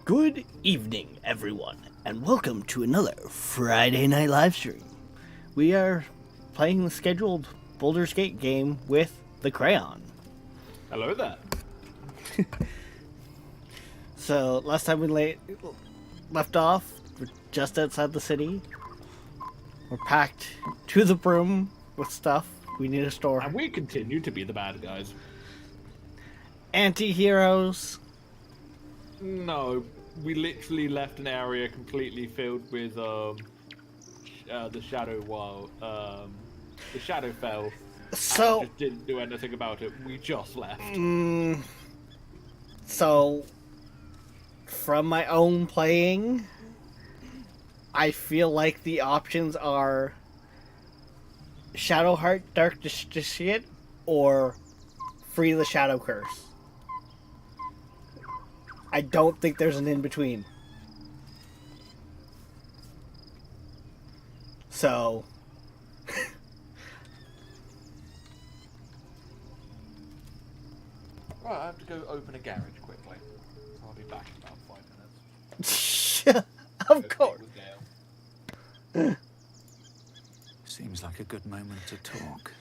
Good evening, everyone, and welcome to another Friday night live stream. We are playing the scheduled Baldur's Gate game with the Crayon. Hello there. So, last time we left off, we're just outside the city. We're packed to the brim with stuff we need to store. And we continue to be the bad guys. Anti-heroes. No, we literally left an area completely filled with the Shadowfell. So and just didn't do anything about it. We just left. So, from my own playing, I feel like the options are Shadowheart Dark Justiciate or Free the Shadow Curse. I don't think there's an in-between. So... Right, I have to go open a garage quickly. So I'll be back in about 5 minutes. Of course. Seems like a good moment to talk.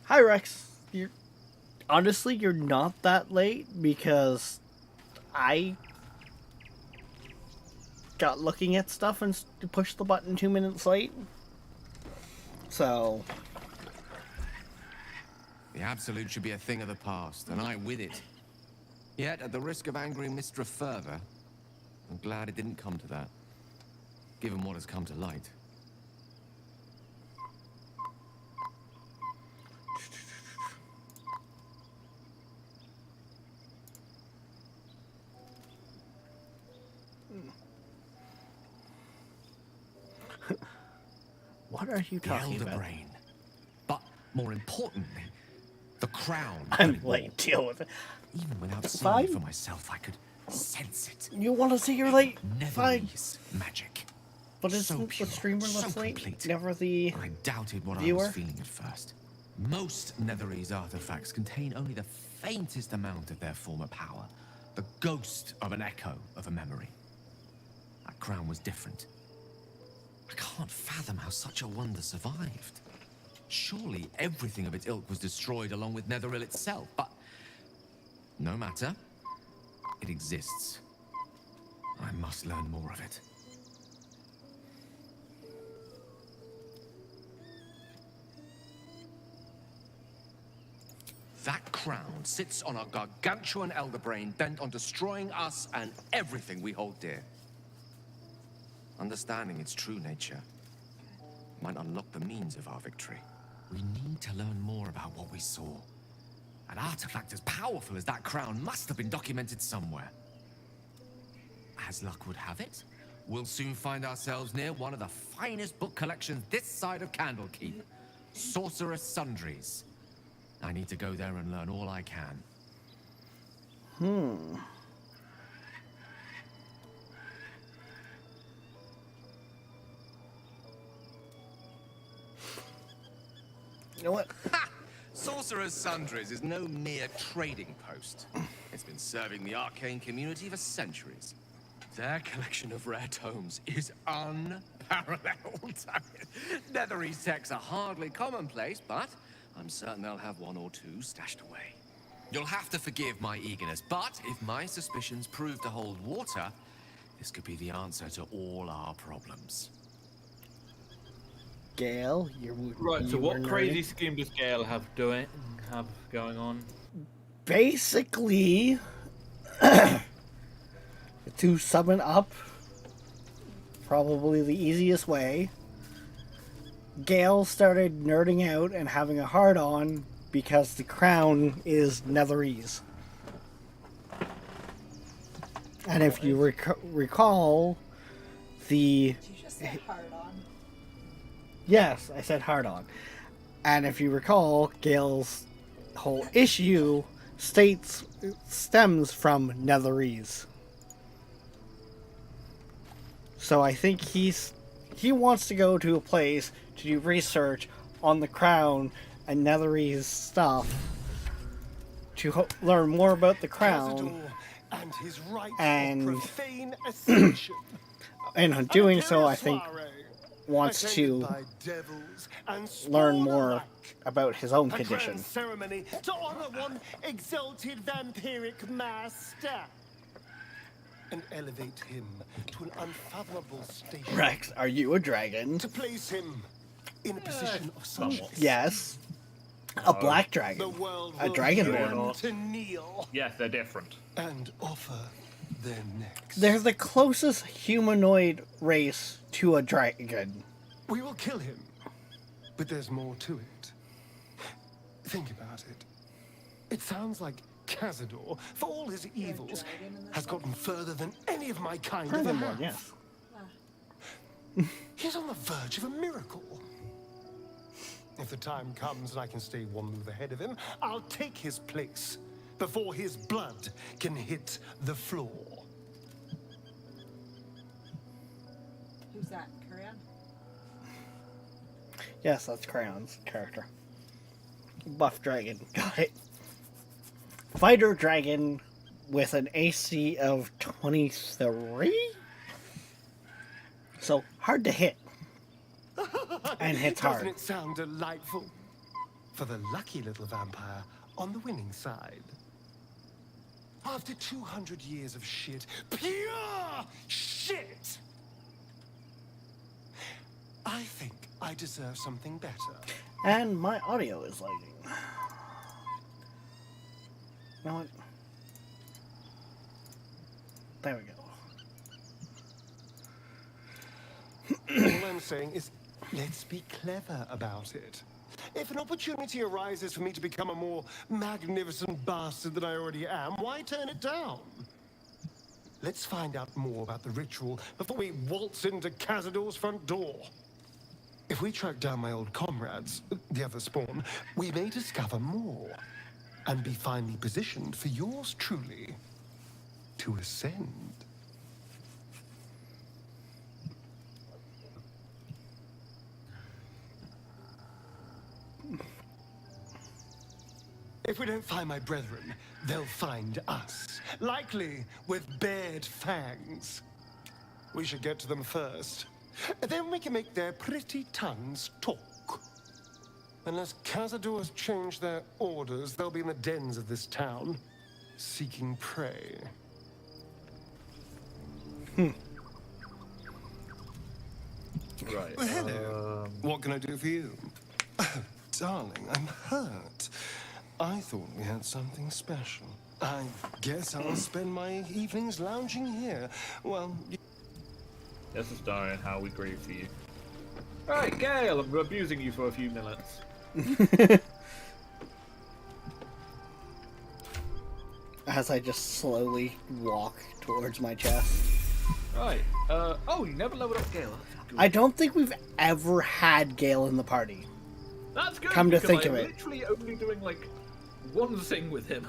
Hi, Rex. Honestly, you're not that late because I got looking at stuff and pushed the button 2 minutes late. So... The Absolute should be a thing of the past, and I with it. Yet, at the risk of angering Mistra further, I'm glad it didn't come to that, given what has come to light. What are you talking the about? brain. But, more importantly, the crown. I'm late. Deal with it. Even without It's seeing it fine. for myself, I could sense it. You want to say you're late? Fine. Netherese magic. But isn't So the pure, streamer so that's late? complete. Never the... I doubted what I viewer? was feeling at first. Most Netherese artifacts contain only the faintest amount of their former power. The ghost of an echo of a memory. That crown was different. I can't fathom how such a wonder survived. Surely everything of its ilk was destroyed along with Netheril itself, but... no matter. It exists. I must learn more of it. That crown sits on a gargantuan elder brain bent on destroying us and everything we hold dear. Understanding its true nature might unlock the means of our victory. We need to learn more about what we saw. An artifact as powerful as that crown must have been documented somewhere. As luck would have it, we'll soon find ourselves near one of the finest book collections this side of Candlekeep. Sorcerer's Sundries. I need to go there and learn all I can. You know what? Ha! Sorcerer's Sundries is no mere trading post. It's been serving the arcane community for centuries. Their collection of rare tomes is unparalleled. Netherese texts are hardly commonplace, but I'm certain they'll have one or two stashed away. You'll have to forgive my eagerness, but if my suspicions prove to hold water, this could be the answer to all our problems. Gale, Right, so you what were crazy nerdy. scheme does Gale have going on? Basically, to summon up, probably the easiest way, Gale started nerding out and having a hard-on because the crown is Netherese. And if you recall, the... Did you just say hard on? Yes, I said hard-on. And if you recall, Gale's whole issue stems from Netherese. So I think he wants to go to a place to do research on the crown and Netherese stuff to learn more about the crown. And his right And- of profane ascension. And in doing so, I Imperial think soiree, wants attended to by devils and learn spawn more alike. about his own A condition. grand ceremony to honor one exalted vampiric master and elevate him to an unfathomable station. Rex, are you a dragon? To place him in a position of such Yes. A black the dragon. world A will dragonborn. yearn to kneel Yes, they're different. and offer their necks. They're the closest humanoid race to a dragon. We will kill him, but there's more to it. Think about it. It sounds like Cazador, for all his evils, dragon in this has gotten further than any of my kind ever Furthermore, have. yes. He's on the verge of a miracle. If the time comes and I can stay one move ahead of him, I'll take his place before his blood can hit the floor. Who's that? Korean? Yes, that's Crayon's character. Buff dragon. Got it. Fighter dragon with an AC of 23? So, hard to hit. And hits Doesn't hard. it sound delightful? For the lucky little vampire on the winning side. After 200 years of shit, pure shit, I think I deserve something better. And my audio is lagging. You know what? There we go. All I'm saying is, let's be clever about it. If an opportunity arises for me to become a more magnificent bastard than I already am, why turn it down? Let's find out more about the ritual before we waltz into Cazador's front door. If we track down my old comrades, the other spawn, we may discover more and be finally positioned for yours truly to ascend. If we don't find my brethren, they'll find us, likely with bared fangs. We should get to them first. Then we can make their pretty tongues talk. Unless Cazador has changed their orders, they'll be in the dens of this town, seeking prey. Right. Well, hello. What can I do for you? Oh, darling, I'm hurt. I thought we had something special. I guess I'll spend my evenings lounging here. Well, This is Darian, how we grieve for you. Right, Gale, I'm abusing you for a few minutes. As I just slowly walk towards my chest. Right. Oh, you never leveled up Gale. I don't think we've ever had Gale in the party. That's good. Come to because think I'm of it. literally only doing like one thing with him.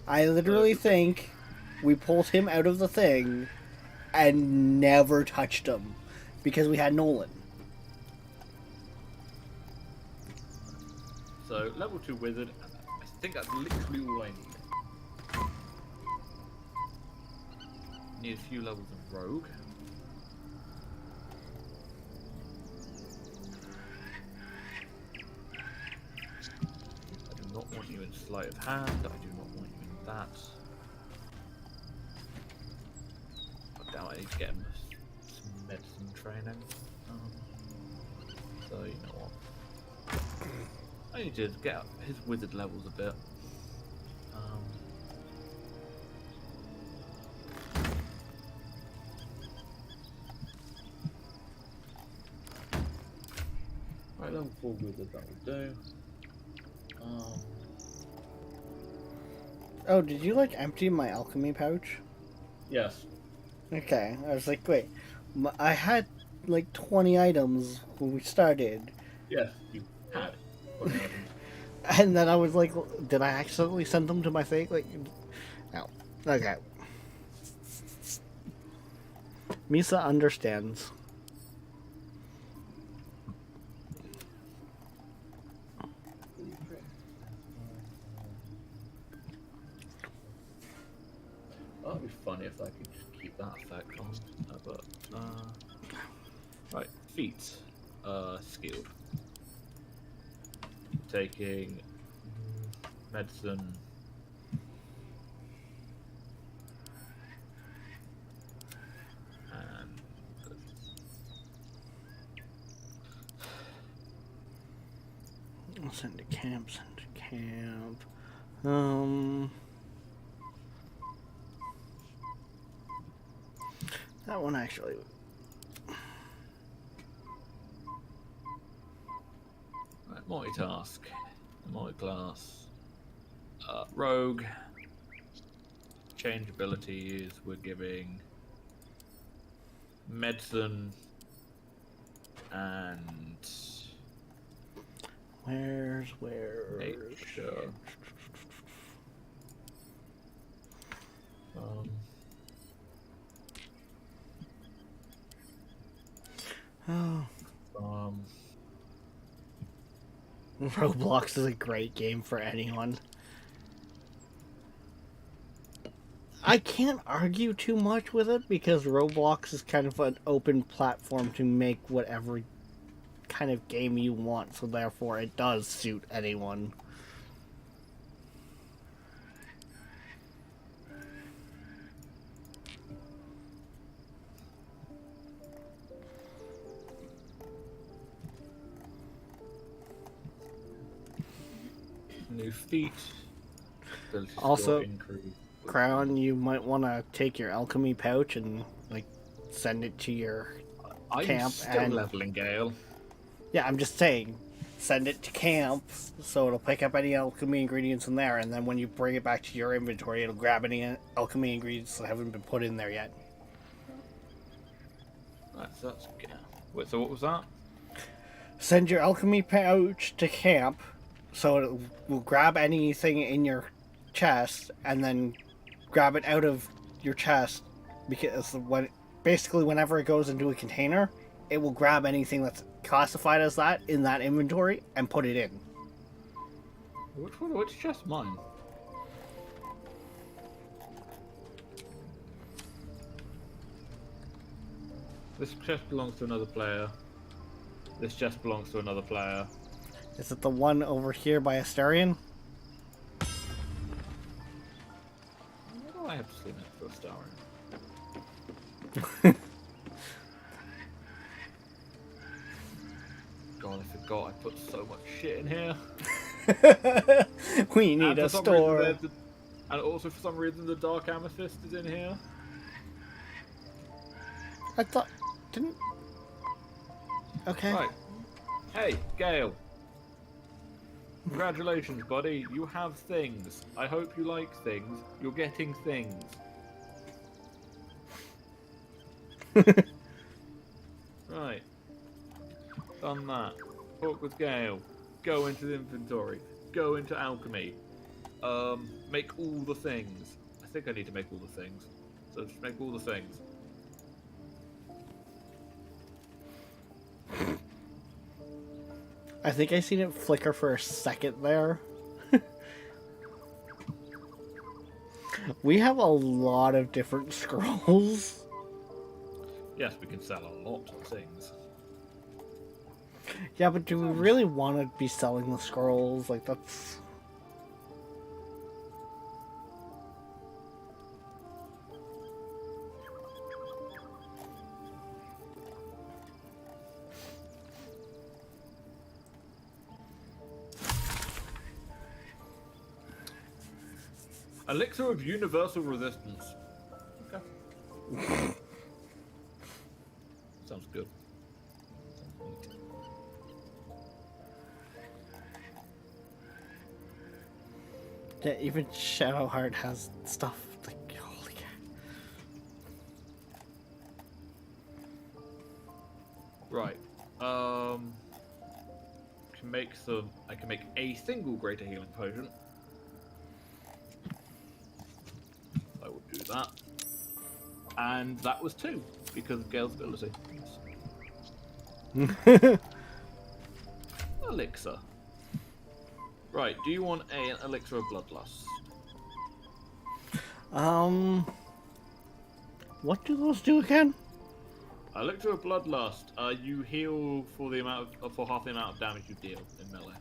I literally think we pulled him out of the thing and never touched him because we had Nolan. So level 2 wizard, and I think that's literally all I need. Need a few levels of rogue. I do not want you in sleight of hand. I do not want you in that. I doubt I need to get him some medicine training. So you know what? I need to get up his wizard levels a bit. Right, level 4 wizard, that will do. Oh, did you like empty my alchemy pouch? Yes. Okay, I was like, wait, I had like 20 items when we started, Yes, you had. and then I was like, did I accidentally send them to my thing? Like, no. Okay. Misa understands. That'd be funny if I could just keep that effect on. Right, feet. Skilled. Taking medicine. And Send to camp, send to camp. That one actually. right, multitask, multi-class, rogue. Change abilities. We're giving medicine and Where's nature. Oh, Um, Roblox is a great game for anyone. I can't argue too much with it because Roblox is kind of an open platform to make whatever kind of game you want, so therefore it does suit anyone. new feat. Ability score Also, increase. Crown, you might want to take your alchemy pouch and like send it to your I'm camp still and leveling Gale. yeah, I'm just saying, send it to camp so it'll pick up any alchemy ingredients in there, and then when you bring it back to your inventory, it'll grab any alchemy ingredients that haven't been put in there yet. Right, so that's Gale. Wait, so what was that? Send your alchemy pouch to camp so it will grab anything in your chest and then grab it out of your chest, because basically whenever it goes into a container, it will grab anything that's classified as that in that inventory and put it in. Which one? Which chest? Mine. This chest belongs to another player. This chest belongs to another player. Is it the one over here by Asterion? Why do I have to sleep next to a star? God, I forgot I put so much shit in here. We need a store. And also for some reason the Dark Amethyst is in here. I thought Didn't. Okay. Right. Hey, Gale. Congratulations, buddy. You have things. I hope you like things. You're getting things. Right. Done that. Talk with Gale. Go into the inventory. Go into alchemy. Make all the things. I think I need to make all the things. So just make all the things. I think I seen it flicker for a second there. We have a lot of different scrolls. Yes, we can sell a lot of things. Yeah, but do we really want to be selling the scrolls? Like, that's... Elixir of universal resistance. Okay. Sounds good. Yeah, even Shadowheart has stuff. Like, holy cow. Right. Can make some. I can make a single greater healing potion. I will do that. And that was 2 because of Gale's ability. Elixir. Right. Do you want an elixir of bloodlust? What do those do again? Elixir of bloodlust. You heal for the amount of, for half the amount of damage you deal in melee.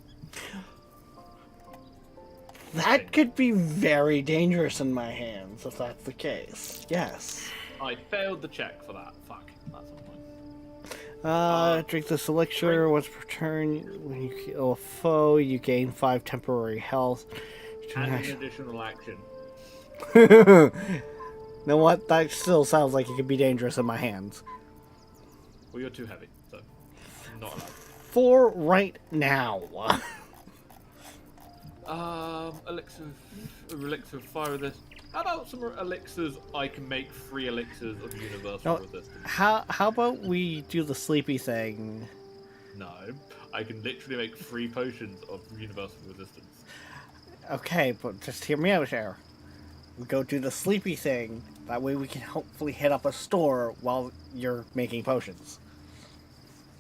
That could be very dangerous in my hands if that's the case. Yes. I failed the check for that. Fuck. That's annoying. Drink this elixir. Once per turn, when you kill a foe, you gain 5 temporary health. And an additional action. You know what? That still sounds like it could be dangerous in my hands. Well, you're too heavy, so not allowed. 4 right now. Elixir of fire resist. How about some elixirs? I can make 3 elixirs of universal No, resistance. how about we do the sleepy thing? No, I can literally make 3 potions of universal resistance. Okay, but just hear me out here. We go do the sleepy thing. That way we can hopefully hit up a store while you're making potions.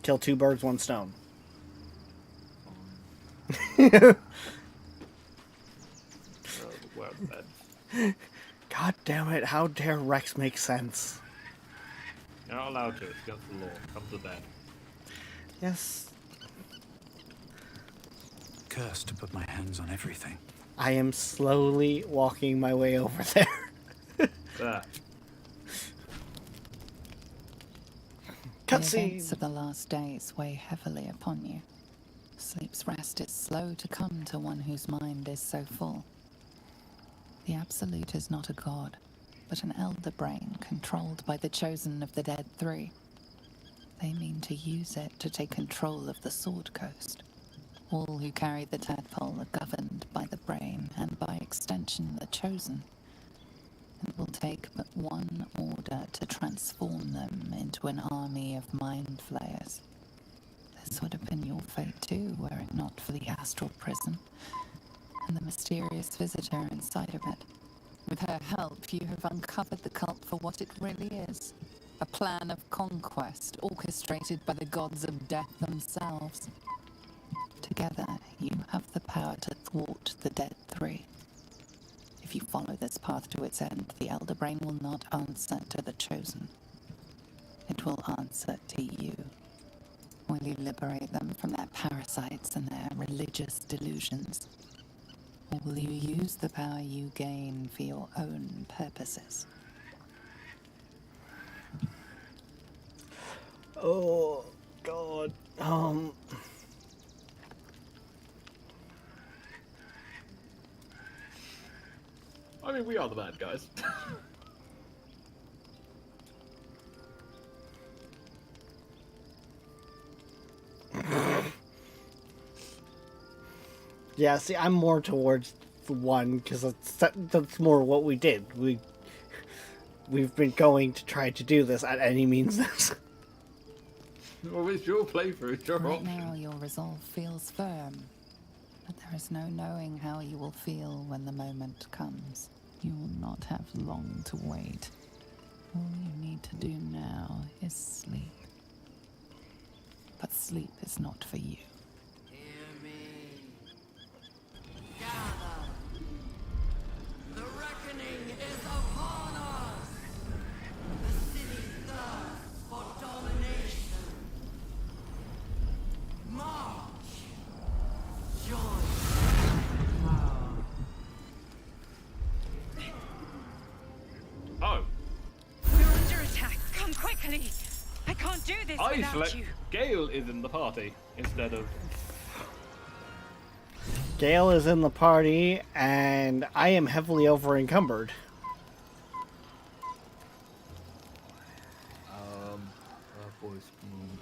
Kill 2 birds, 1 stone. Where are the beds? God damn it, how dare Rex make sense? You're not allowed to. It's against the law. Come to bed. Yes, Cursed to put my hands on everything. I am slowly walking my way over there. There. The Cutscene! events of the last days weigh heavily upon you. Sleep's rest is slow to come to one whose mind is so full. The Absolute is not a god, but an elder brain controlled by the chosen of the Dead Three. They mean to use it to take control of the Sword Coast. All who carry the tadpole are governed by the brain and by extension the chosen. It will take but one order to transform them into an army of mind flayers. This would have been your fate too, were it not for the astral prison and the mysterious visitor inside of it. With her help, you have uncovered the cult for what it really is. A plan of conquest orchestrated by the gods of death themselves. Together, you have the power to thwart the Dead Three. If you follow this path to its end, the Elder Brain will not answer to the Chosen. It will answer to you. Will you liberate them from their parasites and their religious delusions? Or will you use the power you gain for your own purposes? Oh, God. I mean, we are the bad guys. Yeah, see, I'm more towards the one because that's more what we did. We've been going to try to do this at any means necessary. Well, it's your playthrough, it's your Right option. now, your resolve feels firm, but there is no knowing how you will feel when the moment comes. You will not have long to wait. All you need to do now is sleep. But sleep is not for you. Hear me. Gather. The reckoning is upon us. The city thirsts for domination. March. Join power. Oh, We're under attack. Come quickly. I can't do this I without select you. Gale is in the party instead of. Gale is in the party, and I am heavily over encumbered. Boys, come on.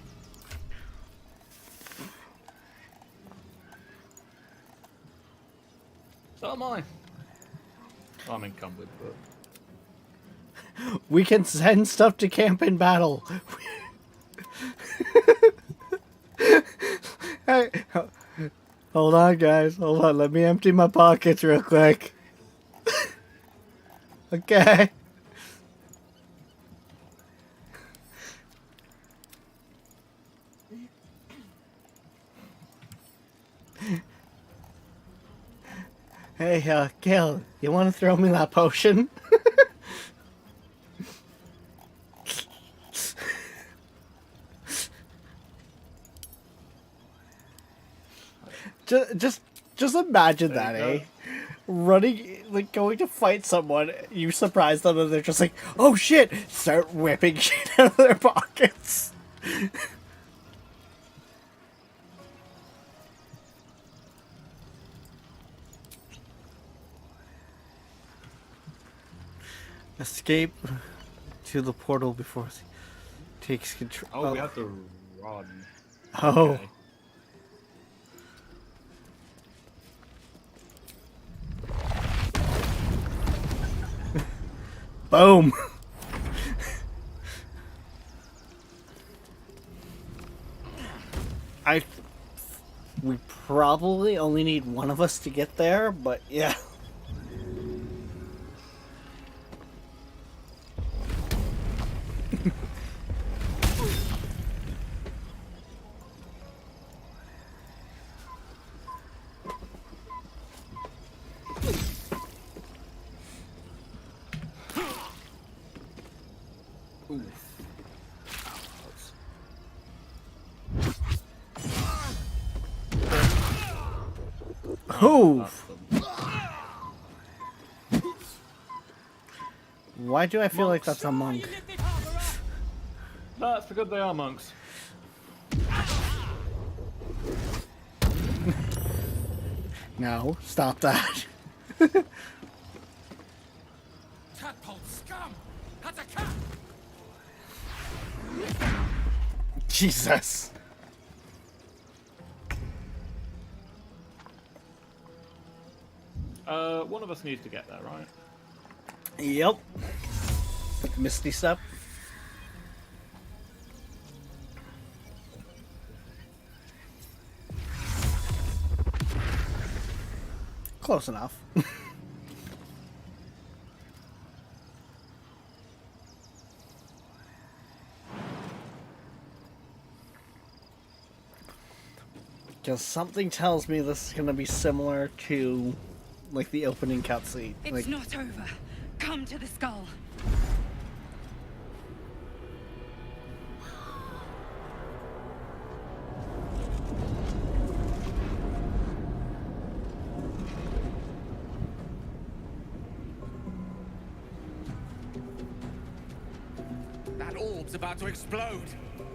So am I. I'm encumbered, but. We can send stuff to camp in battle. Hey, hold on, guys. Hold on. Let me empty my pockets real quick. Okay. Hey, Gil, you want to throw me that potion? Just imagine that, There you eh? go. Running, like, going to fight someone, you surprise them, and they're just like, oh shit! Start whipping shit out of their pockets. Escape to the portal before it takes control. Oh, we have to run. Oh. Okay. Boom! We probably only need one of us to get there, but yeah. Ooh! Why do I feel like that's a monk? That's because they are monks. No, stop that. Tadpole scum! That's a cat! Jesus. One of us needs to get there, right? Yep. Misty step. Close enough. Because something tells me this is going to be similar to, like, the opening cutscene. It's Like, not over. Come to the skull. That orb's about to explode.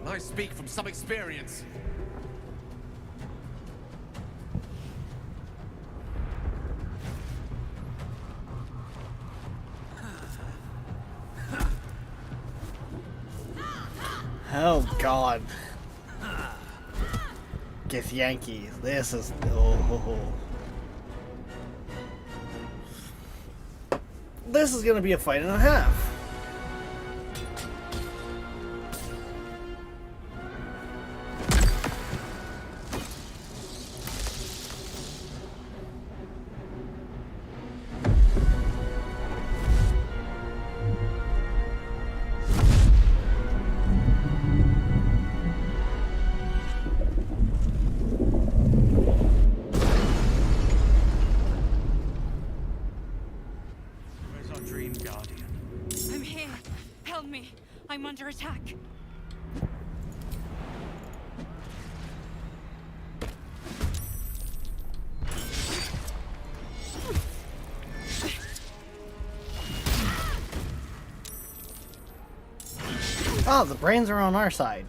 I speak from some experience. oh god. Get Yankee. This is. Oh. this is going to be a fight and a half. Where's our dream guardian? I'm here. Help me. I'm under attack. Oh, the brains are on our side.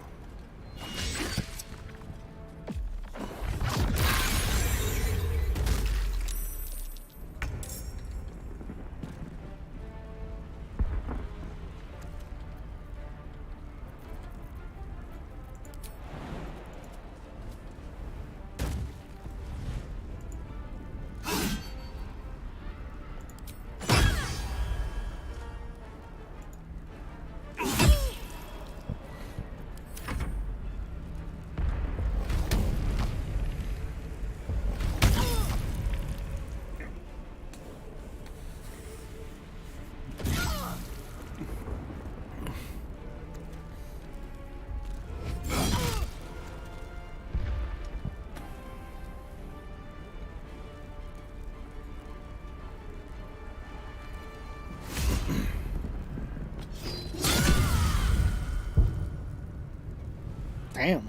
Damn.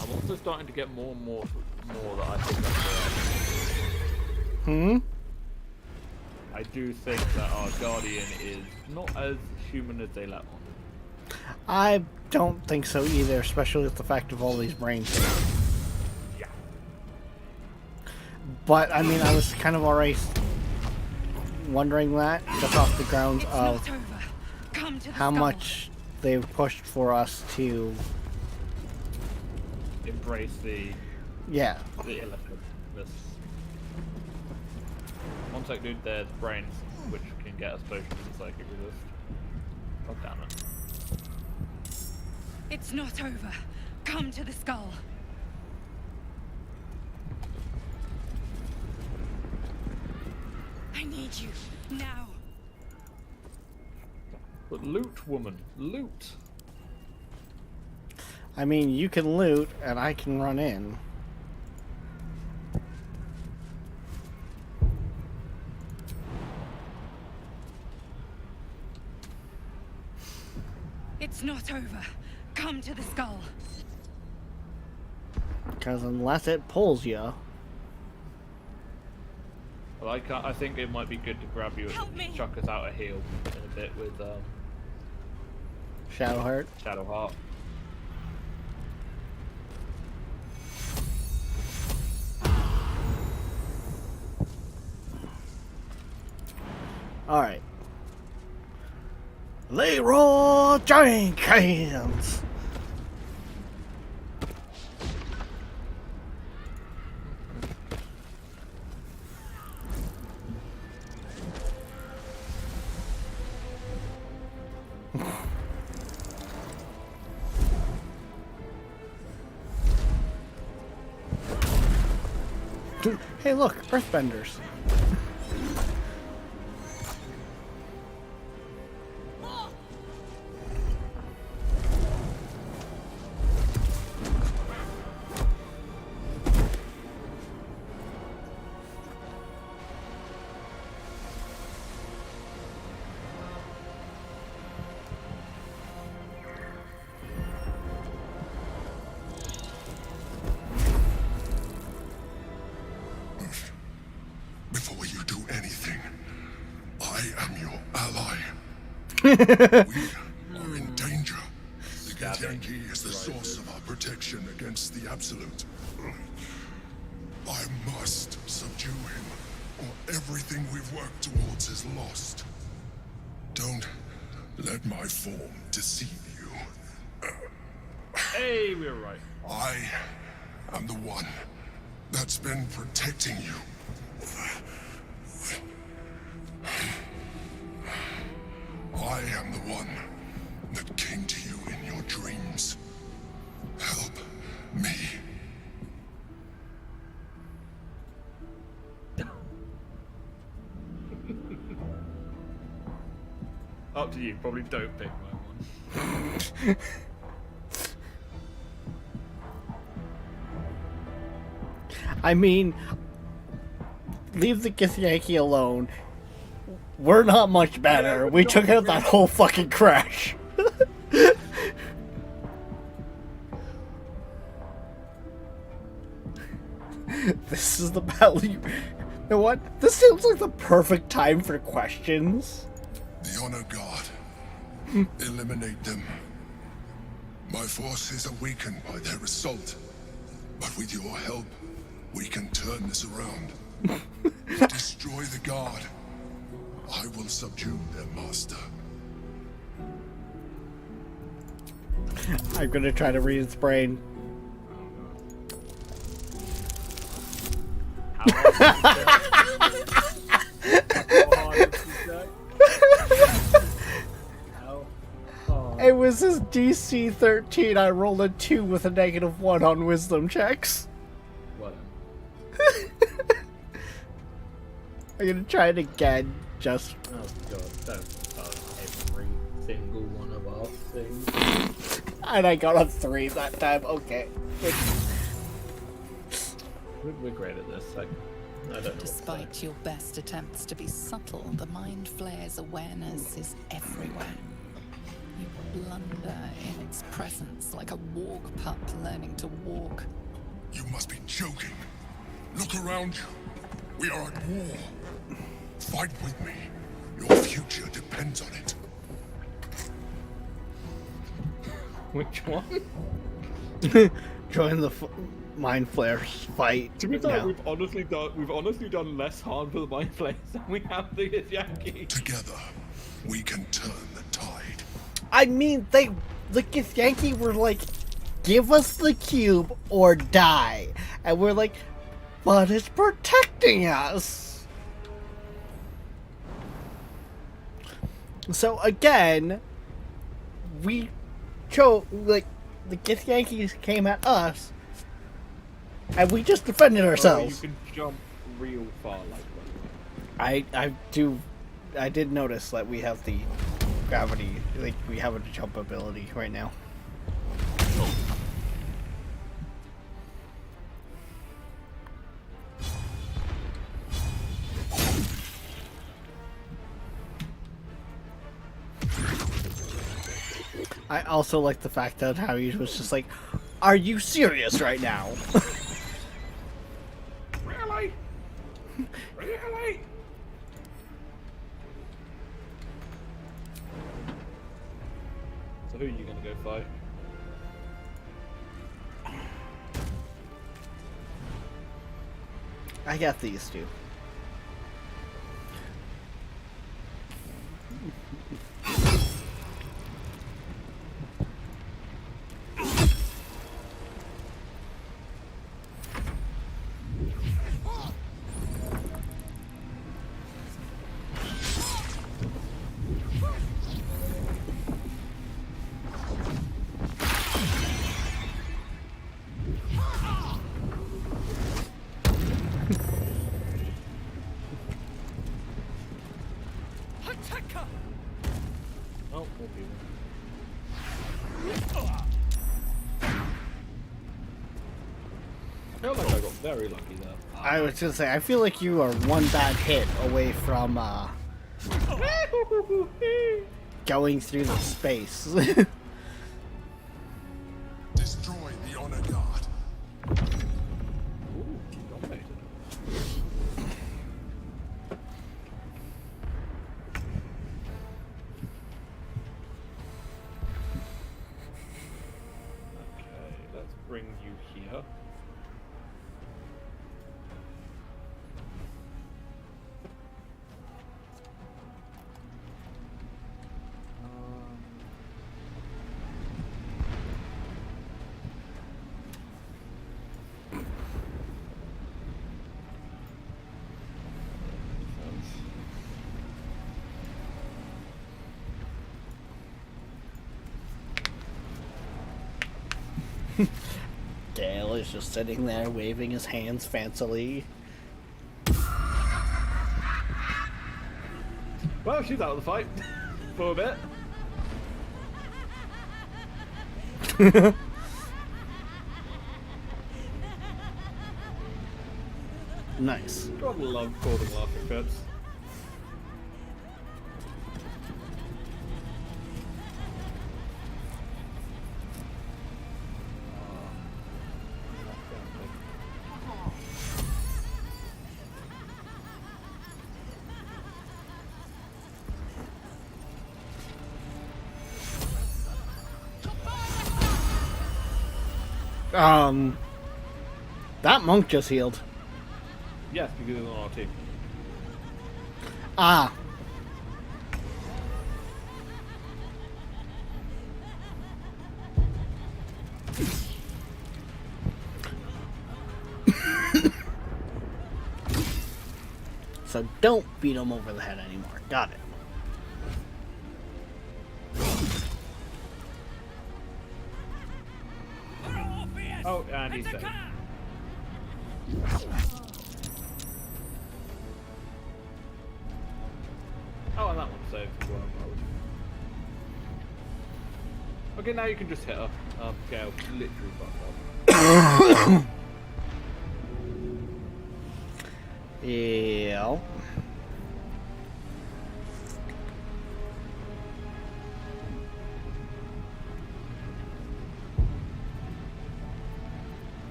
I'm also starting to get more and more that I think that's correct. Hmm? I do think that our guardian is not as human as they let on. I don't think so either, especially with the fact of all these brains here. Yeah. But, I mean, I was kind of already wondering that, just off the grounds It's of not over. Come to the how skull. much they've pushed for us to, Embrace the yeah. elephantness. One sec, dude. There's brains, which can get us potions and psychic resist. God damn it. It's not over. Come to the skull. I need you now. But loot, woman, loot. I mean, you can loot, and I can run in. It's not over. Come to the skull. Because unless it pulls you, Well, I think it might be good to grab you Help me. and chuck us out a heal in a bit with Shadowheart. Shadowheart. Alright. Leroy Jenkins! Hey look, earthbenders. Before you do anything, I am your ally. We are in danger. The stabbing. Githyanki is the source of our protection against the Absolute. I must subdue him, or everything we've worked towards is lost. Don't let my form deceive you. Hey, we were right. I am the one that's been protecting you. I am the one that came to you in your dreams. Help me. Up to you. Probably don't pick my one. I mean, leave the Githyanki alone. We're not much better. We took out that whole fucking crash. This is the battle. You know what? This seems like the perfect time for questions. The Honor God. Eliminate them. My forces are weakened by their assault. But with your help, we can turn this around. Destroy the God. I will subdue their master. I'm gonna try to read its brain. It was his DC 13. I rolled a 2 with a -1 on wisdom checks. What? I'm gonna try it again, just... Oh god, don't start every single one of our things. And I got a 3 that time, okay. We're great at this, like, I don't know. Despite your best attempts to be subtle, the Mind Flayer's awareness is everywhere. You blunder in its presence like a walk pup learning to walk. You must be joking. Look around you. We are at war. Fight with me. Your future depends on it. Which one? Join the Mind Flayers fight. To be fair, now. we've honestly done less harm to the Mind Flayers than we have the Githyanki. Together, we can turn the tide. I mean, the Githyanki were like, give us the cube or die. And we're like, but it's protecting us. So again, we chose, like, the Githyankis came at us, and we just defended ourselves. You can jump real far like that. I did notice that we have the gravity, like, we have a jump ability right now. I also like the fact that how he was just like, are you serious right now? Really? Really? So who are you gonna go fight? I got these two. Oh, we'll be I feel like I got very lucky there. I was gonna say, I feel like you are one bad hit away from going through the space. Destroy the Honor God. Ooh, dominated. Gale is just sitting there waving his hands fancily. Well, she's out of the fight for a bit. Nice. God love calling laughing fits. That monk just healed. Yes, because it's on our team. Ah. So don't beat him over the head anymore. Got it. Oh, and he's dead. Oh, and that one saved as well. Okay, now you can just hit her. Gale literally fucked up. Yeah.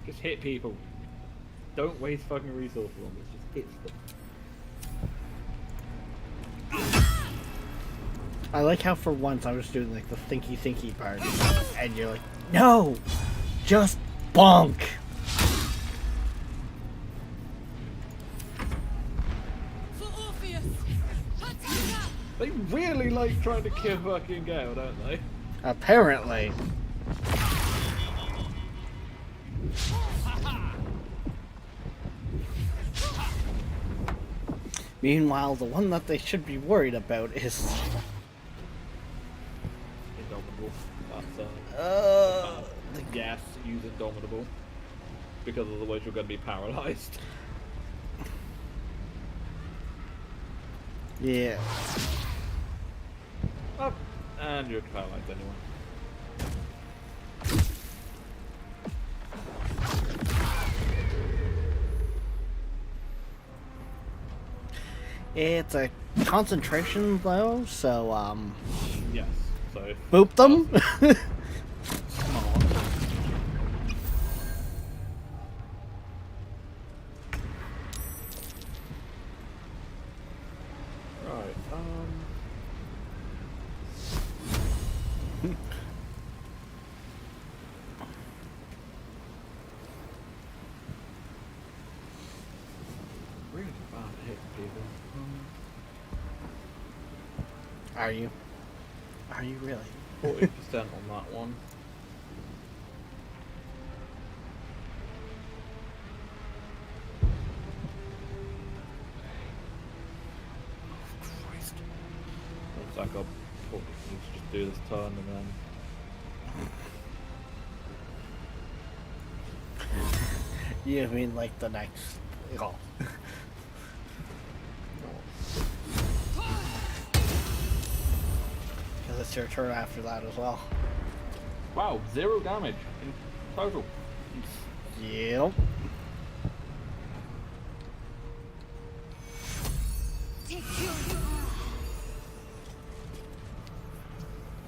Just hit people. Don't waste fucking resources on this. Just hit stuff. I like how for once I was doing like the thinky part, and you're like, no, just bonk. They really like trying to kill fucking Gale, don't they? Apparently. Meanwhile, the one that they should be worried about is Indomitable. That's the gas use Indomitable. Because otherwise you're going to be paralyzed. Yeah. Oh, and you're paralyzed anyway. It's a concentration though, so yes. So boop them. Smart. Right. Really bad at hitting people. Are you? Are you really? 40% on that one. Christ. Looks like I'll probably need to just do this turn and then. You mean like the next? Oh. Because it's your turn after that as well. Wow, 0 damage in total. Yep.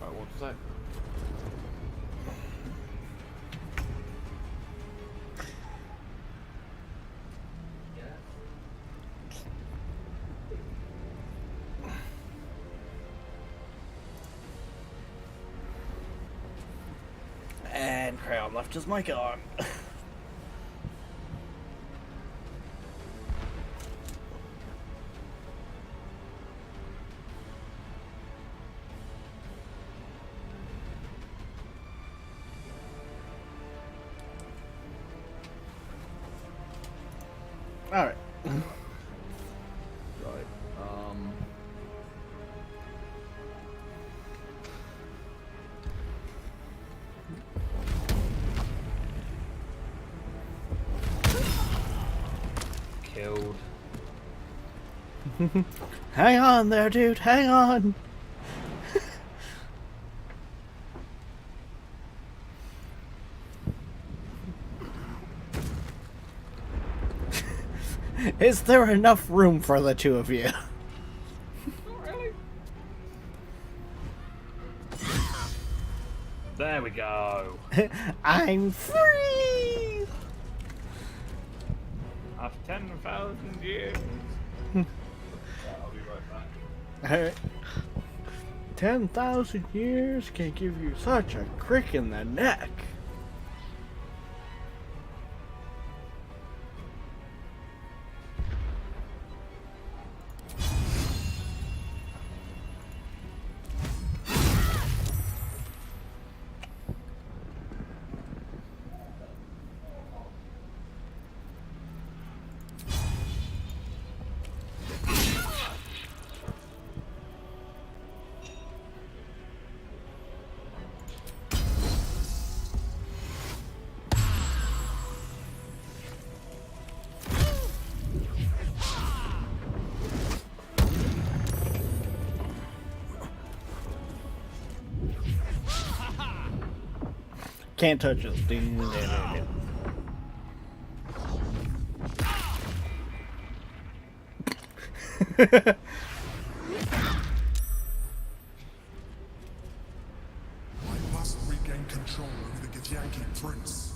Right, what's that? And Crayon left his mic on. Alright. Right. Killed. Hang on there, dude. Hang on. Is there enough room for the two of you? Not really. There we go. I'm free! After 10,000 years. I'll be right back. Alright. 10,000 years can give you such a crick in the neck. Can't touch us. I must regain control over the Githyanki prince.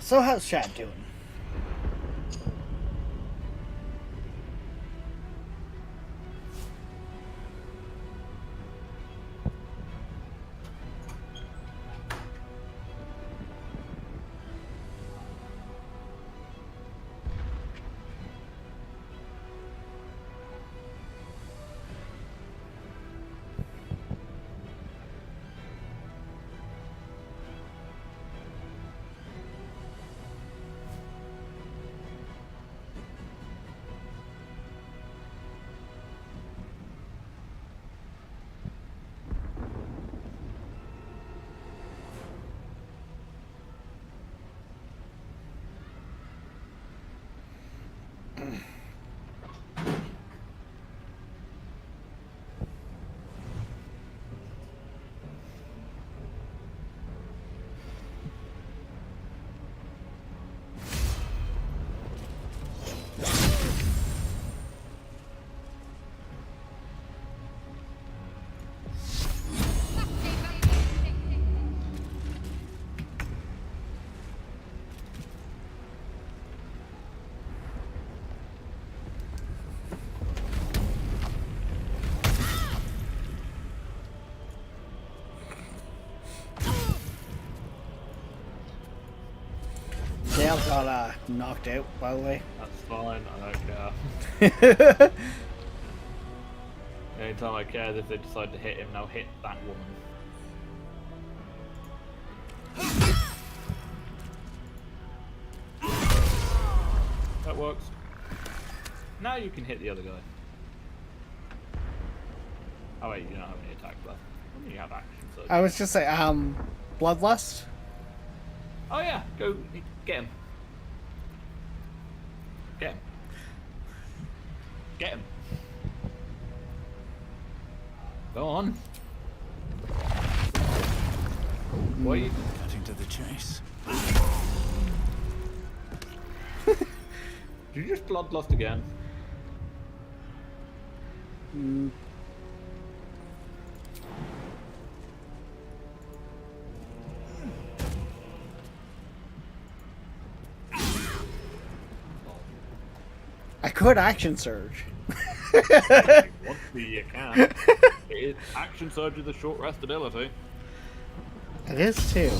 So how's chat doing? Dale got knocked out, by the way. That's fine, I don't care. The only time I care is if they decide to hit him, they'll hit that woman. That works. Now you can hit the other guy. Oh wait, you don't have any attack left. You have action, so... I was just saying, Bloodlust? Oh yeah, go get him. Get him. Get him. Go on. What are you... Cutting to the chase. Did you just bloodlust again? I could action surge. Once you can. It is action surge with a short rest ability. It is too.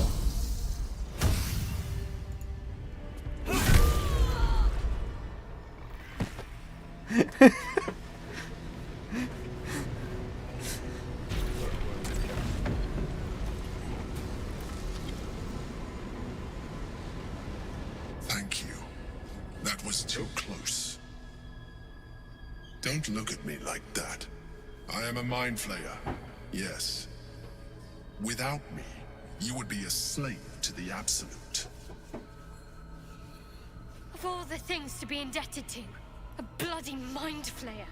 Thank you. That was too close. Don't look at me like that. I am a mind flayer. Yes. Without me, you would be a slave to the Absolute. Of all the things to be indebted to, a bloody mind flayer.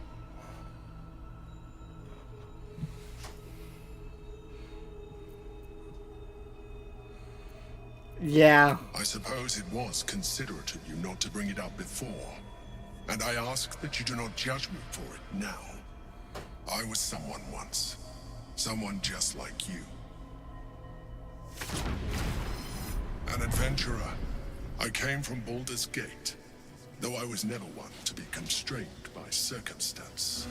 Yeah. I suppose it was considerate of you not to bring it up before. And I ask that you do not judge me for it now. I was someone once. Someone just like you. An adventurer. I came from Baldur's Gate, though I was never one to be constrained by circumstance.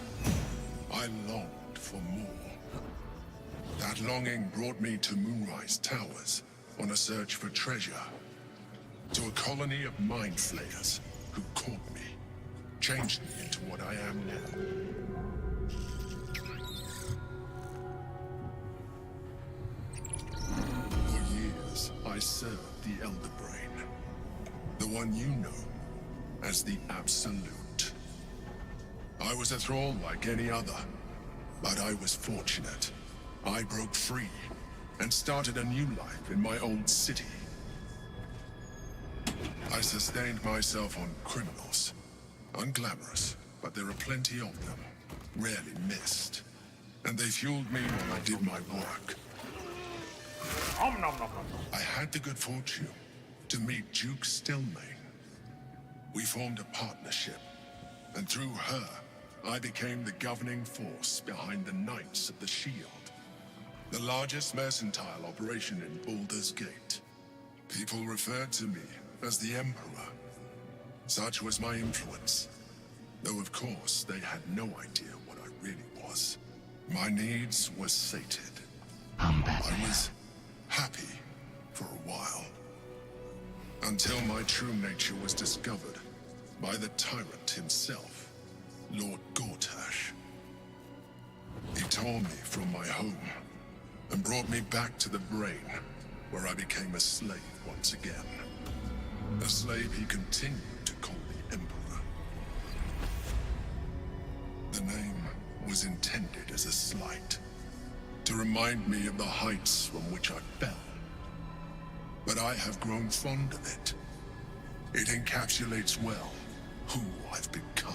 I longed for more. That longing brought me to Moonrise Towers on a search for treasure. To a colony of mind flayers who caught me, changed me into what I am now. For years, I served the Elder Brain, the one you know as the Absolute. I was a thrall like any other, but I was fortunate. I broke free and started a new life in my old city. I sustained myself on criminals. Unglamorous, but there are plenty of them, rarely missed. And they fueled me while I did my work. I had the good fortune to meet Duke Stelmane. We formed a partnership, and through her, I became the governing force behind the Knights of the Shield, the largest mercantile operation in Baldur's Gate. People referred to me as the Emperor. Such was my influence, though of course they had no idea what I really was. My needs were sated. I was happy for a while, until my true nature was discovered by the tyrant himself, Lord Gortash. He tore me from my home and brought me back to the Brain, where I became a slave once again. A slave he continued to call the Emperor. The name was intended as a slight, to remind me of the heights from which I fell. But I have grown fond of it. It encapsulates well who I've become.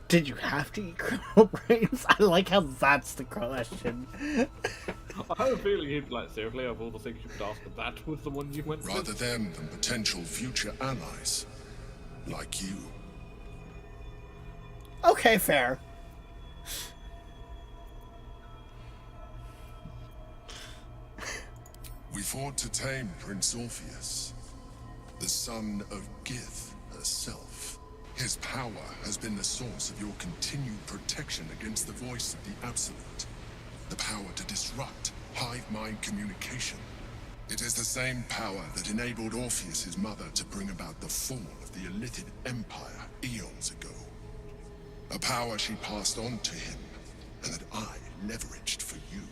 Did you have to eat criminal brains? I like how that's the question. I have a feeling he'd like, seriously, of all the things you could ask, that was the one you went with. Rather them than potential future allies, like you. Okay, fair. We fought to tame Prince Orpheus, the son of Gith herself. His power has been the source of your continued protection against the voice of the Absolute. The power to disrupt hive mind communication. It is the same power that enabled Orpheus's mother to bring about the fall of the Illithid Empire eons ago. A power she passed on to him, and that I leveraged for you.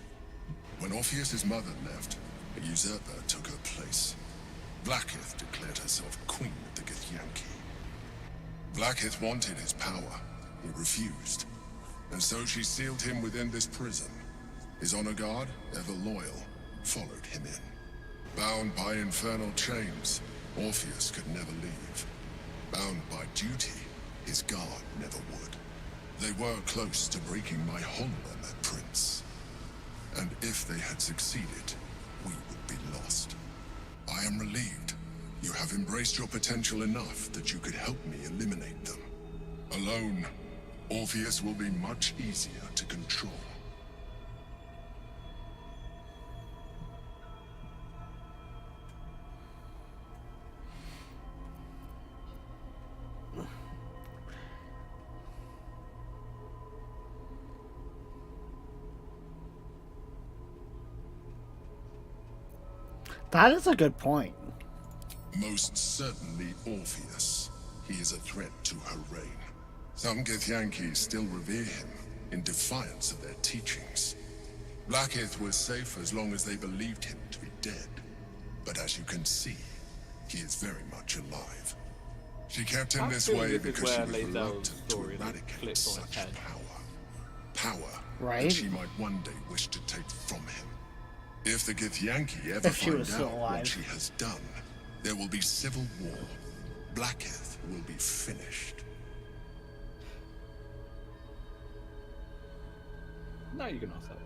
When Orpheus's mother left, a usurper took her place. Blackith declared herself queen of the Githyanki. Blackith wanted his power. He refused. And so she sealed him within this prison. His honor guard, ever loyal, followed him in. Bound by infernal chains, Orpheus could never leave. Bound by duty, his guard never would. They were close to breaking my honor, that prince. And if they had succeeded, we would be lost. I am relieved. You have embraced your potential enough that you could help me eliminate them. Alone, Orpheus will be much easier to control. That is a good point. Most certainly Orpheus. He is a threat to her reign. Some Githyanki still revere him, in defiance of their teachings. Blackith was safe as long as they believed him to be dead. But as you can see, he is very much alive. She kept him this way because she was reluctant to eradicate such power. Power that she might one day wish to take from him. If the Githyanki ever find out what she has done, there will be civil war. Blackith will be finished. Now you can ask that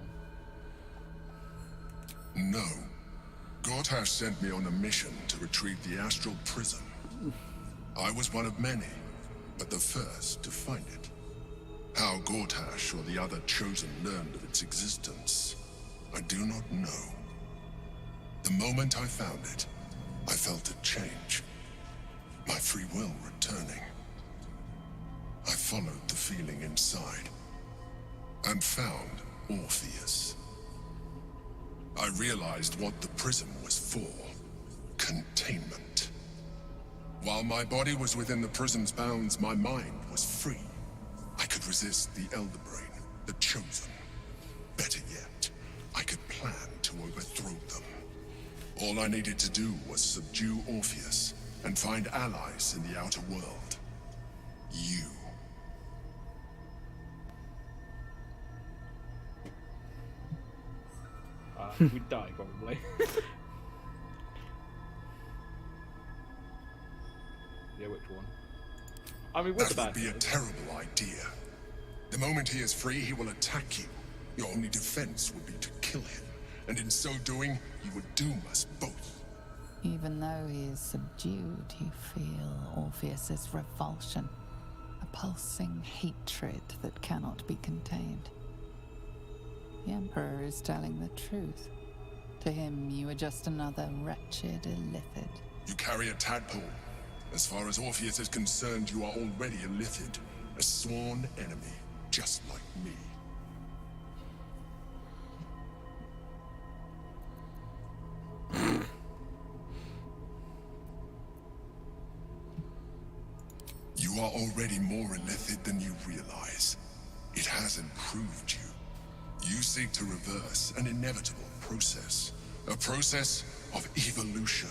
one. No. Gortash sent me on a mission to retrieve the astral prism. I was one of many, but the first to find it. How Gortash or the other chosen learned of its existence, I do not know. The moment I found it, I felt a change. My free will returning. I followed the feeling inside and found Orpheus. I realized what the prism was for. Containment. While my body was within the prism's bounds, my mind was free. I could resist the Elder Brain, the Chosen. Better yet, I could plan to overthrow them. All I needed to do was subdue Orpheus and find allies in the outer world. You. We'd die, probably. Yeah, which one? I mean, that would be a terrible idea. The moment he is free, he will attack you. Your only defense would be to kill him. And in so doing, you would doom us both. Even though he is subdued, you feel Orpheus's revulsion. A pulsing hatred that cannot be contained. The Emperor is telling the truth. To him, you are just another wretched illithid. You carry a tadpole. As far as Orpheus is concerned, you are already a illithid. A sworn enemy, just like me. You are already more illithid than you realize. It has improved you. You seek to reverse an inevitable process. A process of evolution.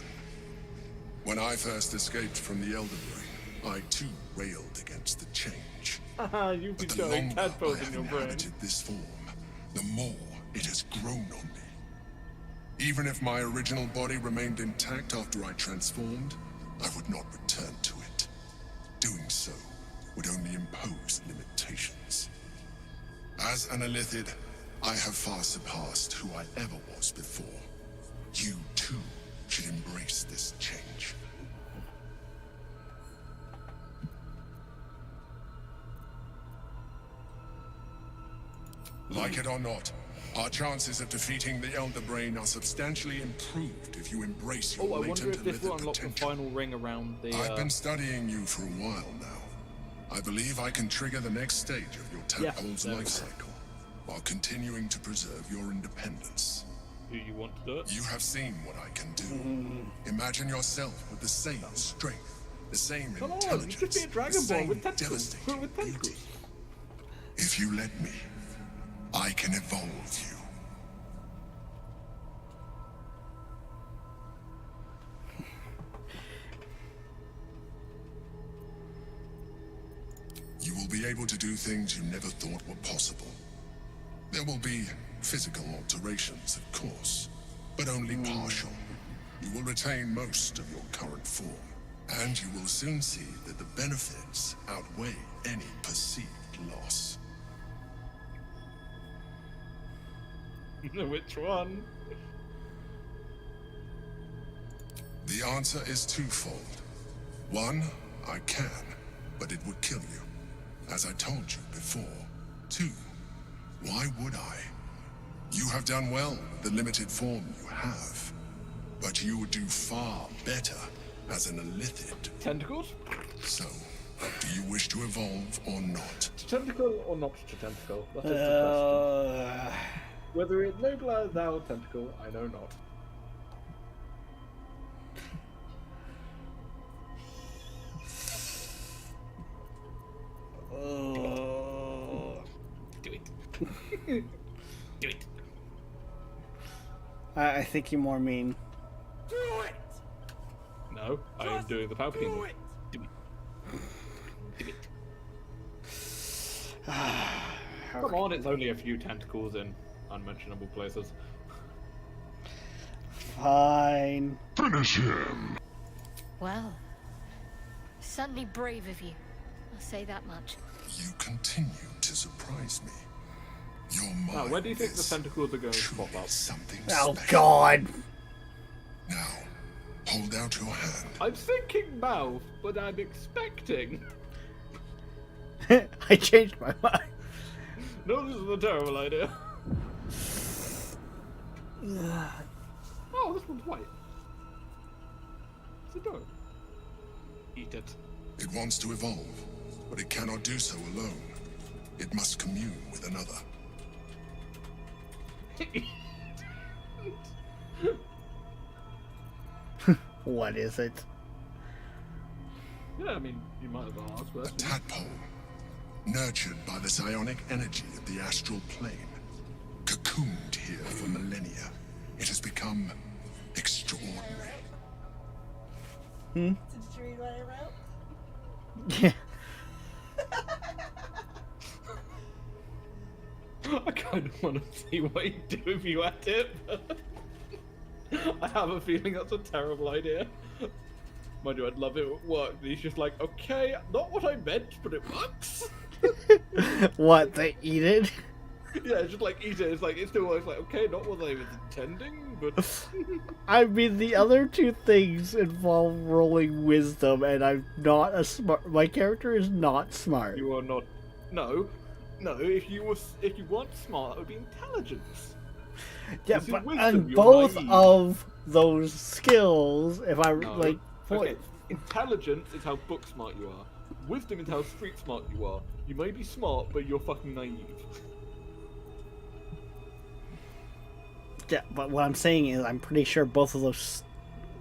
When I first escaped from the Elder Brain, I too railed against the change. You've been But the showing longer I tadpoles have in your brain. inhabited this form, the more it has grown on me. Even if my original body remained intact after I transformed, I would not return to it. Doing so would only impose limitations. As an illithid, I have far surpassed who I ever was before. You too should embrace this change. Like it or not, our chances of defeating the Elder Brain are substantially improved if you embrace your Oh, I wonder latent if this will illithid unlock the potential. final ring around the. I've been studying you for a while now. I believe I can trigger the next stage of your tadpole's there we life go. cycle, while continuing to preserve your independence. Do you want to do it? You have seen what I can do. Imagine yourself with the same strength, the same Come on, intelligence, you could be a Dragon the Ball same with tentacles. devastating With beauty. tentacles. If you let me, I can evolve you. You will be able to do things you never thought were possible. There will be physical alterations, of course, but only partial. You will retain most of your current form, and you will soon see that the benefits outweigh any perceived loss. Which one? The answer is twofold. One, I can, but it would kill you, as I told you before. Two, why would I? You have done well with the limited form you have, but you would do far better as an illithid. Tentacles? So, do you wish to evolve or not? Tentacle or not to tentacle? That is the question. Whether it nobler thou tentacle, I know not. Do it. Do it. I think you more mean. Do it! No, I am doing the Palpatine. Do one. it! Do it. Do it. Come on, it's only a few tentacles in unmentionable places. Fine. Finish him! Well, certainly brave of you. I'll say that much. You continue to surprise me. Your mind Now, where do you think the is tentacles are going to pop up? something Oh special. God. Now, hold out your hand. I'm thinking mouth, but I'm expecting. I changed my mind. No, this is a terrible idea. Oh, this one's white. It's a dog. Eat it. It wants to evolve, but it cannot do so alone. It must commune with another. What is it? Yeah, I mean, you might as well ask A first. tadpole, nurtured by the psionic energy of the astral plane, cocooned here for millennia. It has become extraordinary. Did you read what I wrote? Yeah. I kind of want to see what he'd do if you had it, but I have a feeling that's a terrible idea. Mind you, I'd love it if it worked. He's just like, okay, not what I meant, but it works. What, they eat it? Yeah, it's just like eat it. It's like it still works. Like, okay, not what I was intending, but I mean, the other two things involve rolling wisdom, and I'm not a smart. My character is not smart. you are not. No. If you weren't smart, it would be intelligence. Yeah, This is but wisdom, on you're both naive. of those skills, if I No. like, Okay, intelligence is how book smart you are. Wisdom is how street smart you are. You may be smart, but you're fucking naive. yeah, but what I'm saying is, I'm pretty sure both of those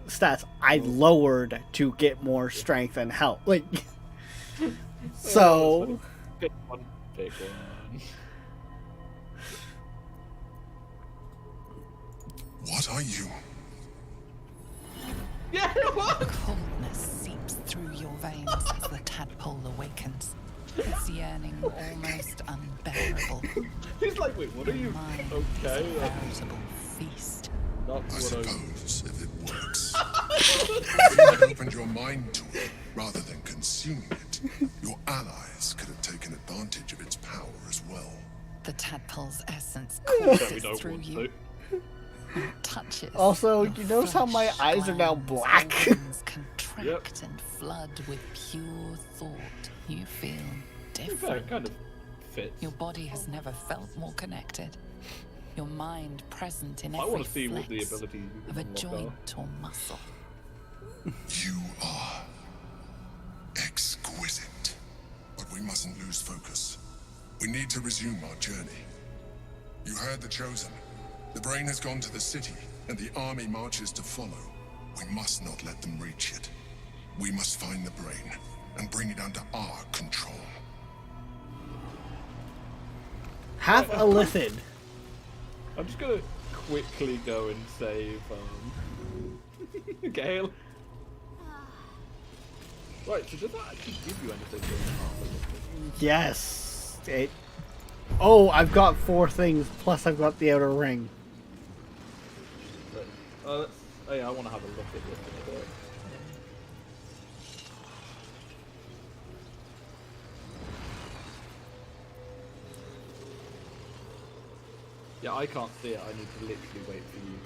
stats I lowered to get more strength and health. Like, so. Pick one. Pick one. What are you? Yeah, what? Coldness seeps through your veins as the tadpole awakens. Its yearning almost unbearable. He's like, wait, what are you? Mine Okay. is a veritable feast. Not I what I. suppose if it works. If you had opened your mind to it rather than consuming it, your allies could have taken advantage of its power as well. The tadpole's essence We courses don't through want you. to. Touches. Also, your you notice how my flesh eyes are now glands, black? organs contract Yep. and flood with pure thought. You feel Yeah, different. it kind of fits. Your body has never felt more connected. Your mind present in I every want to see what the flex ability you of a can unlock are. joint or muscle. You are exquisite. But we mustn't lose focus. We need to resume our journey. You heard the Chosen. The brain has gone to the city, and the army marches to follow. We must not let them reach it. We must find the brain and bring it under our control. Half illithid. I'm just gonna quickly go and save Gale. Right, so does that actually give you anything? Yes. It. Oh, I've got 4 things, plus I've got the outer ring. Let's, oh yeah, I want to have a look at this in a bit. Yeah, I can't see it. I need to literally wait for you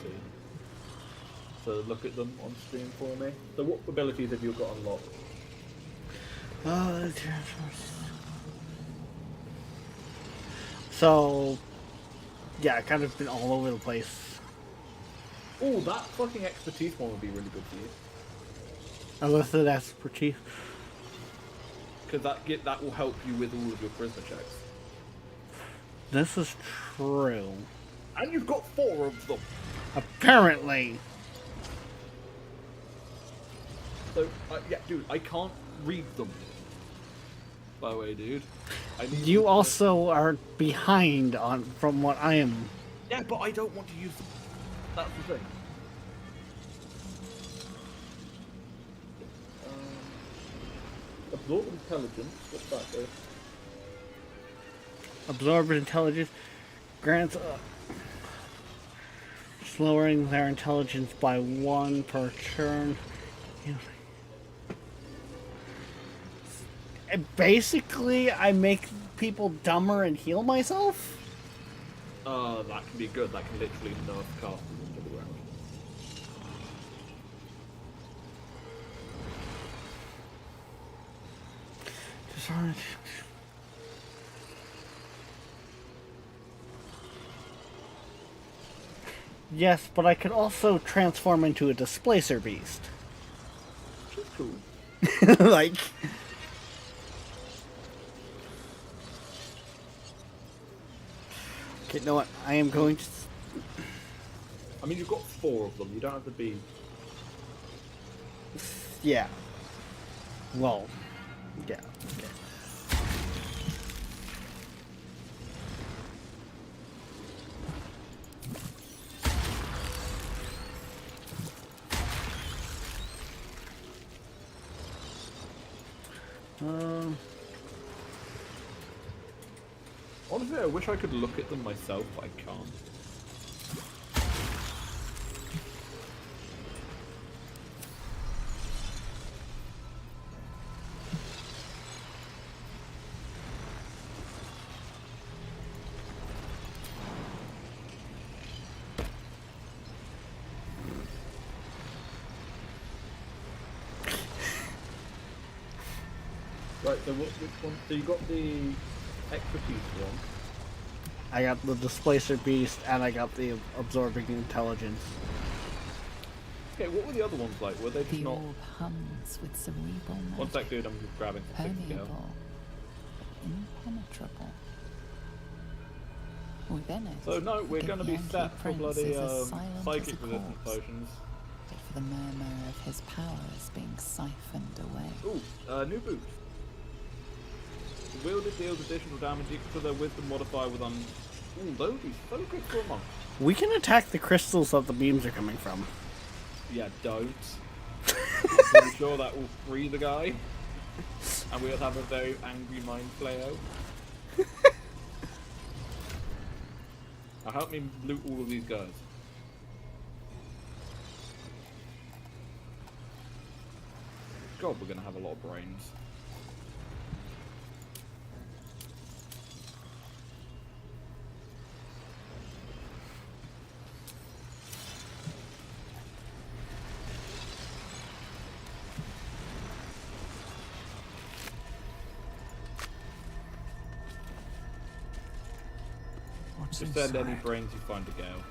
to. to look at them on stream for me. So what abilities have you got unlocked? So, yeah, I've kind of been all over the place. Oh, that fucking expertise one would be really good for you. Enlisted expertise. Because that will help you with all of your charisma checks. This is true. And you've got 4 of them. Apparently. So, yeah, dude, I can't read them. By the way, dude. You also are behind on from what I am. Yeah, but I don't want to use them. That's the thing. Absorb intelligence. What's that do? Absorb intelligence grants lowering their intelligence by 1 per turn. Basically, I make people dumber and heal myself? That can be good. That can literally nerf casters into the ground. Disarm. Yes, but I could also transform into a displacer beast. Which is cool. Like... Okay, you know what? I am going to... I mean, you've got 4 of them. You don't have to be... Yeah. Well, yeah. Okay. Honestly, I wish I could look at them myself, but I can't. Right, so which one? So you got the expertise one. I got the displacer beast and I got the absorbing intelligence. Okay, what were the other ones like? Were they just The not... orb hums with cerebral magic. One sec, dude, I'm just grabbing some things to go. Permeable, impenetrable. Within it, So no, we're the going to be Yankee set for prince bloody is as silent as psychic a resistance corpse, potions. but for the murmur of his powers being siphoned away. Ooh, new boots. Wielded deals additional damage equal to their wisdom modifier with Ooh, those would be so good for a monk. We can attack the crystals that the beams are coming from. Yeah, don't. I'm sure that will free the guy. And we'll have a very angry mind flayo. Now help me loot all of these guys. God, we're gonna have a lot of brains. Just send any brains you find to Gale.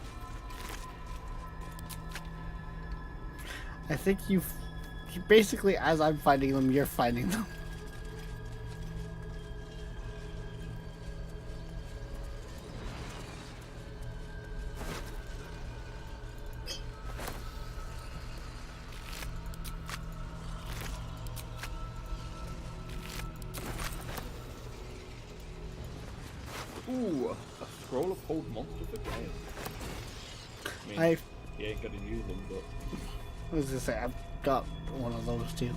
I think basically, as I'm finding them, you're finding them. Ooh, a scroll of hold monster for Gale. I mean, he ain't gonna use them, but... I was gonna say, I've got one of those too.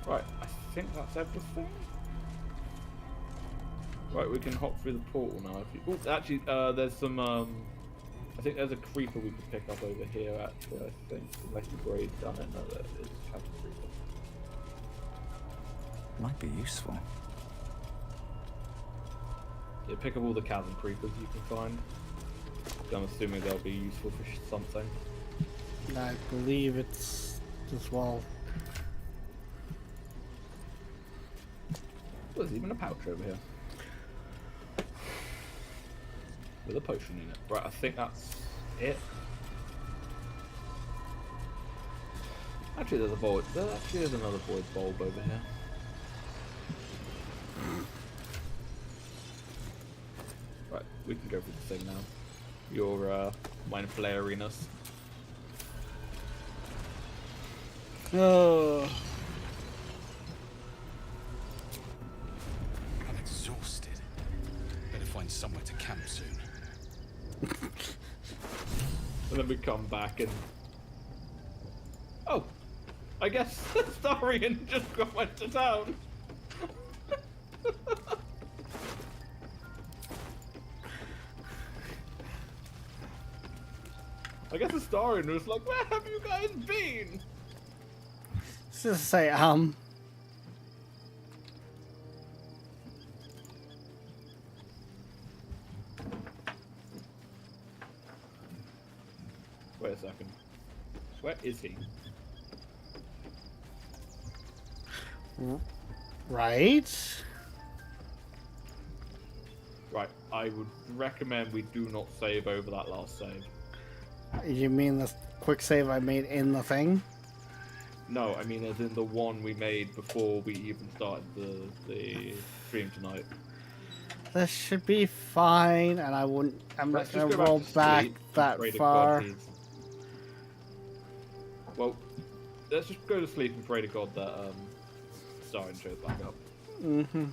Right, I think that's everything. Right, we can hop through the portal now. If you... actually, there's some, I think there's a creeper we could pick up over here, actually, I think. Unless you've already done it. No, there it is. Cabin creeper. Might be useful. Yeah, pick up all the chasm creepers you can find. I'm assuming they'll be useful for something. I believe it's as well. Oh, there's even a pouch over here. With a potion in it. Right, I think that's it. Actually, there's a void. There actually is another void bulb over here. Right, we can go for the thing now. Your mind flariness. Oh. I'm exhausted. Better find somewhere to camp soon. And then we come back and... Oh! I guess Starion just went to town! I guess Starion was like, where have you guys been? Just say, Wait a second. Where is he? Right? Right, I would recommend we do not save over that last save. You mean the quick save I made in the thing? No, I mean as in the one we made before we even started the stream tonight. This should be fine, and I'm Let's not just gonna go roll to back sleep and that pray to far. God well, let's just go to sleep and pray to God that Starion shows back up. Mm-hmm.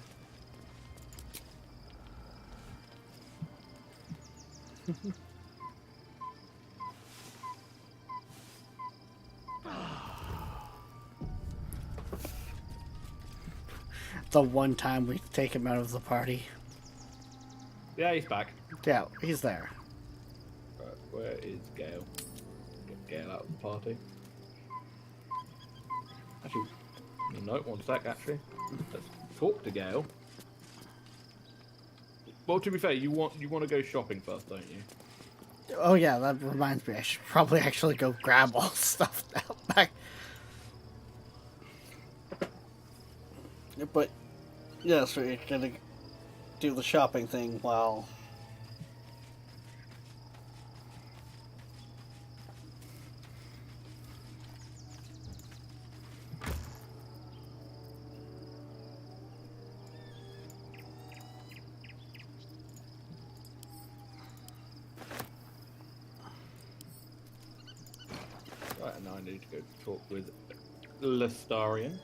The one time we take him out of the party. Yeah, he's back. Yeah, he's there. Right, where is Gale? Get Gale out of the party. Actually, no, one sec, actually. Let's talk to Gale. Well, to be fair, you want to go shopping first, don't you? Oh yeah, that reminds me. I should probably actually go grab all stuff out back. But yes, we're gonna do the shopping thing while. Right, and now I need to go talk with Lestarion.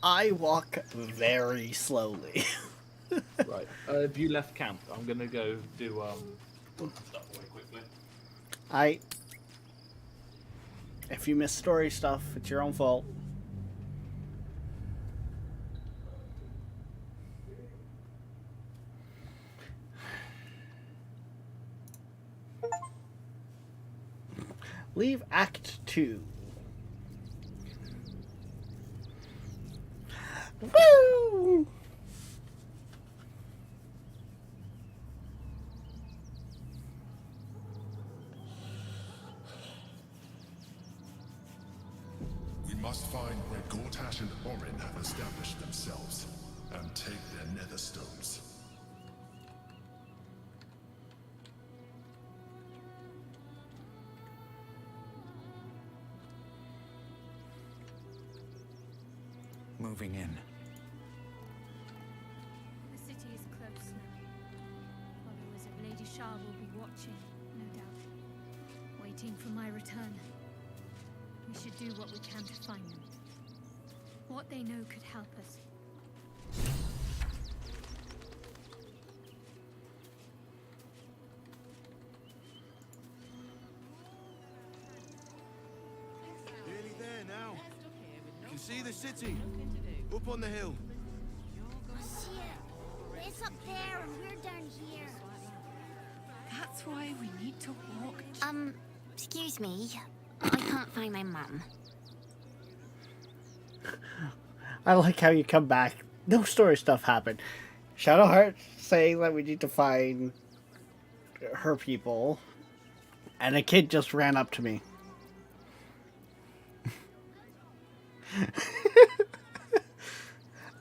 I walk very slowly. Right, have you left camp? I'm gonna go do stuff away quickly. If you miss story stuff, it's your own fault. Leave Act 2. Woo! We must find where Gortash and Orin have established themselves, and take their nether stones. Moving in. The city is close now. Followers of Lady Shah will be watching, no doubt. Waiting for my return. We should do what we can to find them. What they know could help us. see the city. Up on the hill. See it. It's up there and we're down here. That's why we need to walk. Excuse me. I can't find my mum. I like how you come back. No story stuff happened. Shadowheart saying that we need to find her people. And a kid just ran up to me.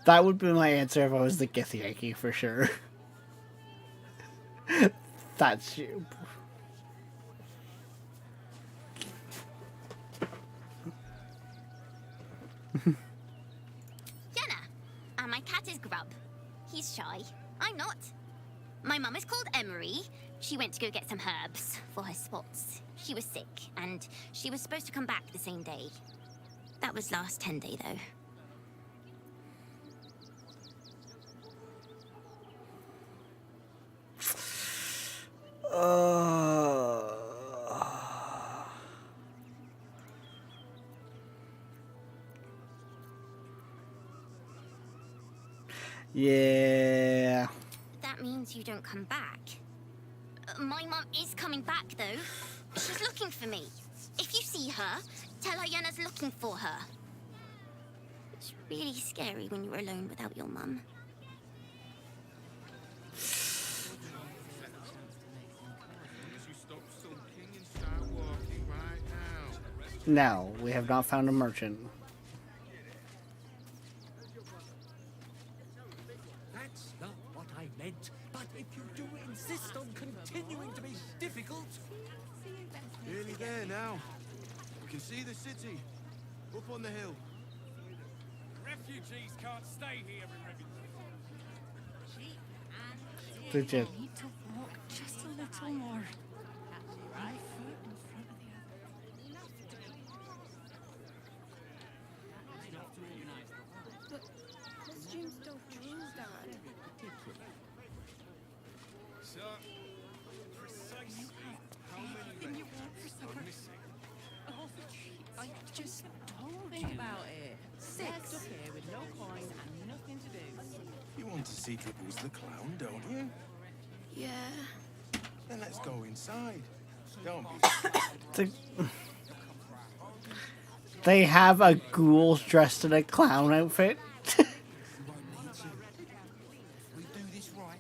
That would be my answer if I was the Githyanki for sure. That's you. Jenna, my cat is Grub. He's shy. I'm not. My mum is called Emery. She went to go get some herbs for her spots. She was sick, and she was supposed to come back the same day. That was last 10 day, though. Yeah. That means you don't come back. My mum is coming back, though. She's looking for me. If you see her, tell her Yenna's looking for her. It's really scary when you're alone without your mum. No, we have not found a merchant. That's not what I meant. But if you do insist on continuing to be difficult... Nearly there now. We can see the city. Up on the hill. Refugees can't stay here in Did you? Need to walk just a little more. One foot in front of the other. But this dream's still dreams, Dad. So, precisely how many are missing? I just told you about it. 6. Up here with no coin and nothing to do. You want to see Dribbles the clown, don't you? Yeah. Then let's go inside. Don't be. They have a ghoul dressed in a clown outfit. we do this right,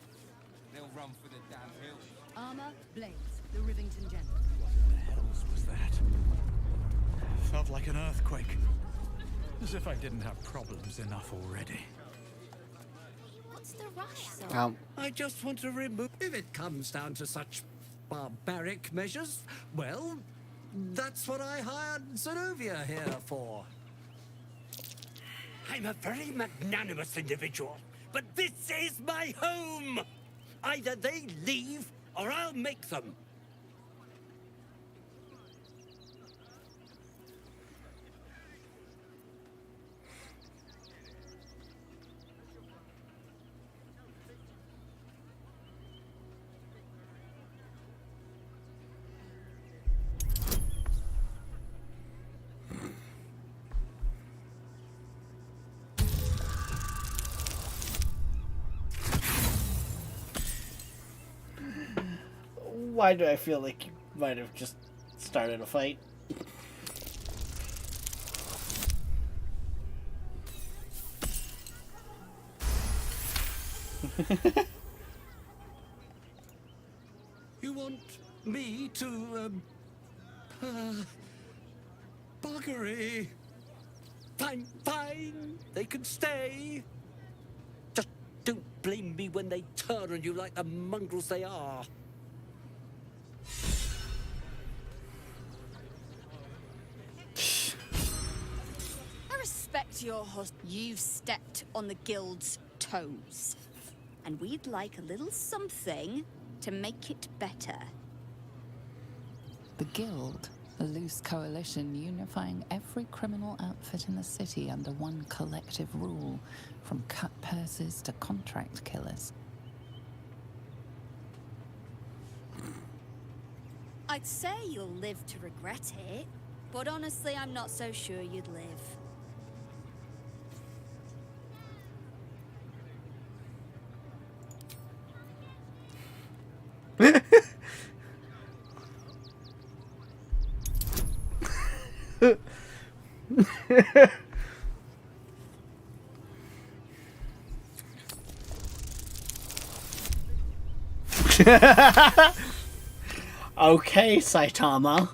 they'll run for the damn hill. Armor, blades, the Rivington gentleman. What the hells was that? Felt like an earthquake. As if I didn't have problems enough already. What's the rush, sir? I just want to remove... If it comes down to such barbaric measures, well, that's what I hired Zenovia here for. I'm a very magnanimous individual, but this is my home! Either they leave, or I'll make them. Why do I feel like you might have just started a fight? You want me to, buggery? Fine, fine, they can stay. Just don't blame me when they turn on you like the mongrels they are. I respect your host. You've stepped on the guild's toes. And we'd like a little something to make it better. The Guild, a loose coalition unifying every criminal outfit in the city under one collective rule, from cut purses to contract killers. I'd say you'll live to regret it, but honestly, I'm not so sure you'd live. Okay, Saitama.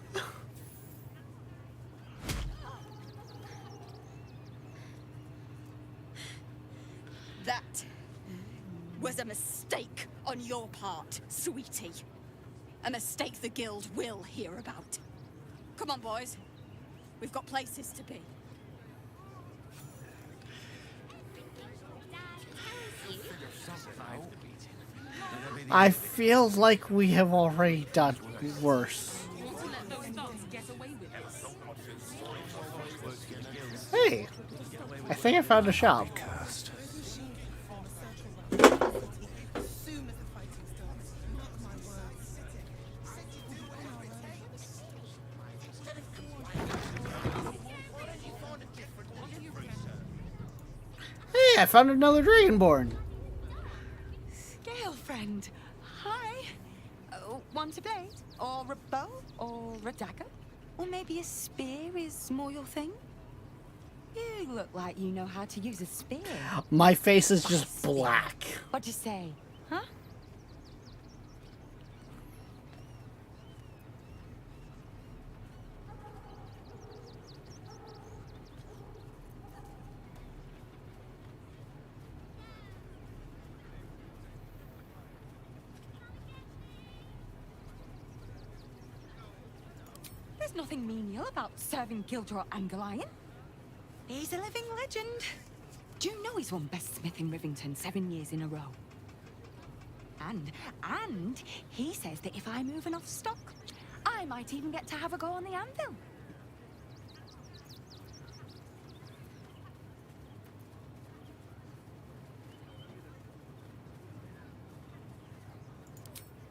That was a mistake on your part, sweetie. A mistake the guild will hear about. Come on, boys. We've got places to be. I feel like we have already done worse. Hey, I think I found a shop. Hey, I found another Dragonborn. Girlfriend, hi. Want a blade? Or a bow? Or a dagger? Or maybe a spear is more your thing? You look like you know how to use a spear. My face is just black. What'd you say? Huh? There's nothing menial about serving Gildor Angelion. He's a living legend. Do you know he's won Best Smith in Rivington 7 years in a row? And he says that if I move enough stock, I might even get to have a go on the anvil.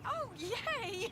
Oh, yay!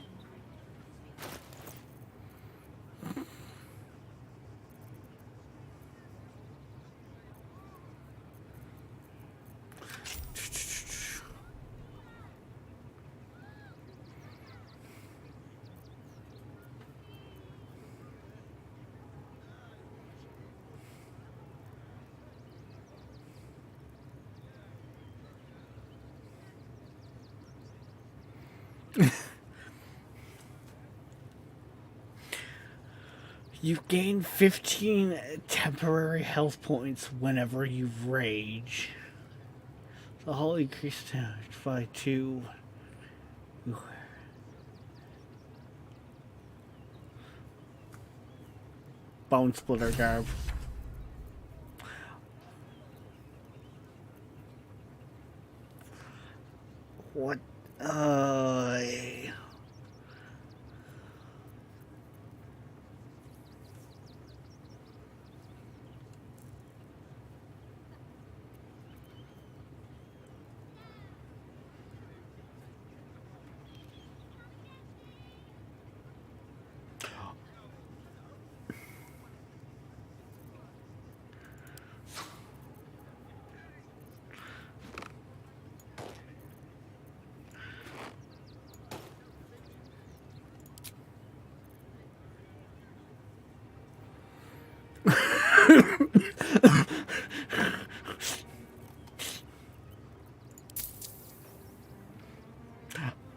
You gain 15 temporary health points whenever you rage. The whole increased damage by 2. Bone splitter garb. What?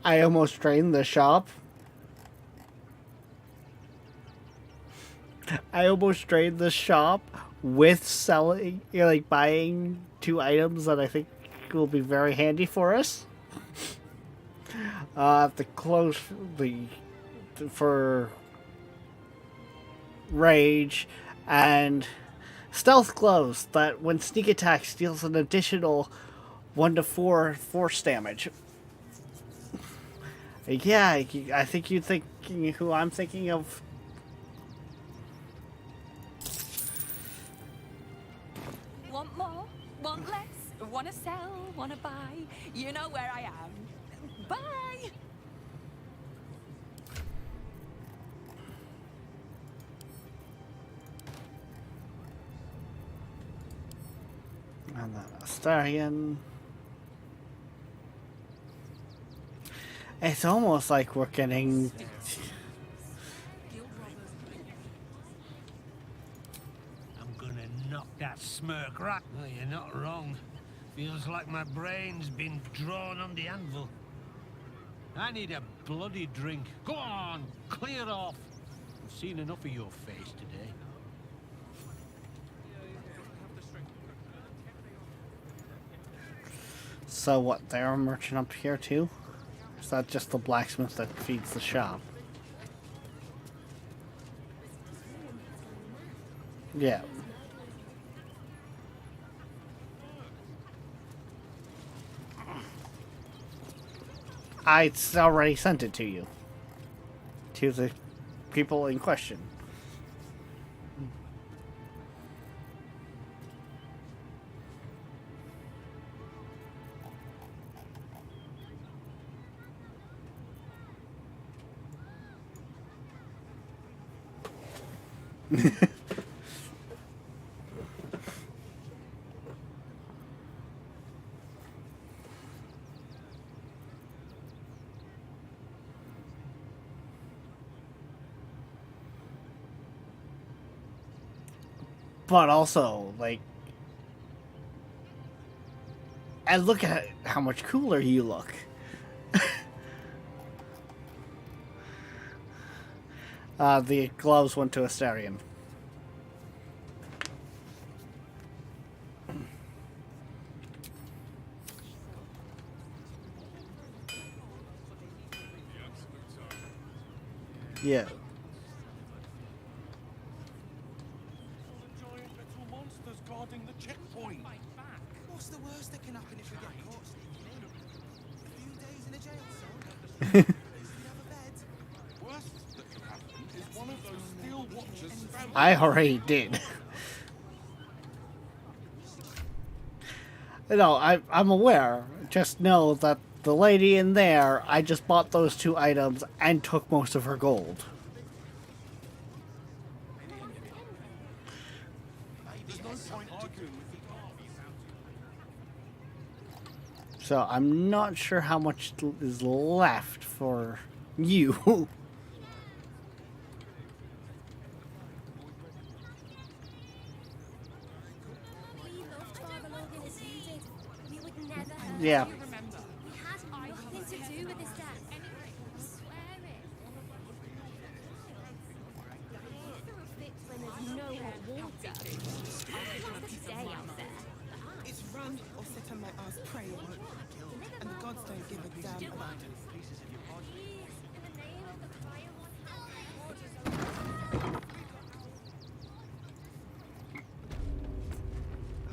I almost drained the shop. I almost drained the shop with selling, like buying 2 items that I think will be very handy for us. I have to close for rage and stealth gloves that when sneak attack deals an additional 1 to 4 force damage. Yeah, I think you're thinking who I'm thinking of. Want more? Want less? Wanna sell? Wanna buy? You know where I am. Bye! And then a stallion. It's almost like we're getting... smirk, right? Well, you're not wrong. Feels like my brain's been drawn on the anvil. I need a bloody drink. Go on, clear off. I've seen enough of your face today. So what, they're a merchant up here too? Is that just the blacksmith that feeds the shop? Yeah. I already sent it to you. To the people in question. But also, like, and look at how much cooler you look. The gloves went to Asterion. Yeah. Giant metal monsters guarding the checkpoint. What's the worst that can happen if we get caught sneaking in? A few days in a jail cell? At least we have a bed. Worst that can happen is one of those steel watchers spam. I already did. No, I'm aware. Just know that the lady in there, I just bought those 2 items and took most of her gold. There's no point arguing with the So I'm not sure how much is left for you. Yeah. We had nothing to do with his death. Swear it. Through a fit when there's no hot water. I'll stay out there. It's run or sit on my ass prey, and the gods don't give a damn about it.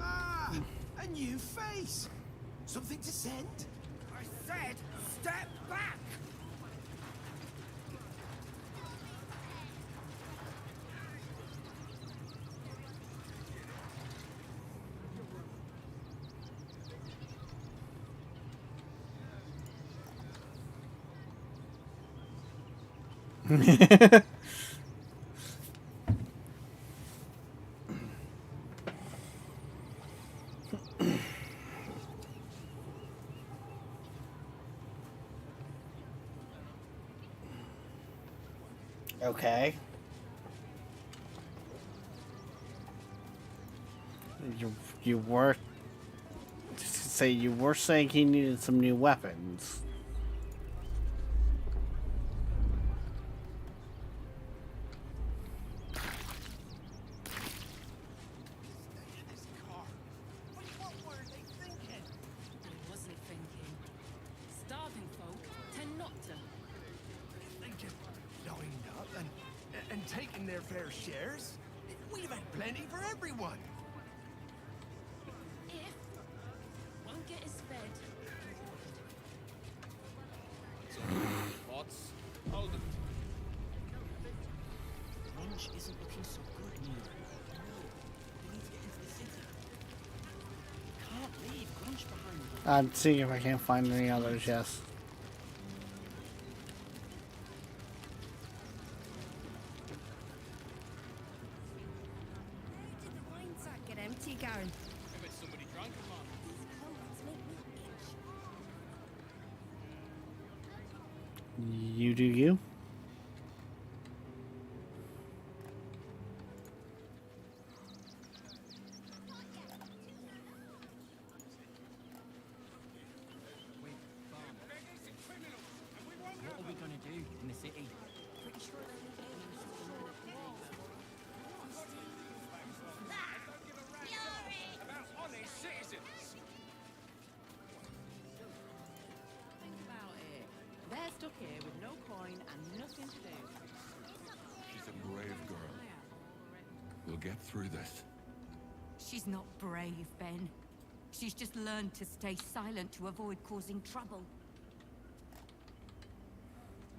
Ah! A new face! Something to send? I said, step back! Okay. You were saying he needed some new weapons. Wasn't thinking. Starving folk tend not to. They just lined up and taken their fair shares. We'd have had plenty for everyone. If one get his fed. What's? Hold them. Lunch isn't looking so good, Neil. We need to get into the city. Can't leave Grunch behind. I'm seeing if I can't find any others, yes. Did the wine sack get empty, Garen? I bet somebody drank them all. These clothes make me itch. You do you. the city. About honest citizens. Think about it. They're stuck here with no coin and nothing to do. She's a brave girl. We'll get through this. She's not brave, Ben. She's just learned to stay silent to avoid causing trouble.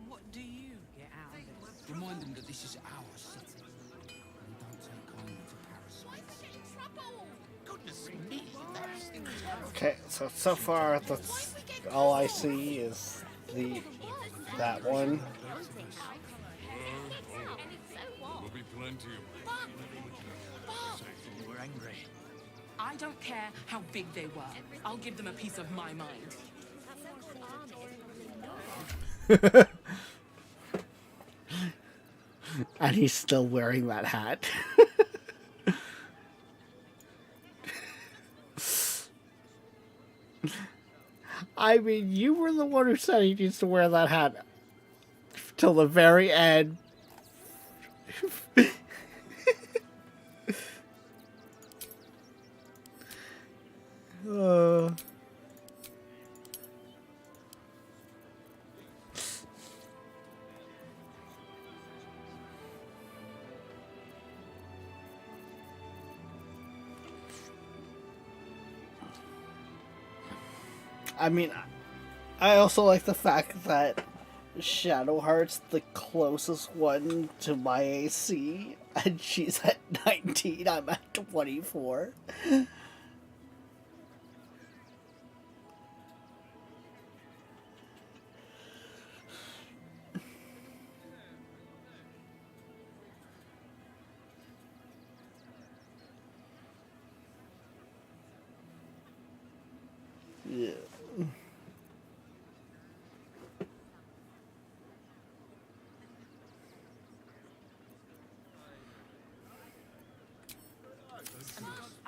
What do you get out of this? Remind them that this is our city. And don't take kindly to parasites. Goodness me, that's Okay, so far that's all I see is that one. There'll be plenty of You were angry. I don't care how big they were. I'll give them a piece of my mind. And he's still wearing that hat. I mean, you were the one who said he needs to wear that hat till the very end. I mean, I also like the fact that Shadowheart's the closest one to my AC, and she's at 19, I'm at 24. Yeah.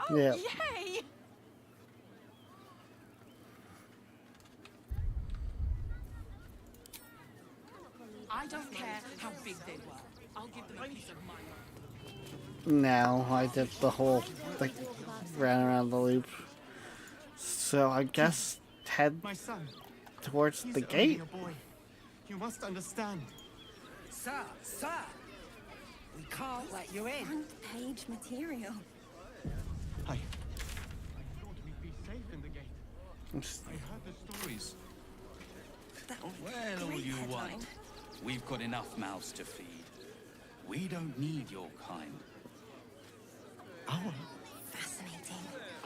Oh, Yeah. yay! I don't care how big they were. I'll give them a piece of my mind. Now I did the whole like ran around the loop. So I guess head My son, towards he's the only gate. a boy. You must understand. Sir, we can't let you in. Front page material. I thought we'd be safe in the gate. I heard the stories. Well, all you want. We've got enough mouths to feed. We don't need your kind. Our Fascinating.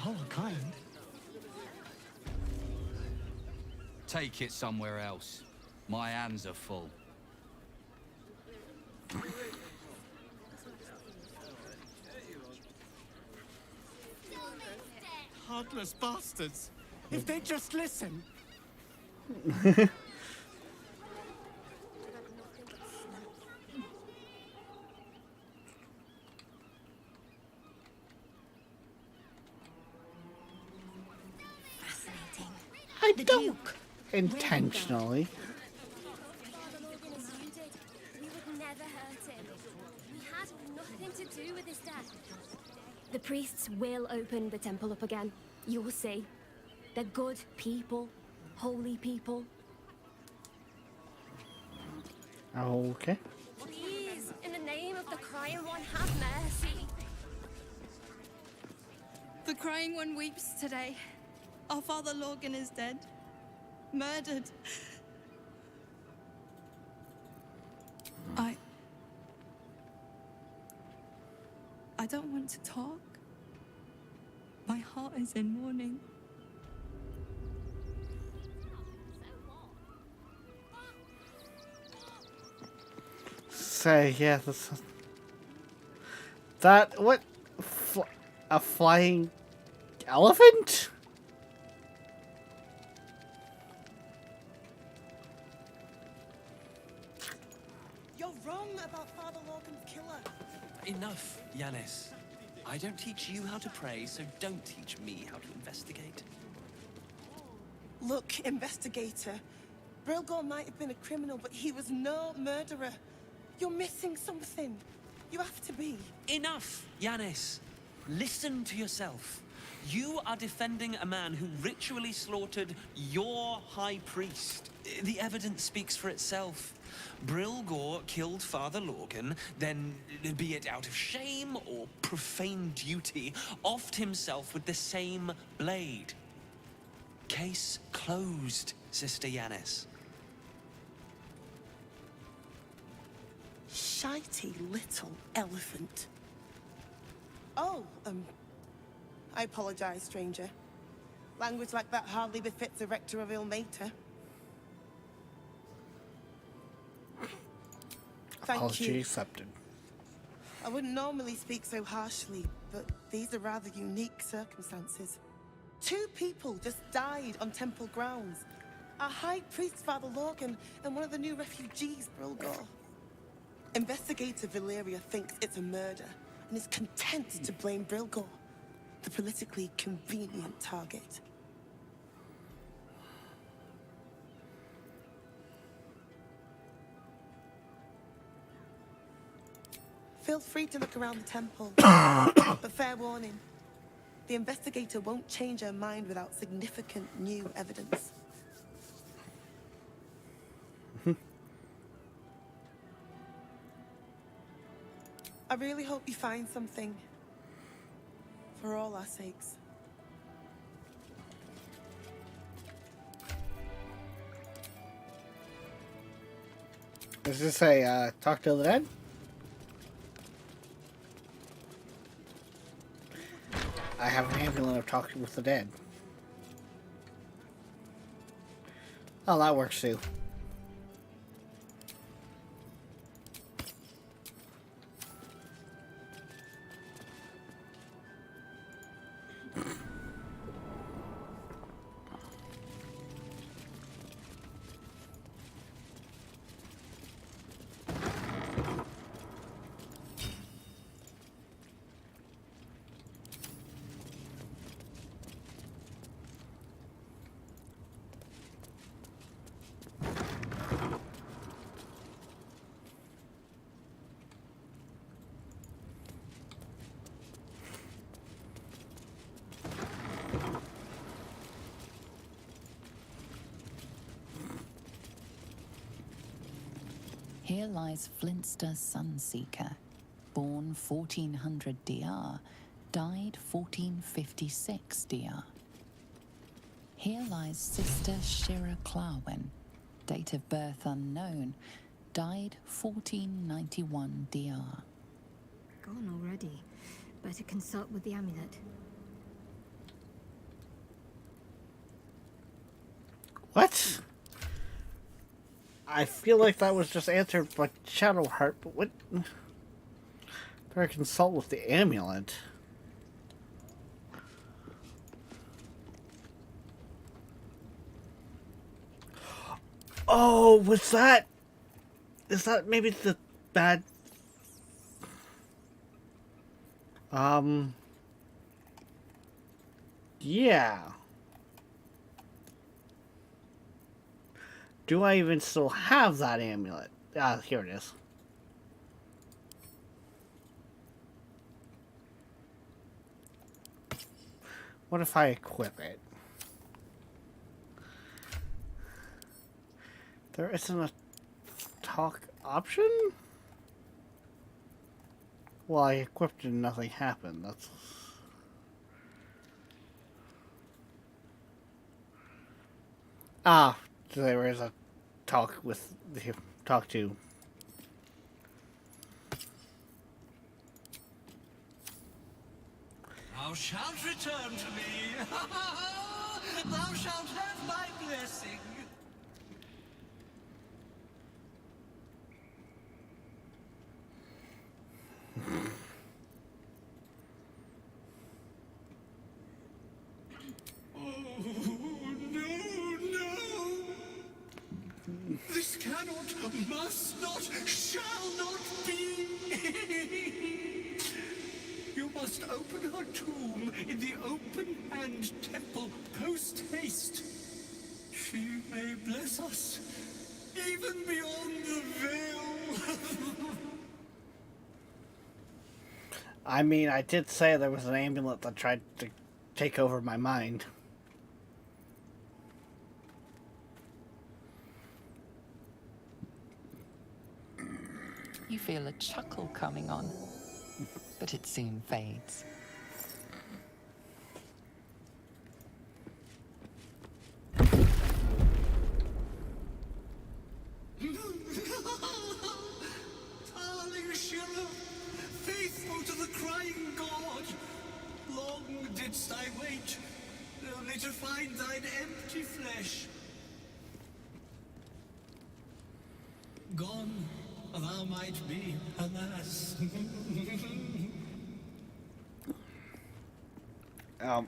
our kind. Take it somewhere else. My hands are full. Heartless bastards. If they just listen. Fascinating. I don't intentionally. Father Logan as you did. We would never hurt him. We had nothing to do with his death. The priests will open the temple up again. You'll see. They're good people. Holy people. Okay. Please, in the name of the Crying One, have mercy. The Crying One weeps today. Our Father Logan is dead. Murdered. I don't want to talk. My heart is in mourning. Say, yeah, that, what? A flying elephant? You're wrong about Father Logan's killer. Enough, Yanis. I don't teach you how to pray, so don't teach me how to investigate. Look, investigator, Brilgor might have been a criminal, but he was no murderer. You're missing something. You have to be. Enough, Yanis. Listen to yourself. You are defending a man who ritually slaughtered your high priest. The evidence speaks for itself. Brilgor killed Father Lorgan, then, be it out of shame or profane duty, offed himself with the same blade. Case closed, Sister Yanis. Shitey little elephant. Oh, I apologize, stranger. Language like that hardly befits a rector of Ilmater. Thank Apology you. accepted. I wouldn't normally speak so harshly, but these are rather unique circumstances. 2 people just died on temple grounds. Our high priest, Father Lorgan, and one of the new refugees, Brilgor. Investigator Valeria thinks it's a murder and is content to blame Brilgor, the politically convenient target. Feel free to look around the temple, but fair warning, the investigator won't change her mind without significant new evidence. I really hope you find something. For all our sakes. Does this say, talk to the dead? I have an amulet of talking with the dead. Oh, that works too. Here lies Flintster Sunseeker, born 1400 DR, died 1456 DR. Here lies Sister Shira Clarwen, date of birth unknown, died 1491 DR. Gone already. Better consult with the amulet. What? I feel like that was just answered by Shadowheart, but what? Better consult with the amulet. Oh, was that? Is that maybe the bad? Yeah. Do I even still have that amulet? Ah, here it is. What if I equip it? There isn't a talk option? Well, I equipped it and nothing happened. That's... Ah, there is a talk with the talk to. Thou shalt return to me. Thou shalt have my blessing. This cannot, must not, shall not be. You must open her tomb in the open-hand temple post-haste. She may bless us even beyond the veil. I mean, I did say there was an amulet that tried to take over my mind. You feel a chuckle coming on, but it soon fades. Darling Shira, faithful to the crying god, long didst I wait, only to find thine empty flesh. Gone thou might be, alas. Um.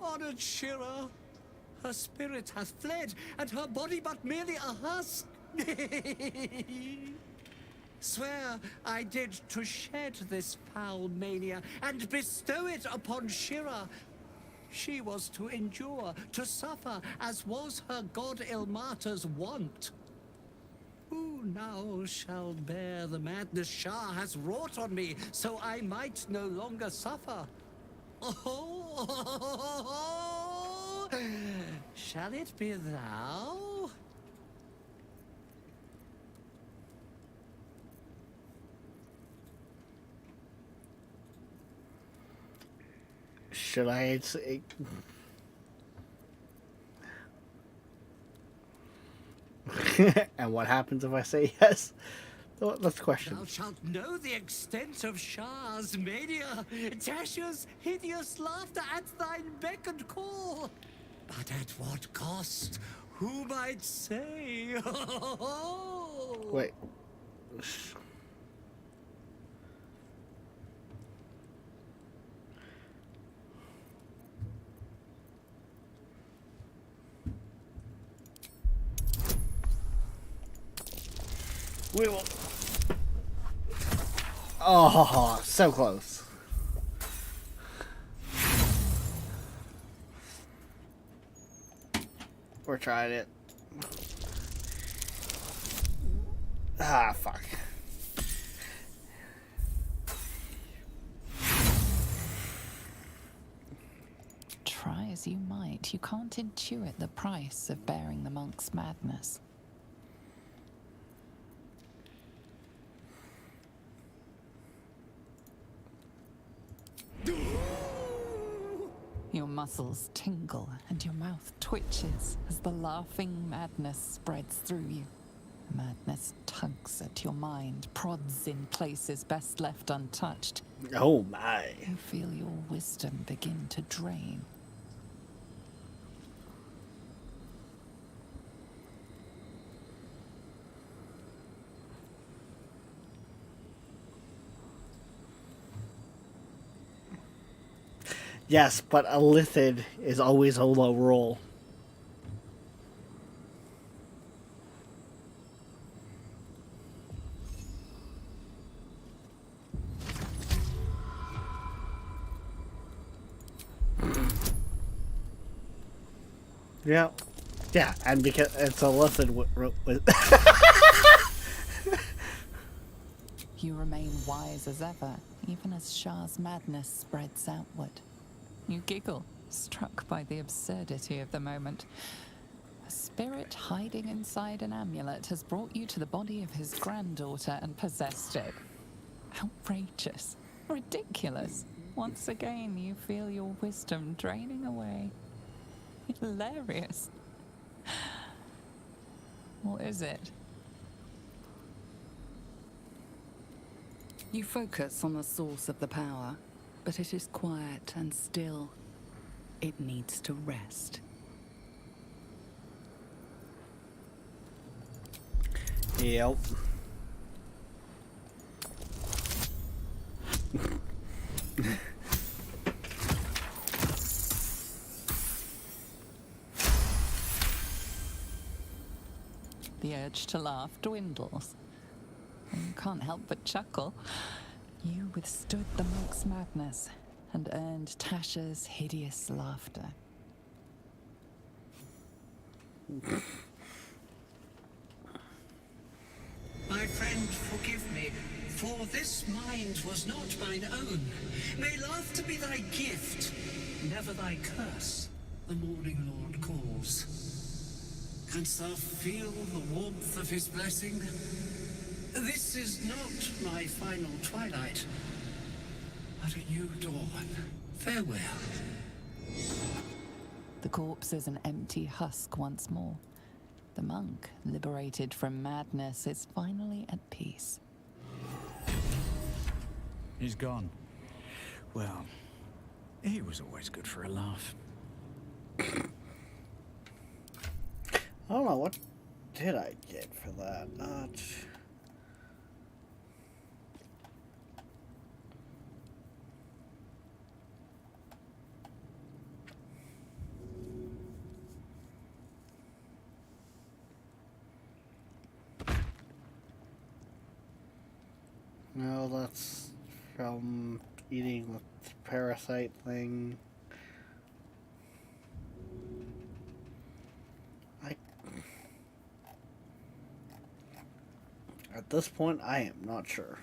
Honored Shira, her spirit hath fled, and her body but merely a husk. Swear I did to shed this foul mania and bestow it upon Shira. She was to endure, to suffer, as was her god Ilmata's wont. Who now shall bear the madness Shah has wrought on me, so I might no longer suffer? Oh, shall it be thou? Should I say... And what happens if I say yes? That's the question. Thou shalt know the extent of Shah's mania, Tasha's hideous laughter at thine beck and call. But at what cost? Who might say? Wait. We will. Oh, so close. We're trying it. Ah, fuck. Try as you might, you can't intuit the price of bearing the monk's madness. Your muscles tingle and your mouth twitches as the laughing madness spreads through you. Madness tugs at your mind, prods in places best left untouched. Oh my. You feel your wisdom begin to drain. Yes, but a lithid is always a low roll. Yeah. Yeah, and because it's a lithid You remain wise as ever, even as Shah's madness spreads outward. You giggle, struck by the absurdity of the moment. A spirit hiding inside an amulet has brought you to the body of his granddaughter and possessed it. Outrageous. Ridiculous. Once again, you feel your wisdom draining away. Hilarious. What is it? You focus on the source of the power, but it is quiet and still. It needs to rest. Yep. The urge to laugh dwindles. You can't help but chuckle. You withstood the monk's madness and earned Tasha's hideous laughter. My friend, forgive me, for this mind was not mine own. May laughter be thy gift, never thy curse, the morning Lord calls. Canst thou feel the warmth of his blessing? This is not my final twilight, but a new dawn. Farewell. The corpse is an empty husk once more. The monk, liberated from madness, is finally at peace. He's gone. Well, he was always good for a laugh. I don't know, what did I get for that? No, that's from eating the parasite thing. At this point, I am not sure.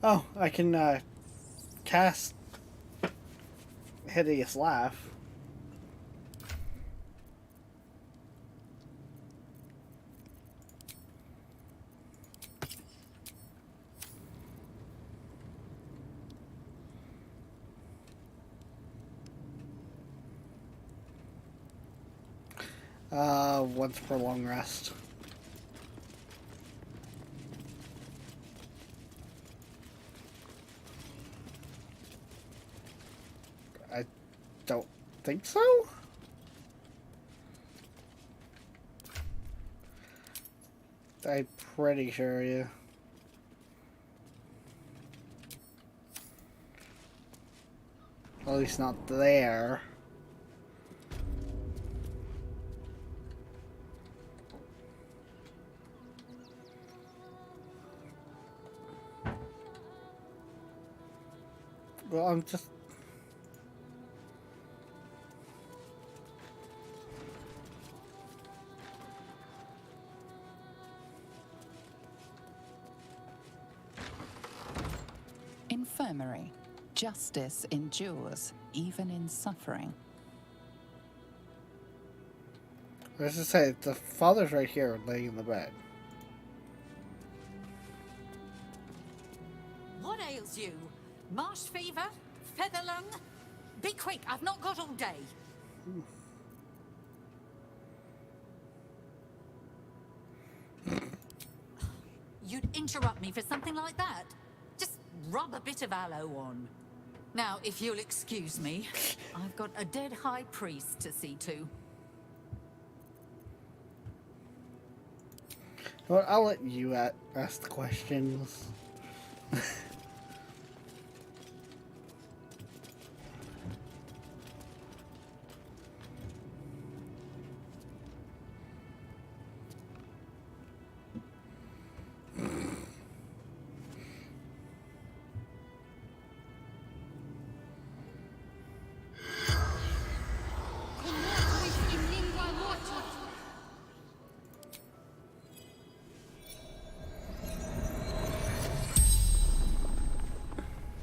Oh, I can cast Hideous Laugh. Once per long rest. I don't think so. I'm pretty sure, yeah. At least not there. Well, I'm just... Infirmary. Justice endures, even in suffering. I was just say, the father's right here, laying in the bed. What ails you? Marsh fever? Feather lung? Be quick, I've not got all day. You'd interrupt me for something like that? Just rub a bit of aloe on. Now, if you'll excuse me, I've got a dead high priest to see to. Well, I'll let you ask the questions.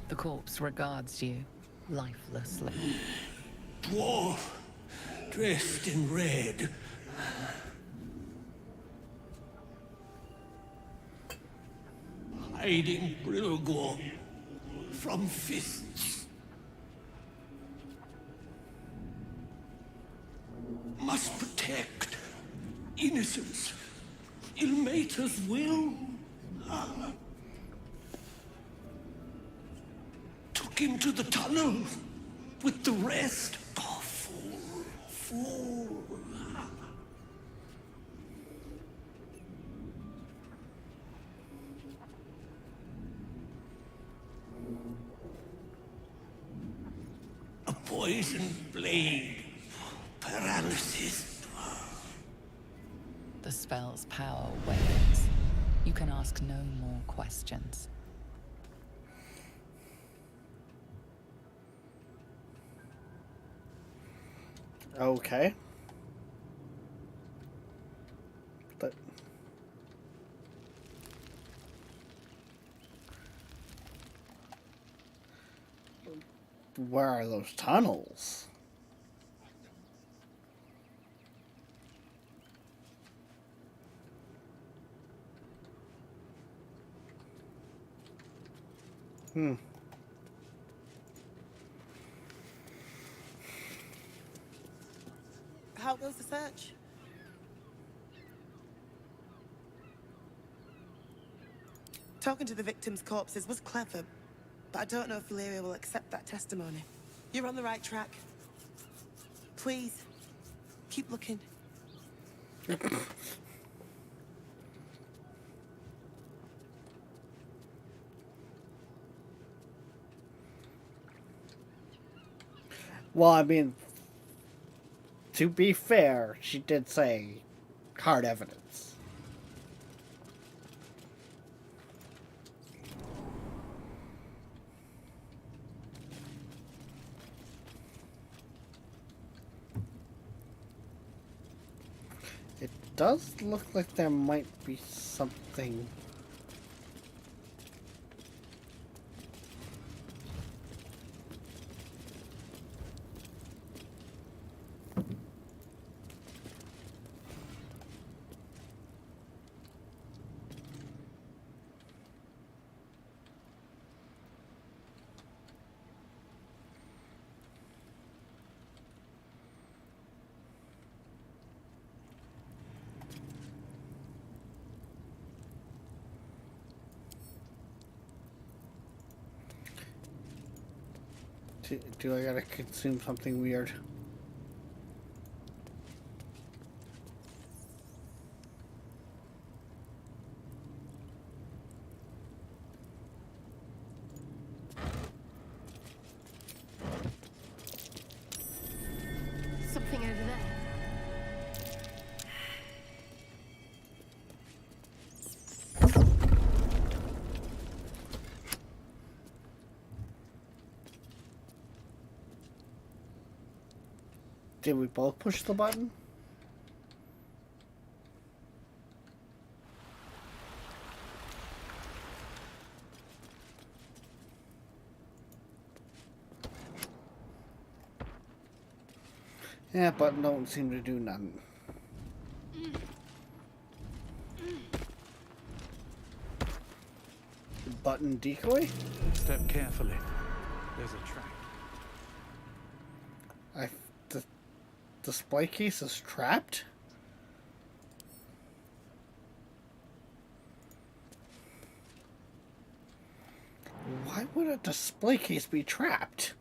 The corpse regards you, lifelessly. Dwarf, dressed in red. Hiding Brilgor from fists. Must protect innocence. Ilmater's will. Took him to the tunnel with the rest. Oh, fool, fool. poison blade. Paralysis. The spell's power wanes. You can ask no more questions. Okay. But where are those tunnels? Hmm. How goes the search? Talking to the victims' corpses was clever, but I don't know if Valeria will accept that testimony. You're on the right track. Please, keep looking. Well, I mean, to be fair, she did say hard evidence. It does look like there might be something. Do I gotta consume something weird? Something over there. Did we both push the button? Yeah, button don't seem to do nothing. Button decoy? Step carefully. There's a trap. The display case is trapped? Why would a display case be trapped?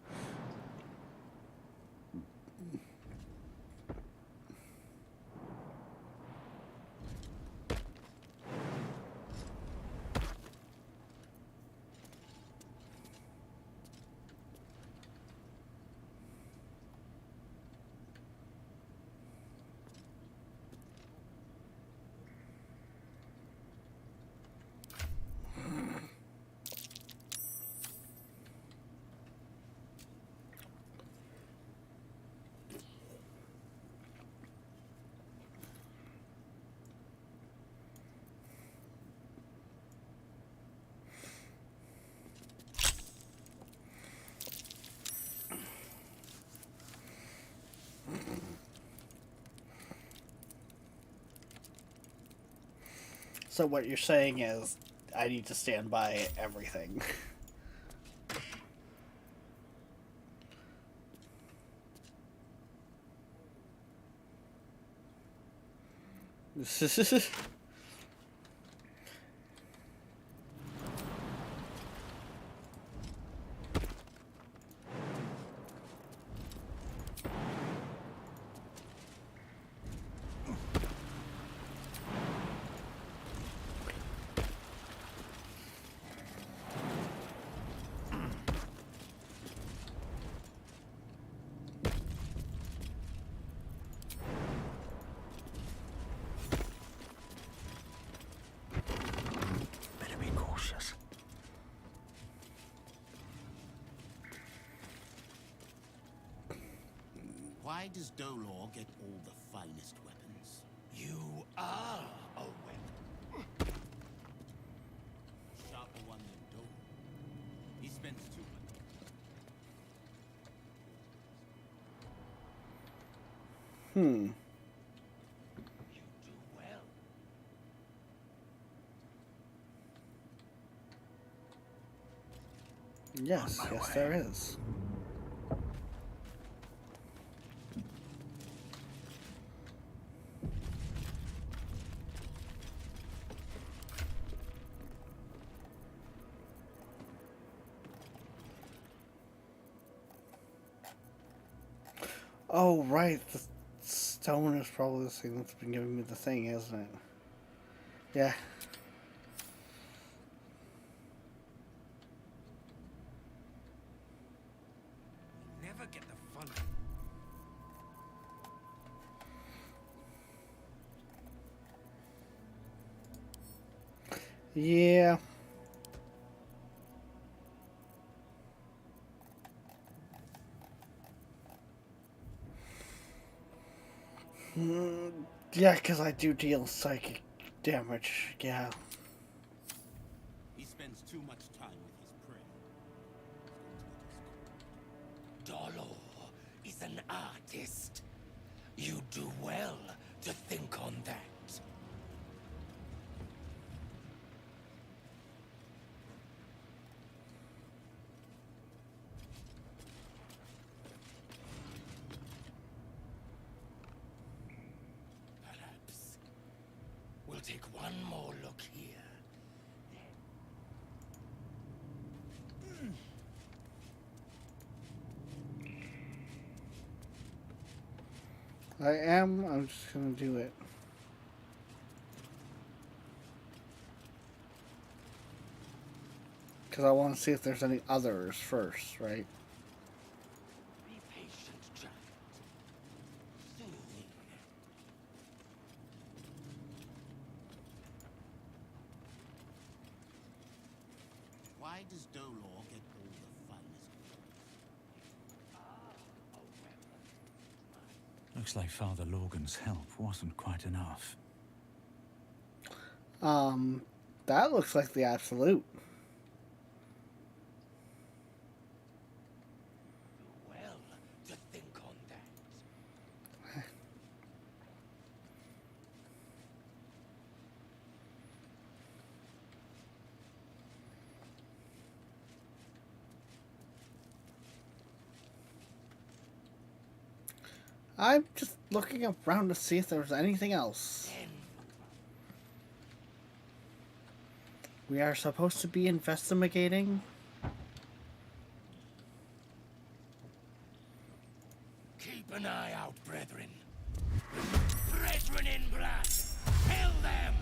So what you're saying is I need to stand by everything. Why does Dolor get all the finest weapons? You are a weapon. Sharper one than Dolor. He spends too much. Hmm. Yes, yes, there is. Oh, right. The stone is probably the thing that's been giving me the thing, isn't it? Yeah. Never get the fun. Yeah. Yeah, because I do deal psychic damage. Yeah. He spends too much time with his prey. Dolor is an artist. You do well to think on that. Perhaps we'll take one more look here. I'm just gonna do it. Because I want to see if there's any others first, right? Be patient, child. Soon. Why does Dolor get all the finest weapons? Looks like Father Logan's help wasn't quite enough. That looks like the absolute. Well, to think on that. I'm just looking around to see if there's anything else. We are supposed to be investigating. Keep an eye out, brethren. Brethren in blood! Kill them!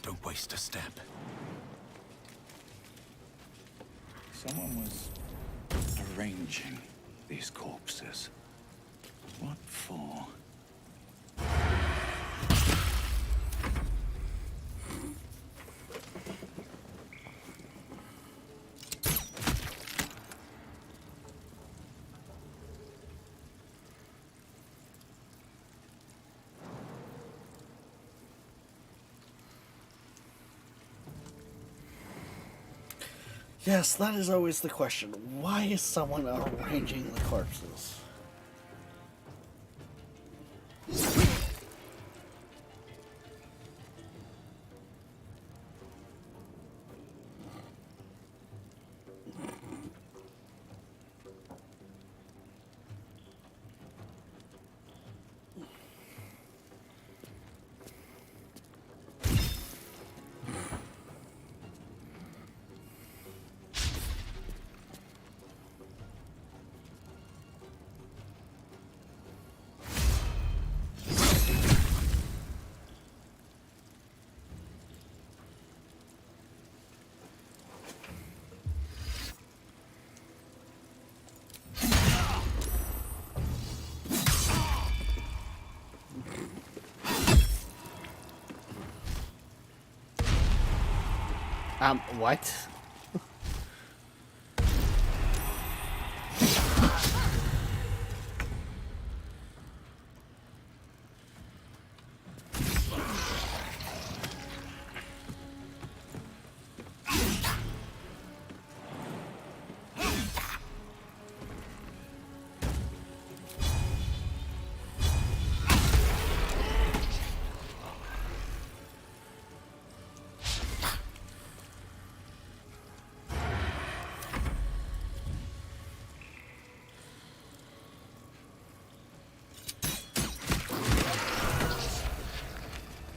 Don't waste a step. Someone was arranging these corpses. What for? Yes, that is always the question. Why is someone arranging the corpses? What?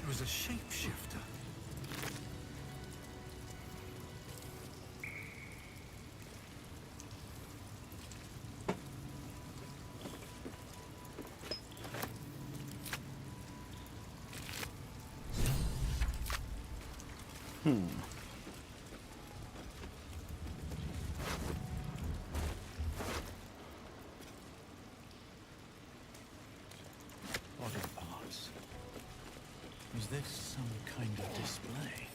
It was a shapeshifter. Body parts. Was this some kind of display?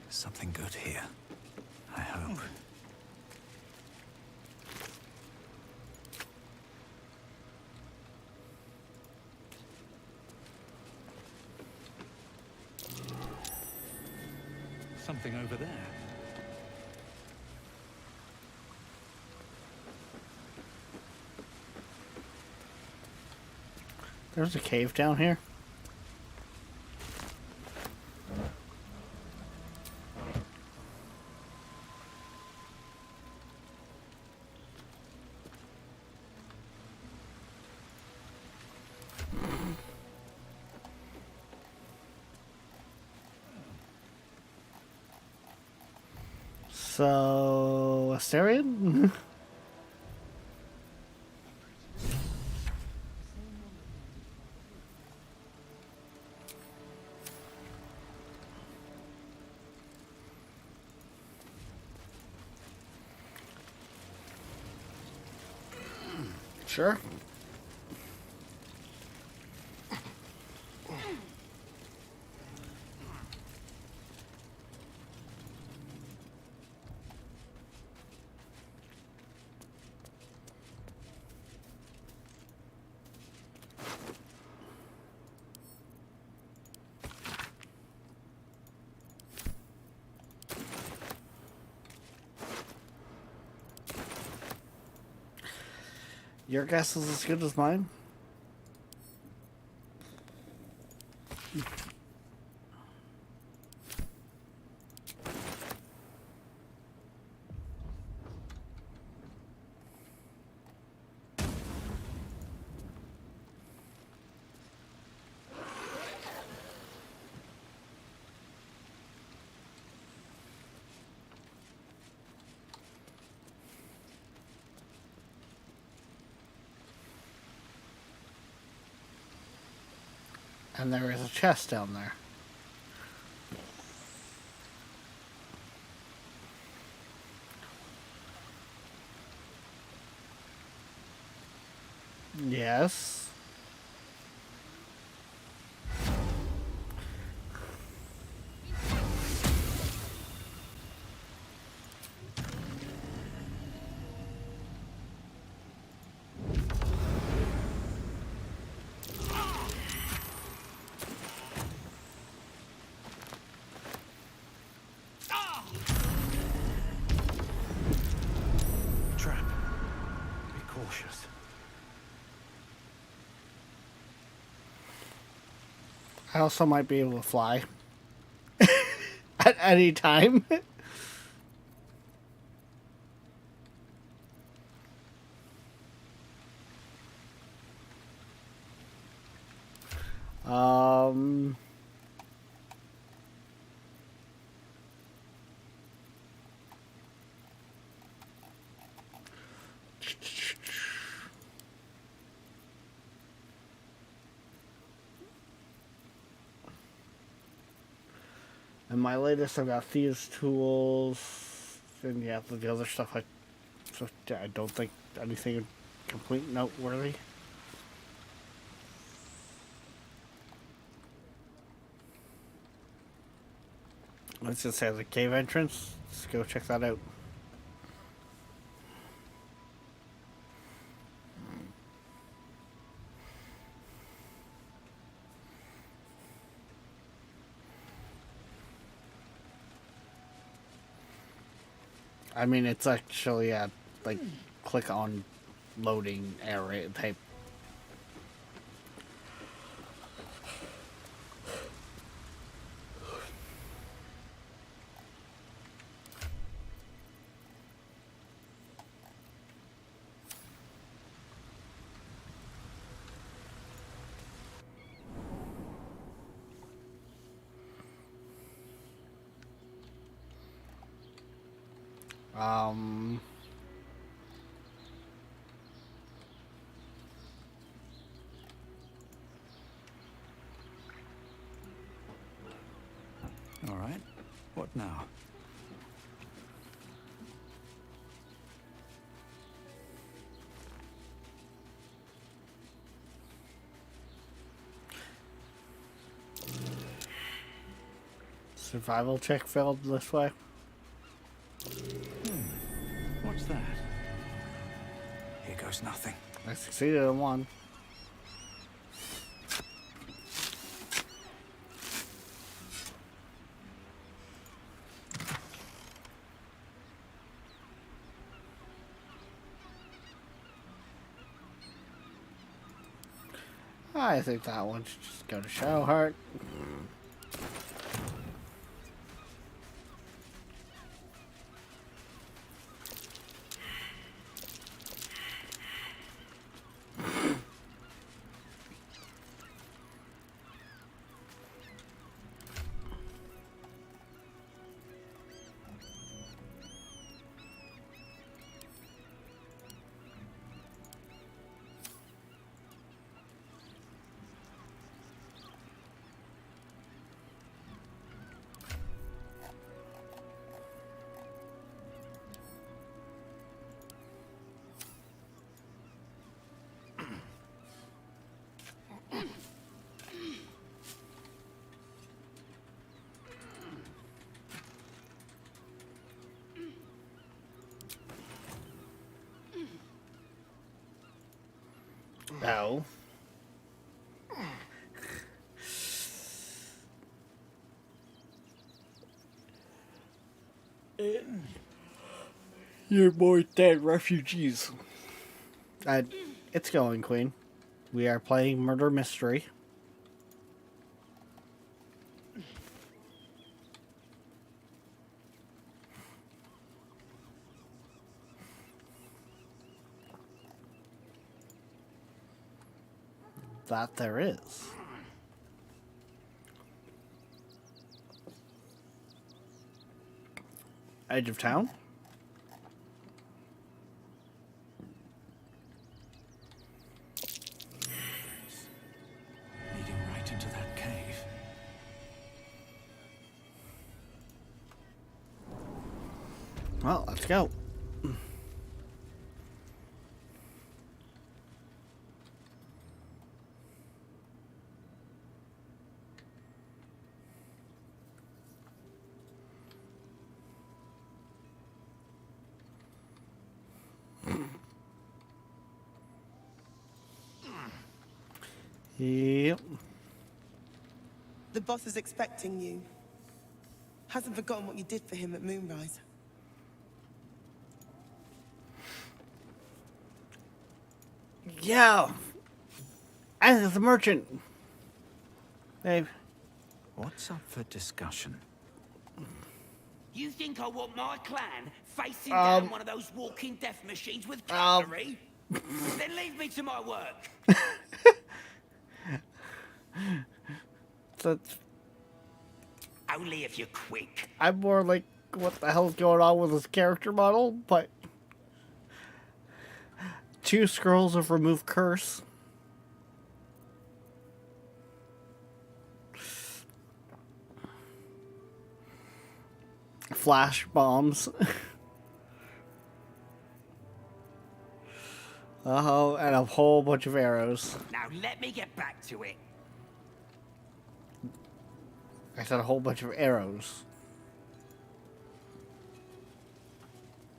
Something good here. I hope. Something over there. There's a cave down here. So, Astarion? Sure. Your guess is as good as mine. And there is a chest down there. Yes. Trap. Be cautious. I also might be able to fly. At any time. um... And my latest, I've got thieves' tools, and yeah, the other stuff I don't think anything complete noteworthy. Let's just say the cave entrance. Let's go check that out. I mean, it's actually like click on loading area type. All right. What now? Survival check failed this way. What's that? Here goes nothing. I succeeded in one. I think that one should just go to Shadowheart. No. You're more dead refugees. It's going, Queen. We are playing Murder Mystery. That there is. Edge of town? Leading right into that cave. Well, let's go. Yep. The boss is expecting you. Hasn't forgotten what you did for him at Moonrise. Yeah. And the merchant. Dave. What's up for discussion? You think I want my clan facing down one of those walking death machines with cutlery? Then leave me to my work. That's... Only if you're quick. I'm more like, what the hell's going on with his character model? But 2 scrolls of remove curse. flash bombs. Oh, and a whole bunch of arrows. Now let me get back to it. I said a whole bunch of arrows.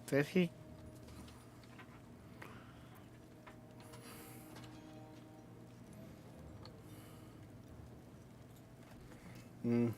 Did he? Hmm.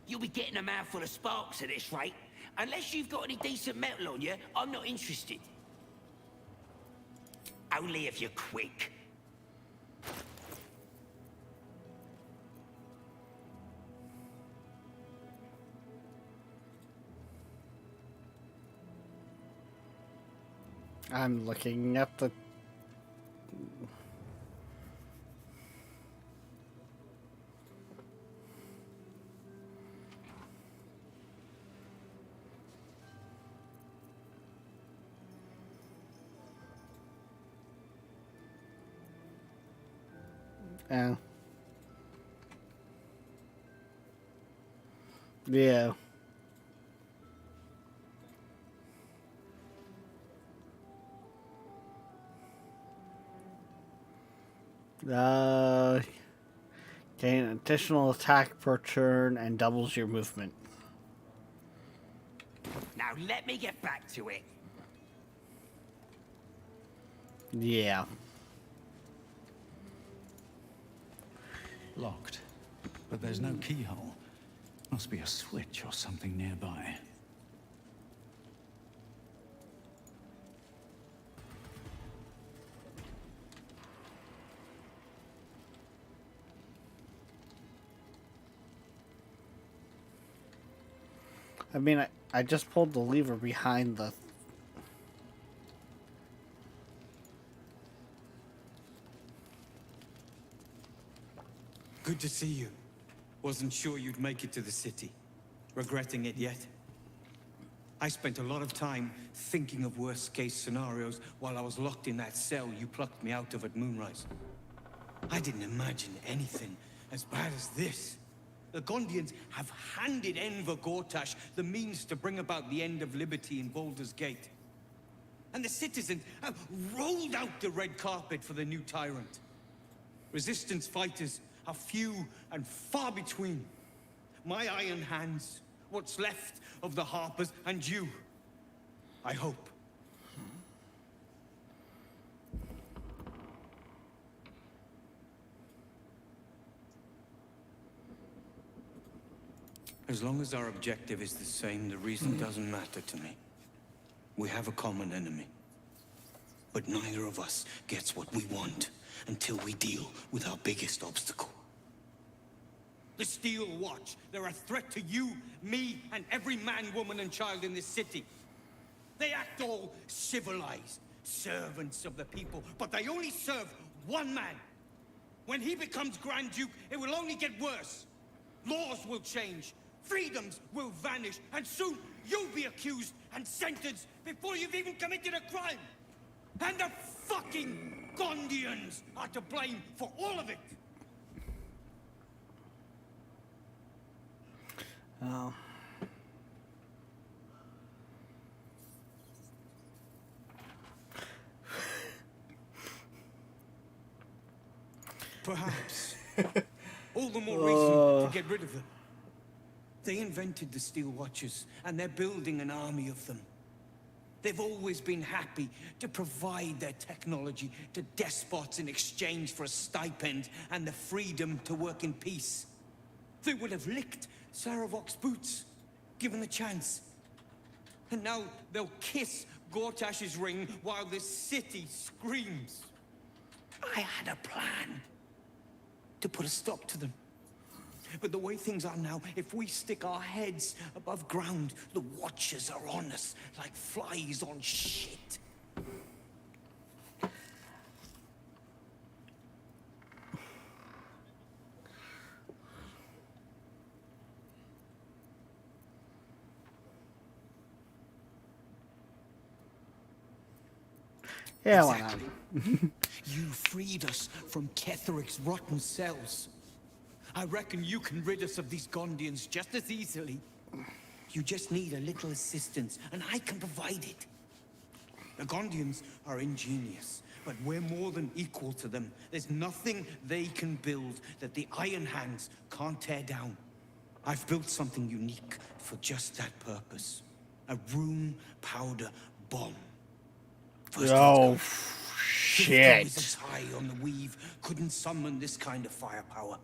You'll be getting a mouthful of sparks at this rate. Unless you've got any decent metal on you, I'm not interested. Only if you're quick. I'm looking at the... Yeah. Yeah. Gain additional attack per turn and doubles your movement. Now let me get back to it. Yeah. Locked. But there's no keyhole. Must be a switch or something nearby. I mean, I just pulled the lever behind the... Good to see you. Wasn't sure you'd make it to the city. Regretting it yet? I spent a lot of time thinking of worst-case scenarios while I was locked in that cell you plucked me out of at Moonrise. I didn't imagine anything as bad as this. The Gondians have handed Enver Gortash the means to bring about the end of liberty in Baldur's Gate. And the citizens have rolled out the red carpet for the new tyrant. Resistance fighters are few and far between. My iron hands, what's left of the Harpers, and you. I hope. As long as our objective is the same, the reason doesn't matter to me. We have a common enemy. But neither of us gets what we want until we deal with our biggest obstacle. The Steel Watch. They're a threat to you, me, and every man, woman, and child in this city. They act all civilized, servants of the people, but they only serve one man. When he becomes Grand Duke, it will only get worse. Laws will change, freedoms will vanish, and soon you'll be accused and sentenced before you've even committed a crime. And the fucking Gondians are to blame for all of it. Oh. Perhaps. All the more reason to get rid of them. They invented the Steel Watchers, and they're building an army of them. They've always been happy to provide their technology to despots in exchange for a stipend and the freedom to work in peace. They would have licked Saravok's boots, given the chance. And now they'll kiss Gortash's ring while the city screams. I had a plan. to put a stop to them. But the way things are now, if we stick our heads above ground, the Watchers are on us like flies on shit. Yeah, exactly. You freed us from Ketheric's rotten cells. I reckon you can rid us of these Gondians just as easily. You just need a little assistance, and I can provide it. The Gondians are ingenious, but we're more than equal to them. There's nothing they can build that the Iron Hands can't tear down. I've built something unique for just that purpose. A room powder bomb. Oh, shit. 50 wizards high on the weave couldn't summon this kind of firepower.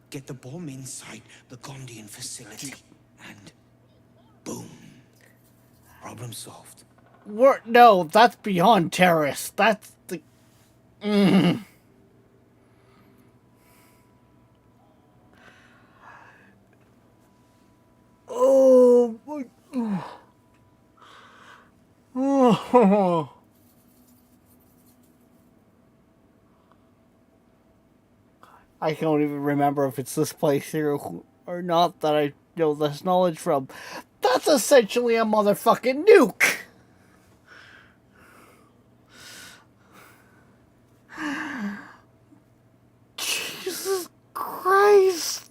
Get the bomb inside the Gondian facility, and boom. Problem solved. No, that's beyond terrorists. That's the... Oh, my... Oh. I can't even remember if it's this place here or not that I know this knowledge from. That's essentially a motherfucking nuke! Jesus Christ!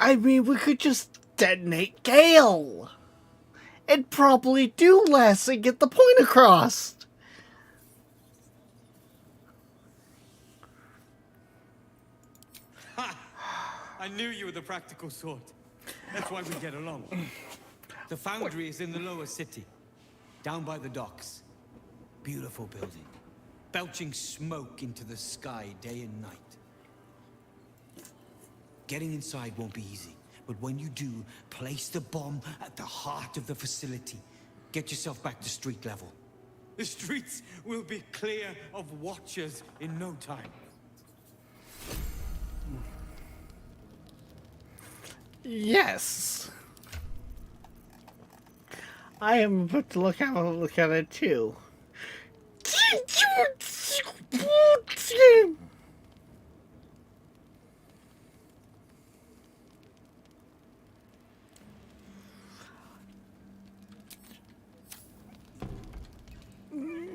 I mean, we could just detonate Gale! It'd probably do less and get the point across! Ha! I knew you were the practical sort. That's why we get along. The foundry is in the lower city, down by the docks. Beautiful building, belching smoke into the sky day and night. Getting inside won't be easy, but when you do, place the bomb at the heart of the facility. Get yourself back to street level. The streets will be clear of Watchers in no time. Yes. I am about to have a look at it too.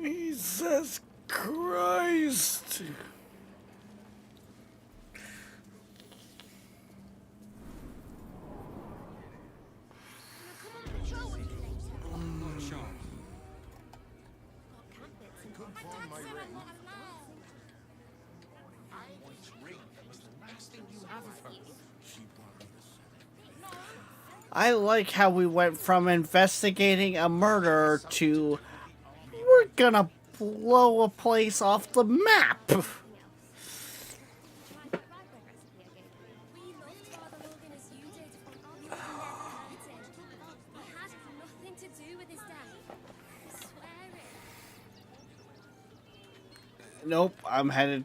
Jesus Christ. I like how we went from investigating a murder to we're gonna blow a place off the map. Nope, I'm headed.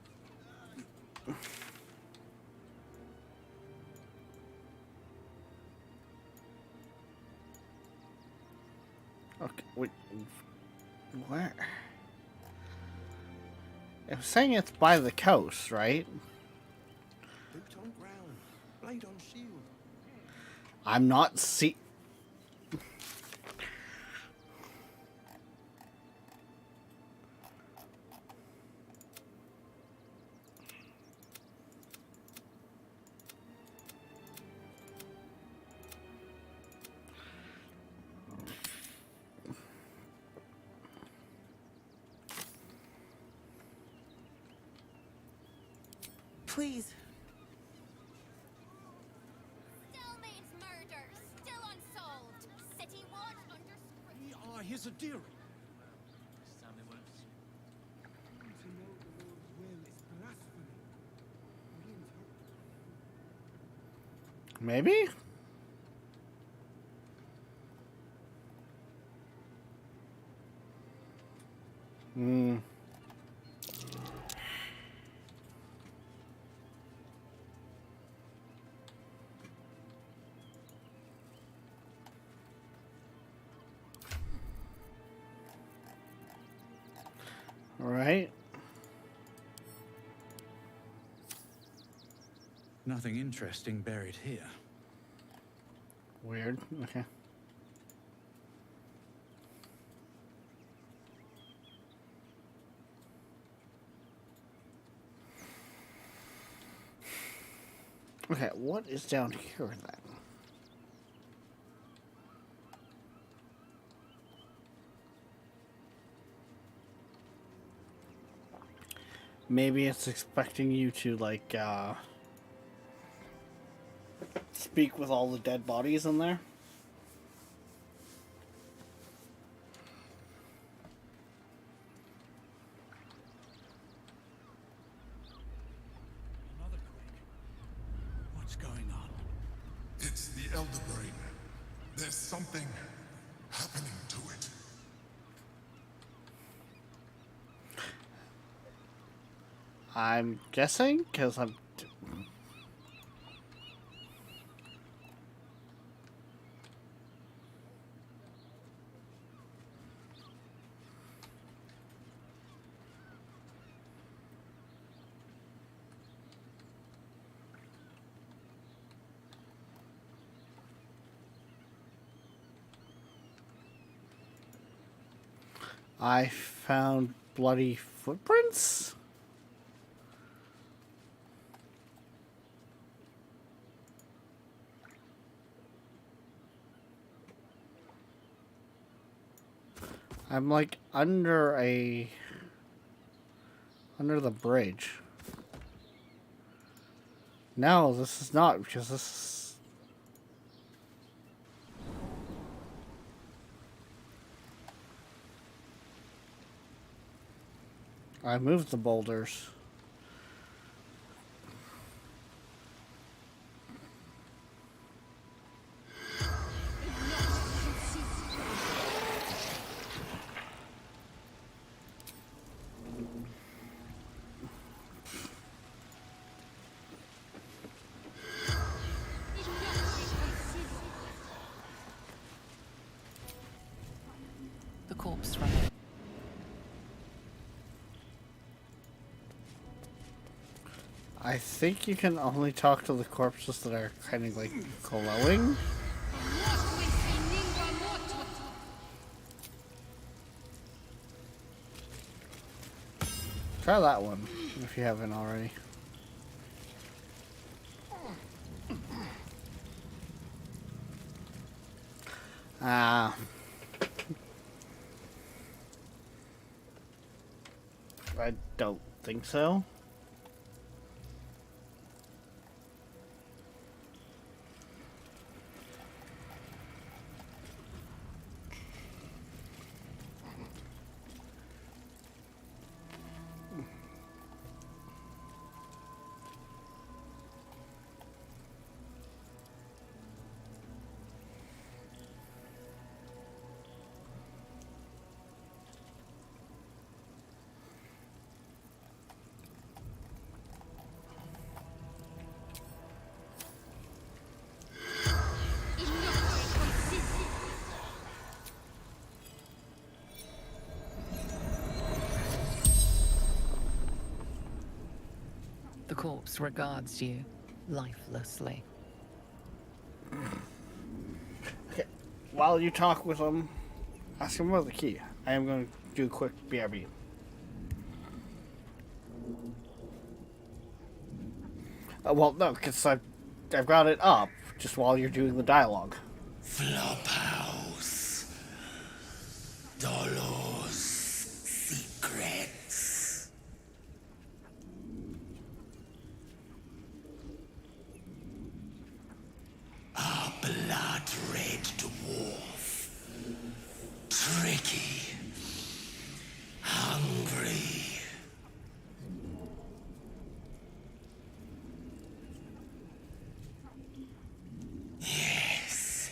Okay, wait. Where? I'm saying it's by the coast, right? Boot on ground, blade on shield. I'm not Please. Still needs murder, still unsolved. City watch under... Here's a deer. Maybe? Nothing interesting buried here. Weird. Okay. Okay, what is down here then? Maybe it's expecting you to, like, speak with all the dead bodies in there? Another quake. What's going on? It's the Elder Brain. There's something happening to it. I'm guessing, because I'm... I found bloody footprints? I'm like under the bridge. No, this is not, because this is... I moved the boulders. The corpse ran. I think you can only talk to the corpses that are kind of like glowing. Try that one if you haven't already. I don't think so. The corpse regards you lifelessly. Okay. While you talk with him, ask him about the key. I am going to do a quick BRB. Well, no, because I've got it up just while you're doing the dialogue. Flophouse. Dolor's secrets. A blood-red dwarf. Tricky. Hungry. Yes.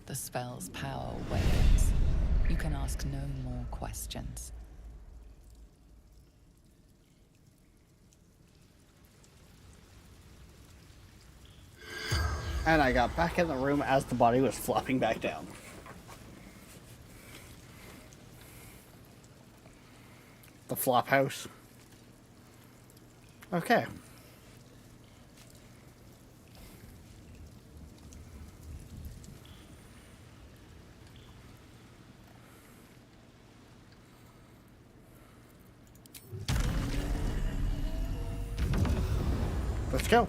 The spell's power wanes. You can ask no more questions. And I got back in the room as the body was flopping back down. The flop house. Okay. Let's go.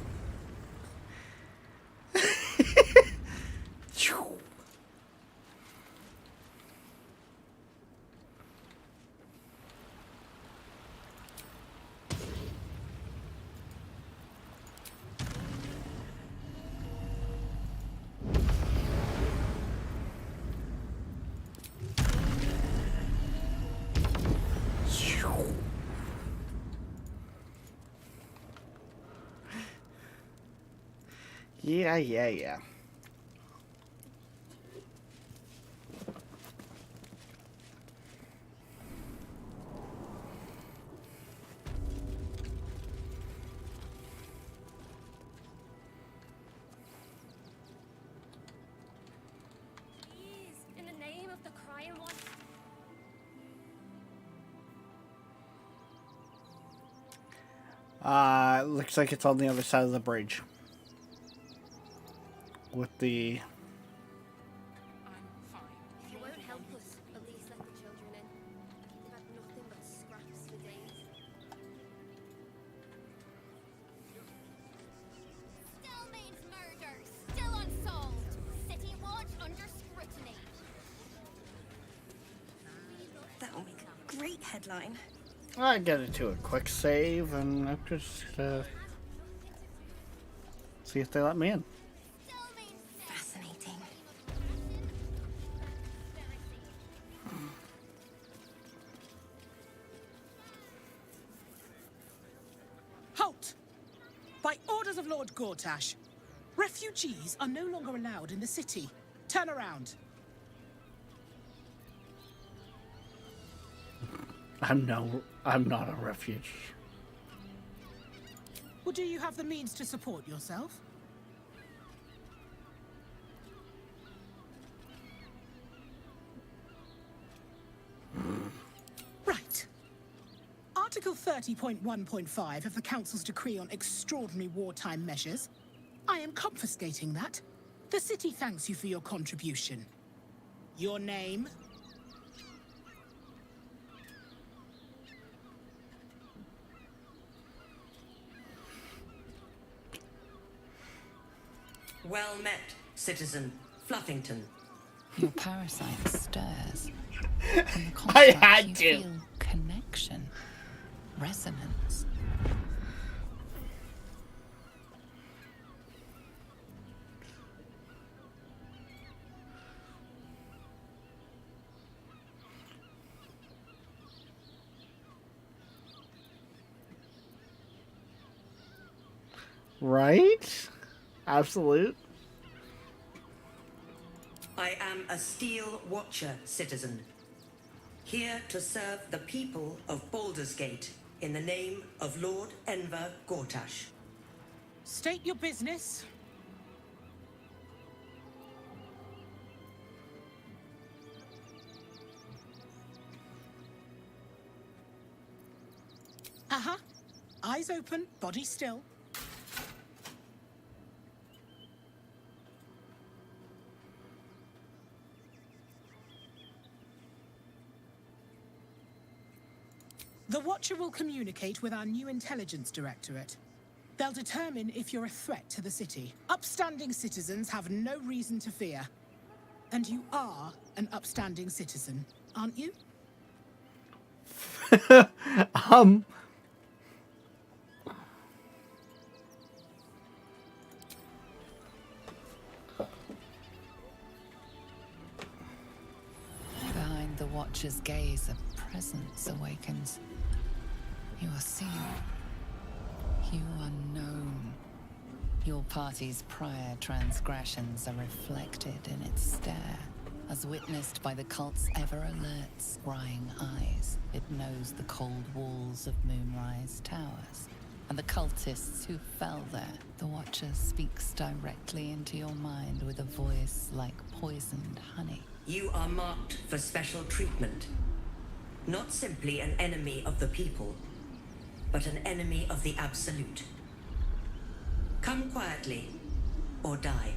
Yeah. Please, in the name of the crying one. Looks like it's on the other side of the bridge. With the... If you won't help us, at least let the children in. They've had nothing but scraps for days. Still means murder. Still unsolved. City watch under scrutiny. That'll make a great headline. I get it to a quick save and I'll just see if they let me in. Fascinating. Halt! By orders of Lord Gortash, refugees are no longer allowed in the city. Turn around. I'm not a refugee. Well, do you have the means to support yourself? Right. Article 30.1.5 of the Council's Decree on Extraordinary Wartime Measures. I am confiscating that. The city thanks you for your contribution. Your name? Well met, citizen Fluffington. Your parasite stirs. From the I construct, had you to. feel connection, resonance. Right? Absolute. I am a Steel Watcher, citizen. Here to serve the people of Baldur's Gate in the name of Lord Enver Gortash. State your business. Eyes open, body still. The Watcher will communicate with our new intelligence directorate. They'll determine if you're a threat to the city. Upstanding citizens have no reason to fear. And you are an upstanding citizen, aren't you? Behind the Watcher's gaze, a presence awakens. You are seen. You are known. Your party's prior transgressions are reflected in its stare, as witnessed by the cult's ever-alert, scrying eyes. It knows the cold walls of Moonrise Towers, and the cultists who fell there. The Watcher speaks directly into your mind with a voice like poisoned honey. You are marked for special treatment. Not simply an enemy of the people, but an enemy of the Absolute. Come quietly, or die.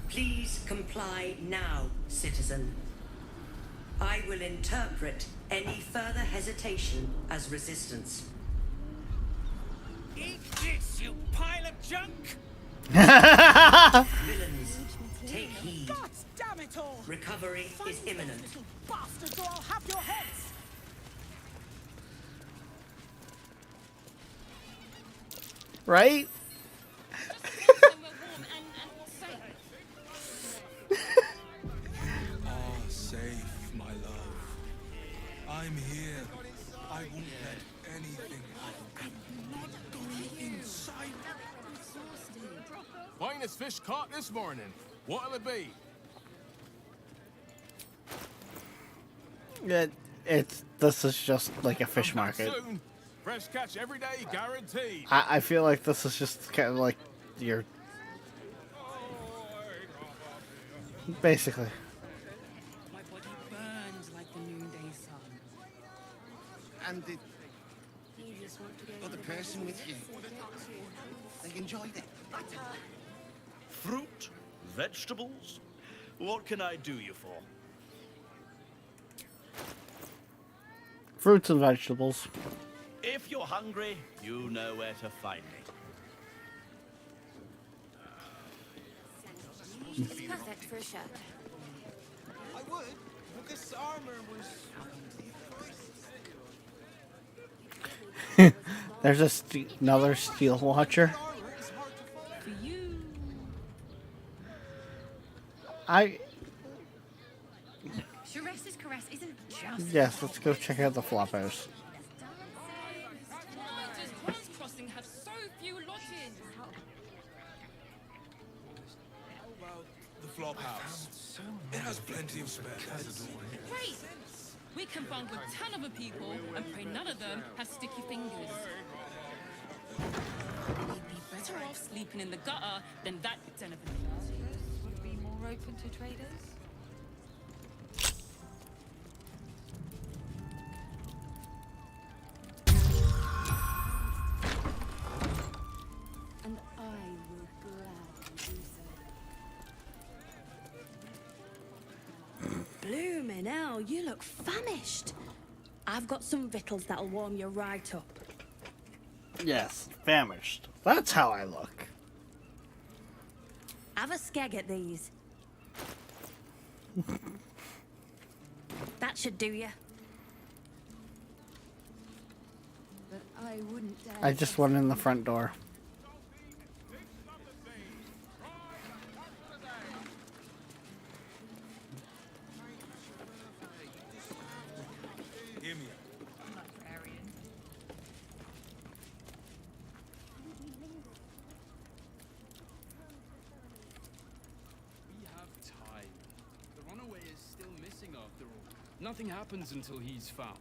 Please comply now, citizen. I will interpret any further hesitation as resistance. Eat this, you pile of junk! Villains, take heed. God damn it all! Recovery is imminent. Little bastards, or I'll have your heads! Right? Ah, safe, my love. I'm here. I won't let anything happen. I'm not going inside. Finest fish caught this morning. What'll it be? This is just like a fish market. Soon. Fresh catch every day, guaranteed. I feel like this is just kind of like your... Basically. My body burns like the noonday sun. And the other person with you, they enjoyed it. Fruit? Vegetables? What can I do you for? Fruits and vegetables. If you're hungry, you know where to find me. It's perfect for a shirt. I would, but this armor was... There's another steel watcher. Sharesa's caress isn't just... Yes, let's go check out the flop house. Crossing have so few lodges. How about the flop house? It has plenty of spare beds. Great! We can bond with 10 other people and pray none of them have sticky fingers. We'd be better off sleeping in the gutter than that den of would be more open to traders. And I will gladly do so. Bloomin' hell, you look famished. I've got some victuals that'll warm you right up. Yes, famished. That's how I look. Have a skeg at these. That should do you. But I wouldn't dare. I just went in the front door. Hear me We have time. The runaway is still missing after all. Nothing happens until he's found.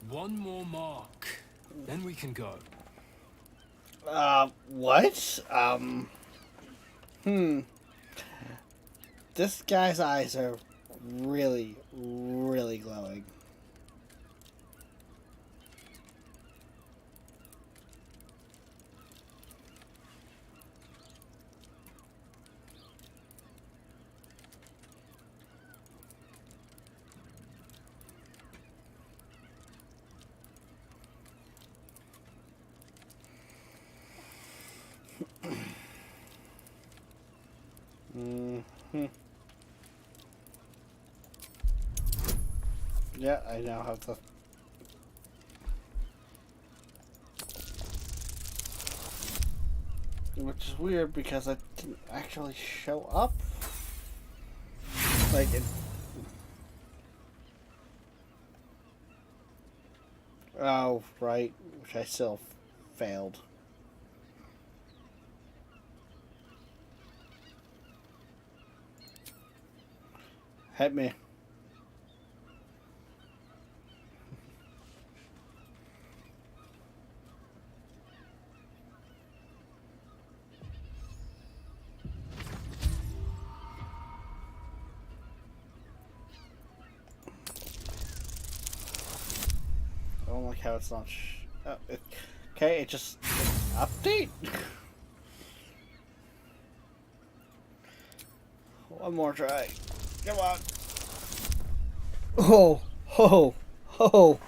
One more mark. Then we can go. What? This guy's eyes are really, really glowing. Yeah, I now have to. Which is weird because it didn't actually show up. Like it. Oh, right. Which I still failed. Hit me. I don't like how it's not. Okay, it just update. One more try. Come on. Oh, ho, ho.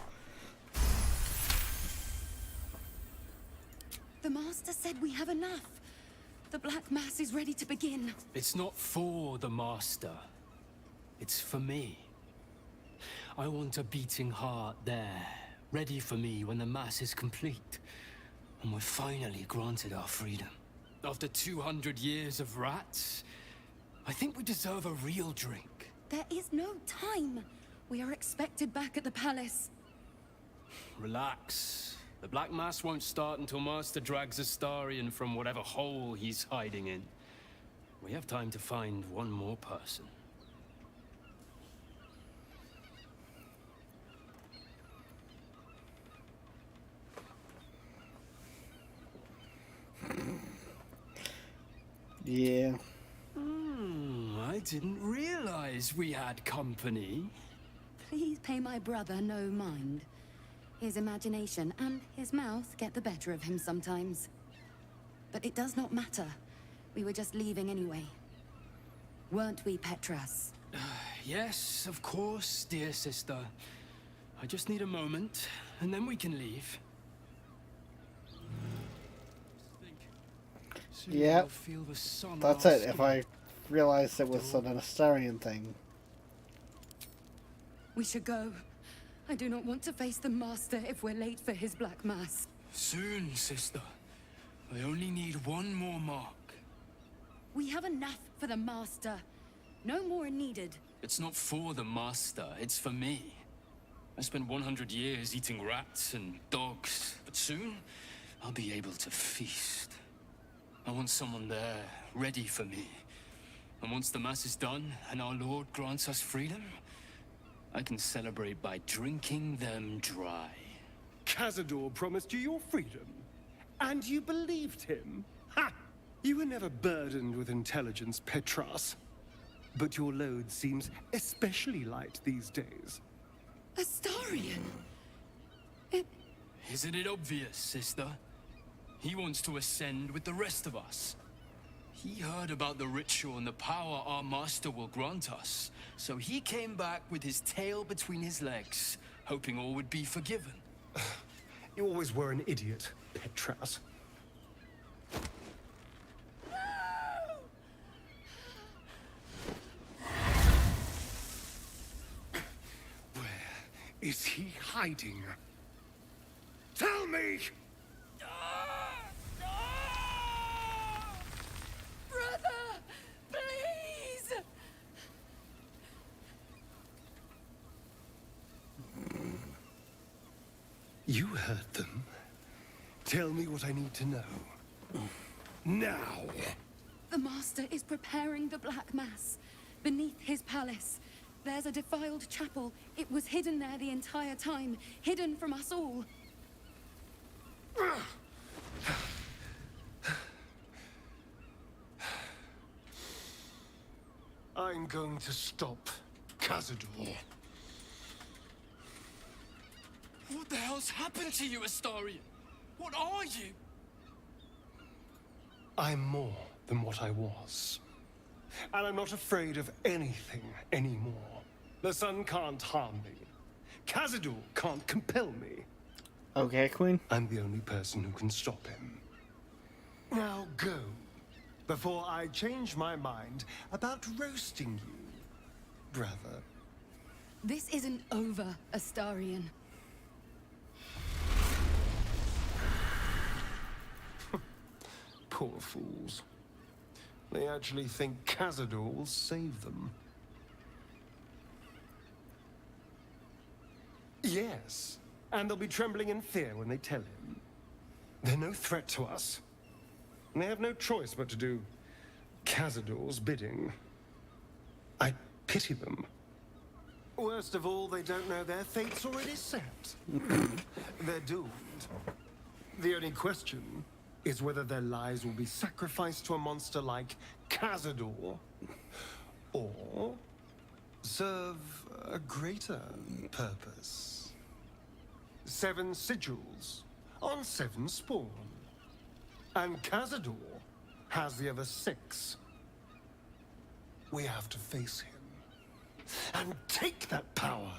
The Master said we have enough. The Black Mass is ready to begin. It's not for the Master. It's for me. I want a beating heart there, ready for me when the Mass is complete. And we're finally granted our freedom. After 200 years of rats, I think we deserve a real drink. There is no time. We are expected back at the palace. Relax. The Black Mass won't start until Master drags Astarion from whatever hole he's hiding in. We have time to find one more person. Yeah. I didn't realize we had company. Please pay my brother no mind. His imagination and his mouth get the better of him sometimes. But it does not matter. We were just leaving anyway. Weren't we, Petras? Yes, of course, dear sister. I just need a moment, and then we can leave. Soon Yep. we'll feel the sun That's on our it. If I realized it was an Astarion thing. We should go. I do not want to face the Master if we're late for his Black Mass. Soon, sister. I only need one more mark. We have enough for the Master. No more needed. It's not for the Master, it's for me. I spent 100 years eating rats and dogs, but soon I'll be able to feast. I want someone there, ready for me. And once the Mass is done and our Lord grants us freedom, I can celebrate by drinking them dry. Cazador promised you your freedom, and you believed him? Ha! You were never burdened with intelligence, Petras. But your load seems especially light these days. Astarion! Isn't it obvious, sister? He wants to ascend with the rest of us. He heard about the ritual and the power our master will grant us. So he came back with his tail between his legs, hoping all would be forgiven. You always were an idiot, Petras. Where is he hiding? Tell me! Brother! Please! You heard them. Tell me what I need to know. Now! The Master is preparing the Black Mass. Beneath his palace. There's a defiled chapel. It was hidden there the entire time. Hidden from us all. I'm going to stop Cazador. What the hell's happened to you, Astarion? What are you? I'm more than what I was. And I'm not afraid of anything anymore. The sun can't harm me. Cazador can't compel me. Okay, Queen. I'm the only person who can stop him. Now go, before I change my mind about roasting you, brother. This isn't over, Astarion. Poor fools. They actually think Cazador will save them. Yes, and they'll be trembling in fear when they tell him. They're no threat to us. And they have no choice but to do Cazador's bidding. I pity them. Worst of all, they don't know their fate's already set. They're doomed. The only question is whether their lives will be sacrificed to a monster like Cazador, or serve a greater purpose. 7 sigils on 7 spawn. And Cazador has the other 6. We have to face him and take that power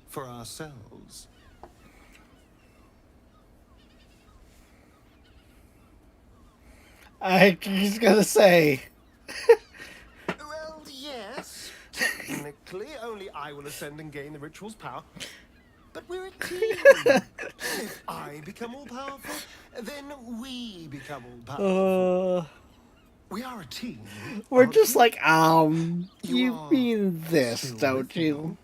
for ourselves. I was gonna say. Well, yes. Technically, only I will ascend and gain the ritual's power. But we're a team. If I become all powerful, then we become all powerful. We are a team. We're just like, you mean this, don't you?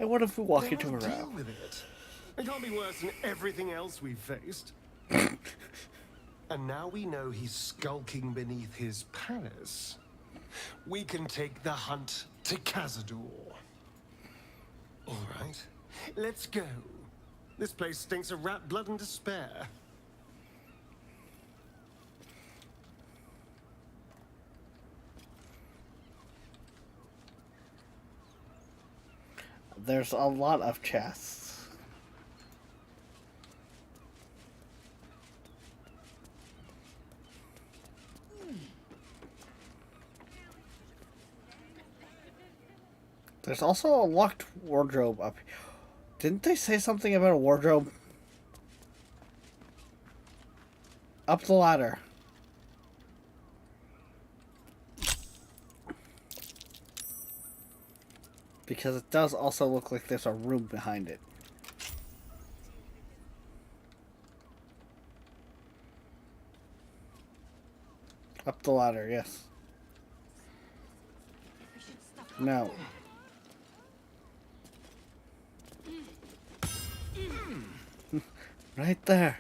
And what if we walk into a row? Deal with it. It can't be worse than everything else we've faced. And now we know he's skulking beneath his palace. We can take the hunt to Cazador. All right, let's go. This place stinks of rat blood and despair. There's a lot of chests. There's also a locked wardrobe up here. Didn't they say something about a wardrobe? Up the ladder. Because it does also look like there's a room behind it. Up the ladder, yes. No. Right there.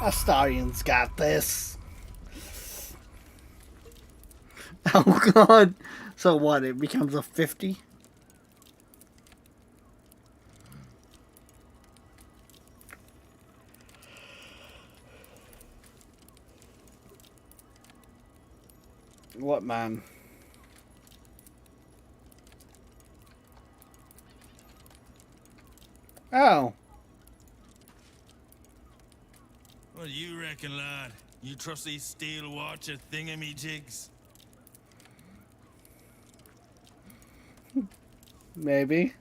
Astarion's got this. Oh god. So what, it becomes a 50? What, man? Oh. What do you reckon, lad? You trust these steel watcher thingamajigs? Maybe.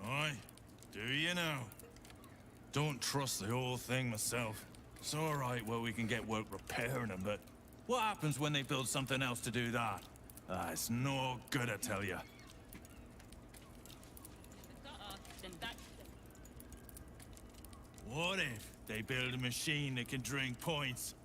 Aye, do you now? Don't trust the whole thing myself. It's alright where we can get work repairing them, but what happens when they build something else to do that? It's no good, I tell you. What if they build a machine that can drink points?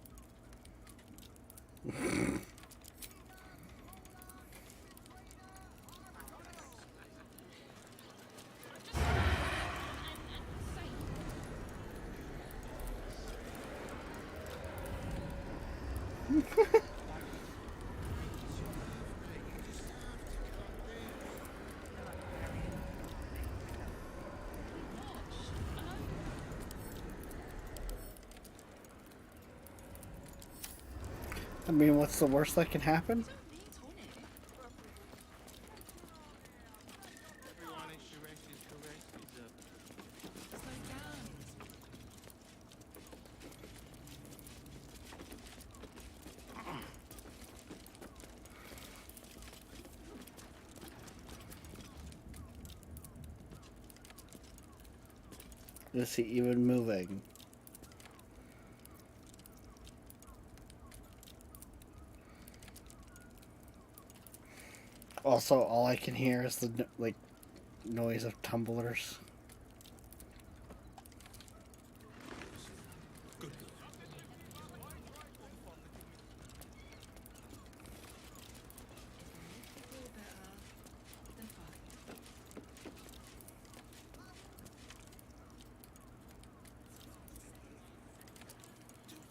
I mean, what's the worst that can happen? Is he even moving? Also, all I can hear is the noise of tumblers.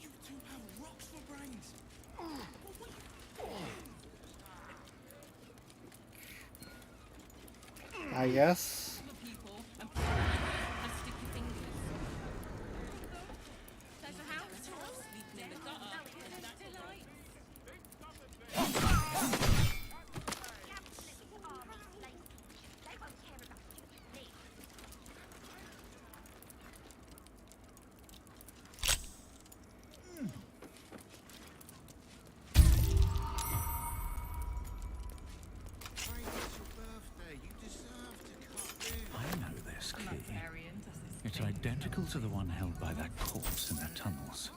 You two have rocks for brains. I guess. I know this key. It's identical to the one held by that corpse in the tunnels.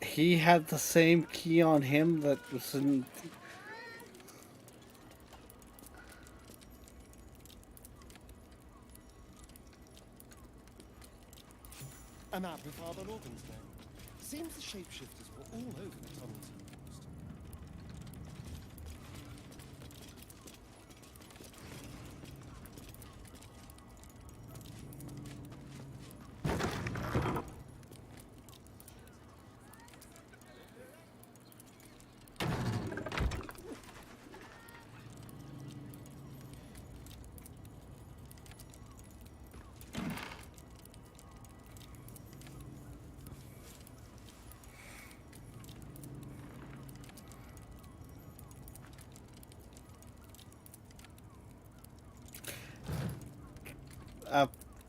He had the same key on him that was in... A map of Father Logan's name. Seems the shapeshifters were all over the tunnels.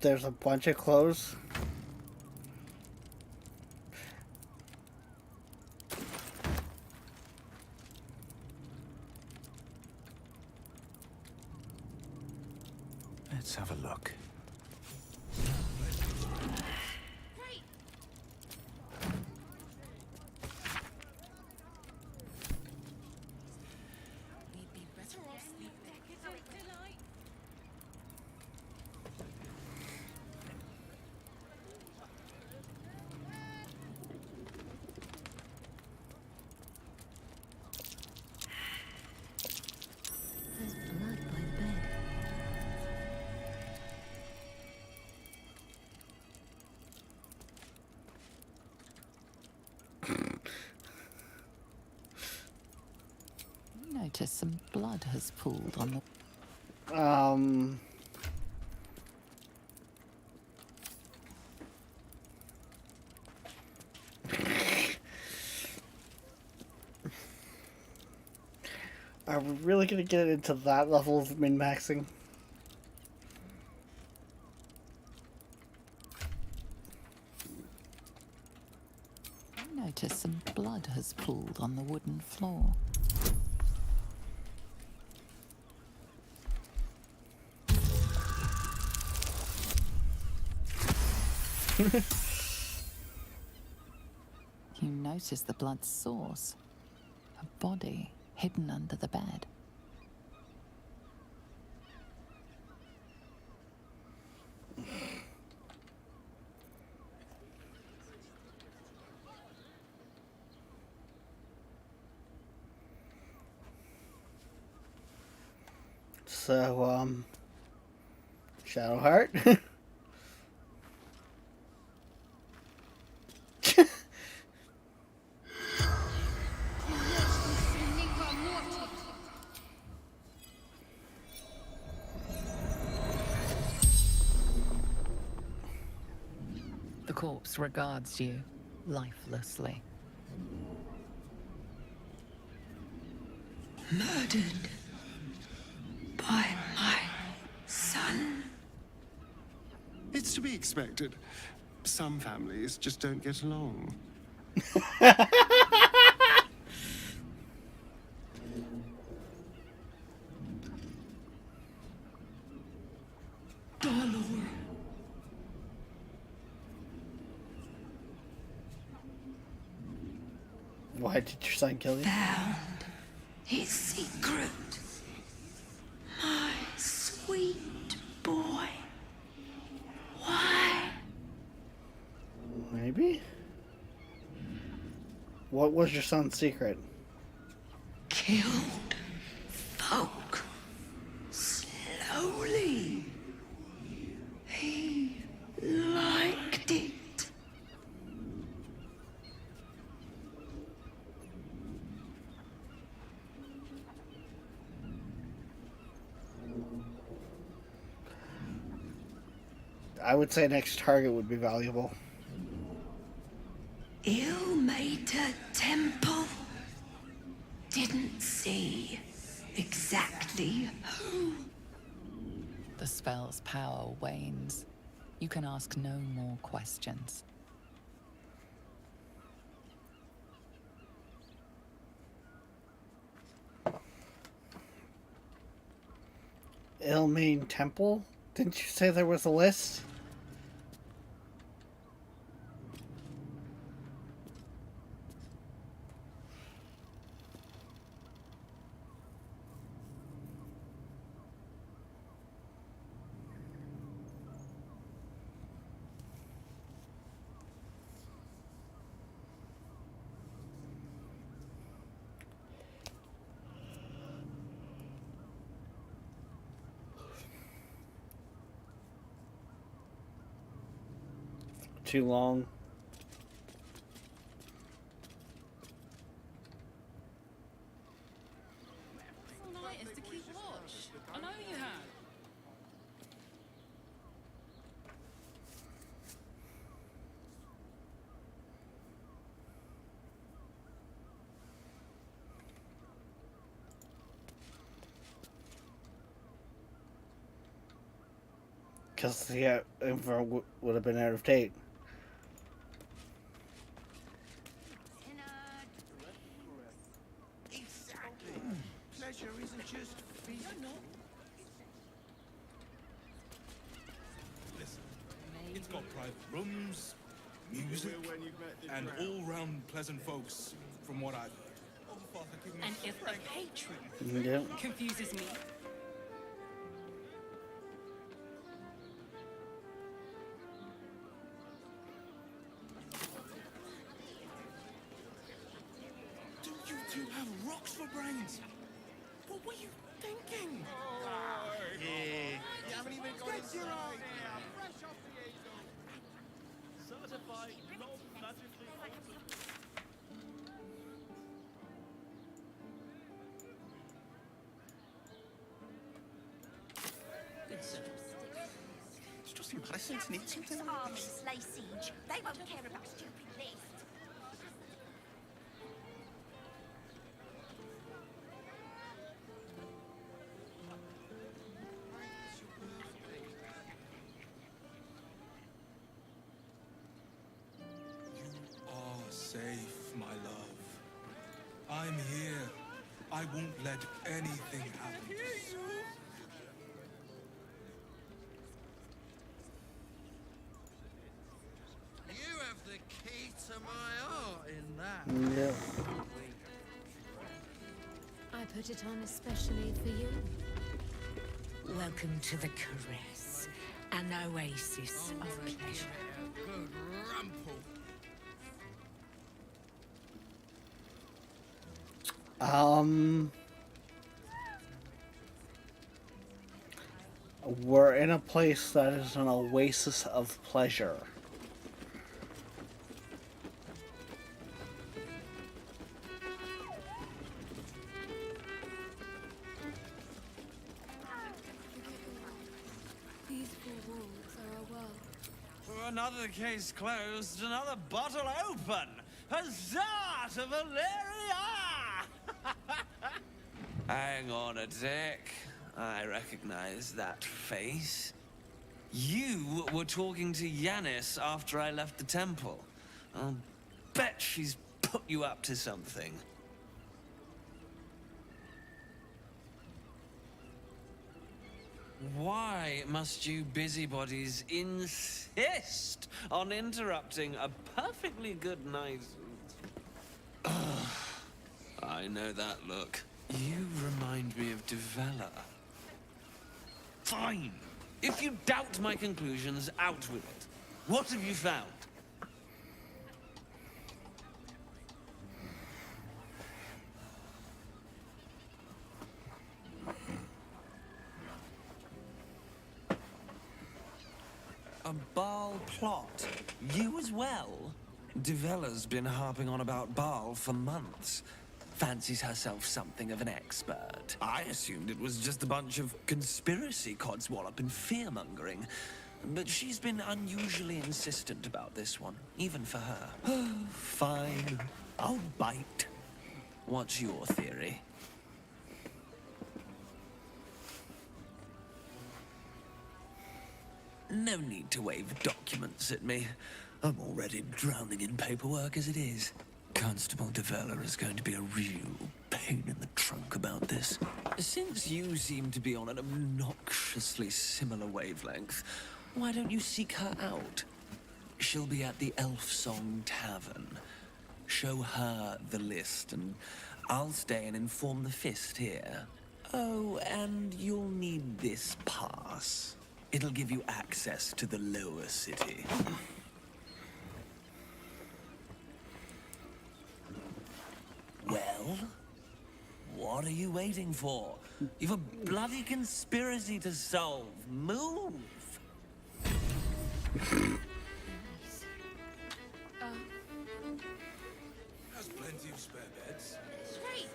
There's a bunch of clothes. Let's have a look. Notice some blood has pooled on the... Are we really gonna get into that level of min-maxing? Notice some blood has pooled on the wooden floor. You notice the blood's source. A body hidden under the bed. So, Shadowheart. The corpse regards you lifelessly. Murdered by my son. It's to be expected. Some families just don't get along. Baldur. Why did your son kill you? Found his secret. My sweet boy. Why? Maybe? What was your son's secret? Killed folk. Slowly. He liked it. I would say next target would be valuable. Ill-mater temple. Didn't see exactly who. The spell's power wanes. You can ask no more questions. Ilmain Temple? Didn't you say there was a list? Too long. To keep watch. I know you have. Because the info would have been out of date. Exactly. Pleasure isn't just being. Listen, it's got private rooms, music, and all-round pleasant folks, from what I've heard. And if the patron Yep. confuses me, Don't you two have rocks for brains? What were you thinking? Yeah. You haven't even got it right. Certified non-magically altered. It's just embarrassing to need something like Army this. slay siege. They won't care about a stupid list. Are safe, my love. I'm here. I won't let anything happen to you. You have the key to my heart in that. Yeah. I put it on especially for you. Welcome to the caress, an oasis of pleasure. Good rumple. We're in a place that is an oasis of pleasure. These four walls are our world. Another case closed, another bottle open. Huzzah to Valeria! Hang on a tick. I recognize that face. You were talking to Yanis after I left the temple. I'll bet she's put you up to something. Why must you busybodies insist on interrupting a perfectly good night? I know that look. You remind me of Devella. Fine. If you doubt my conclusions, out with it. What have you found? A Baal plot? You as well? Devella's been harping on about Baal for months. Fancies herself something of an expert. I assumed it was just a bunch of conspiracy codswallop and fear-mongering. But she's been unusually insistent about this one, even for her. Fine. I'll bite. What's your theory? No need to wave documents at me. I'm already drowning in paperwork as it is. Constable Devella is going to be a real pain in the trunk about this. Since you seem to be on an obnoxiously similar wavelength, why don't you seek her out? She'll be at the Elf Song Tavern. Show her the list, and I'll stay and inform the Fist here. Oh, and you'll need this pass. It'll give you access to the lower city. Well, what are you waiting for? You've a bloody conspiracy to solve. Move! There's plenty of spare beds. Great.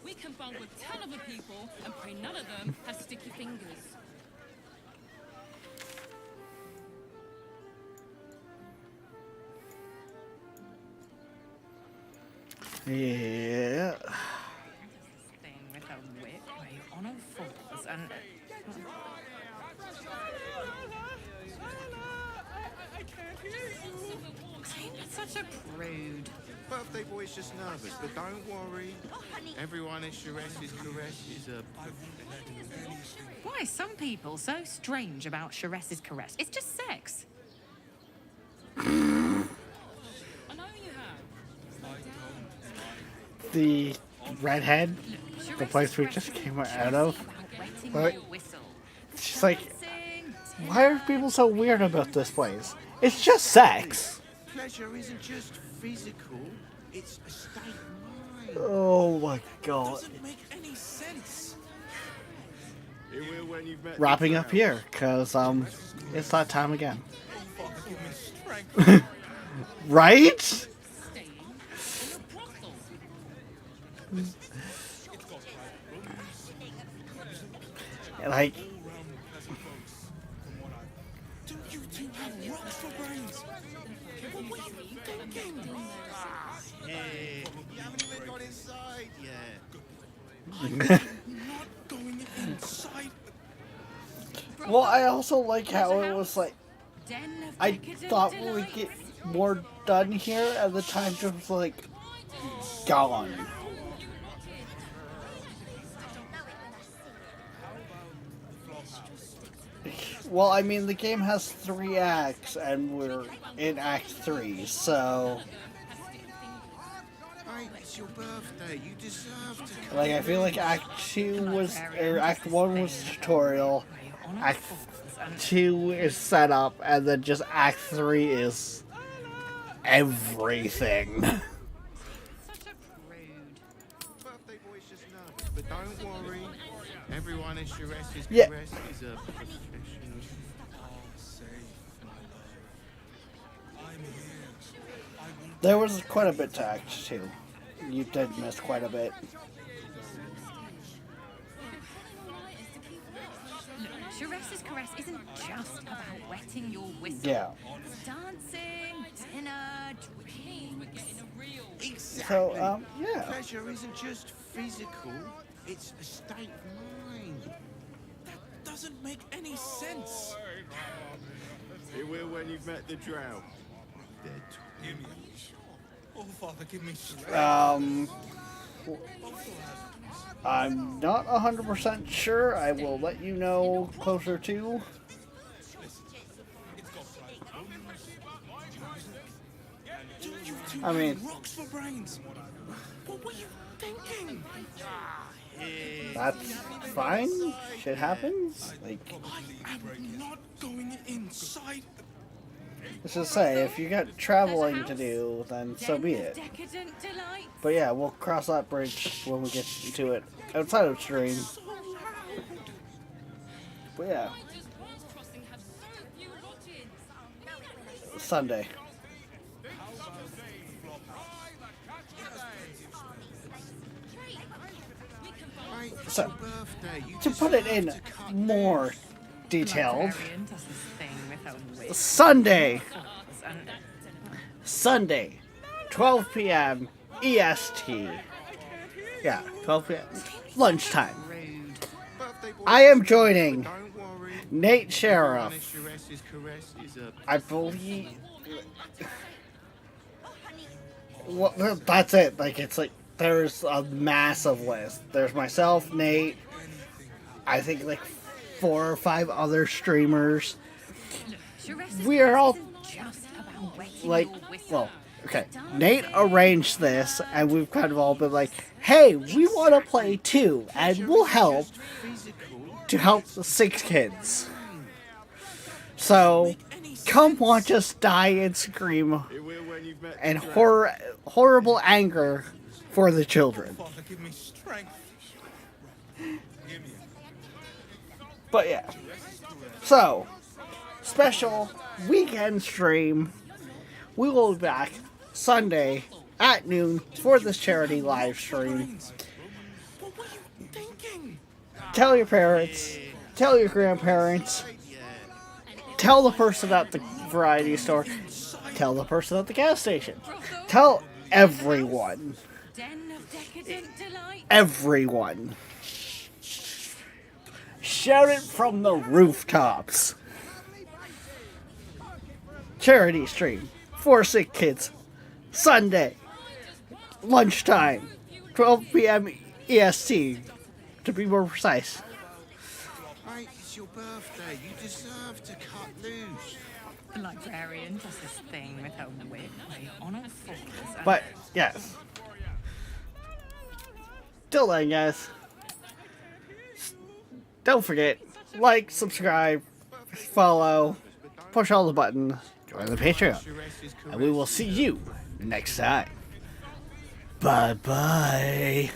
We can bunk with 10 other people and pray none of them have sticky fingers. Yeah. Thing with a whip where you're on all fours and... Ain't such a prude. Birthday boy's just nervous, but don't worry. Everyone at Sharess's caress is a... Why are some people so strange about Sharess's caress? It's just sex. I know you have. The redhead, the place we just came out of. But she's like, why are people so weird about this place? It's just sex. Pleasure isn't just physical, it's a state of mind. Oh my god. Doesn't make any sense. It will when you've met Wrapping up here, because it's that time again. Right? Like, Do you two have rocks for brains? What are you thinking? Hey, you haven't even got inside yet. I'm not going inside. well, I also like how it was like, I thought we would get more done here, and the time just was like, gone. Well, I mean, the game has 3 acts, and we're in Act 3, so... Hey, it's your birthday. You deserve to... Like, I feel like Act 2 was... or Act 1 was tutorial, Act 2 is setup, and then just Act 3 is... everything. Birthday boy's just nervous, but don't worry. Everyone in Sharess's caress is a professional. There was quite a bit to Act 2. You did miss quite a bit. Look, Sharess's caress isn't just about wetting your whistle. Yeah. It's dancing, dinner, drinks. Exactly. So, yeah. Pleasure isn't just physical, it's a state of mind. That doesn't make any sense. It will when you've met the drow. Dead. Give me oh, Father, give me strength. I'm not 100% sure. I will let you know closer to. I mean, Rocks for brains. What were you thinking? that's fine. Shit happens. Like, I'm not going inside. let's just say, if you got traveling to do, then so be it. But yeah, we'll cross that bridge when we get to it outside of stream. But yeah, Sunday. So, to put it in more detailed, Sunday, 12 p.m. EST. Yeah, 12 p.m. lunchtime. I am joining Nate Sheriff. I believe. Well, that's it. Like, it's like there's a massive list. There's myself, Nate. I think like 4 or 5 other streamers. We are all like, well, okay. Nate arranged this, and we've kind of all been like, "Hey, we want to play too, and we'll help to help the 6 kids." So, come watch us die and scream and horrible anger for the children. But yeah, so special weekend stream. We will be back Sunday at noon for this charity live stream. Tell your parents, tell your grandparents, tell the person at the variety store, tell the person at the gas station, tell everyone. Everyone. Shout it from the rooftops. Charity stream for 6 kids. Sunday. Lunchtime. 12 p.m. EST. To be more precise. Mate, it's your birthday. You deserve to cut loose. The librarian does this thing with her whip on all fours. But, yes. Till then, guys. Don't forget, like, subscribe, follow, push all the buttons, join the Patreon, and we will see you next time. Bye-bye.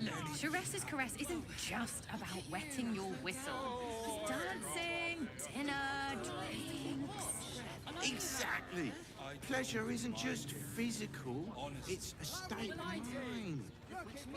Look, Sharess's caress isn't just about wetting your whistle. It's dancing, dinner, drinks. Exactly. Pleasure isn't just physical, it's a state of mind.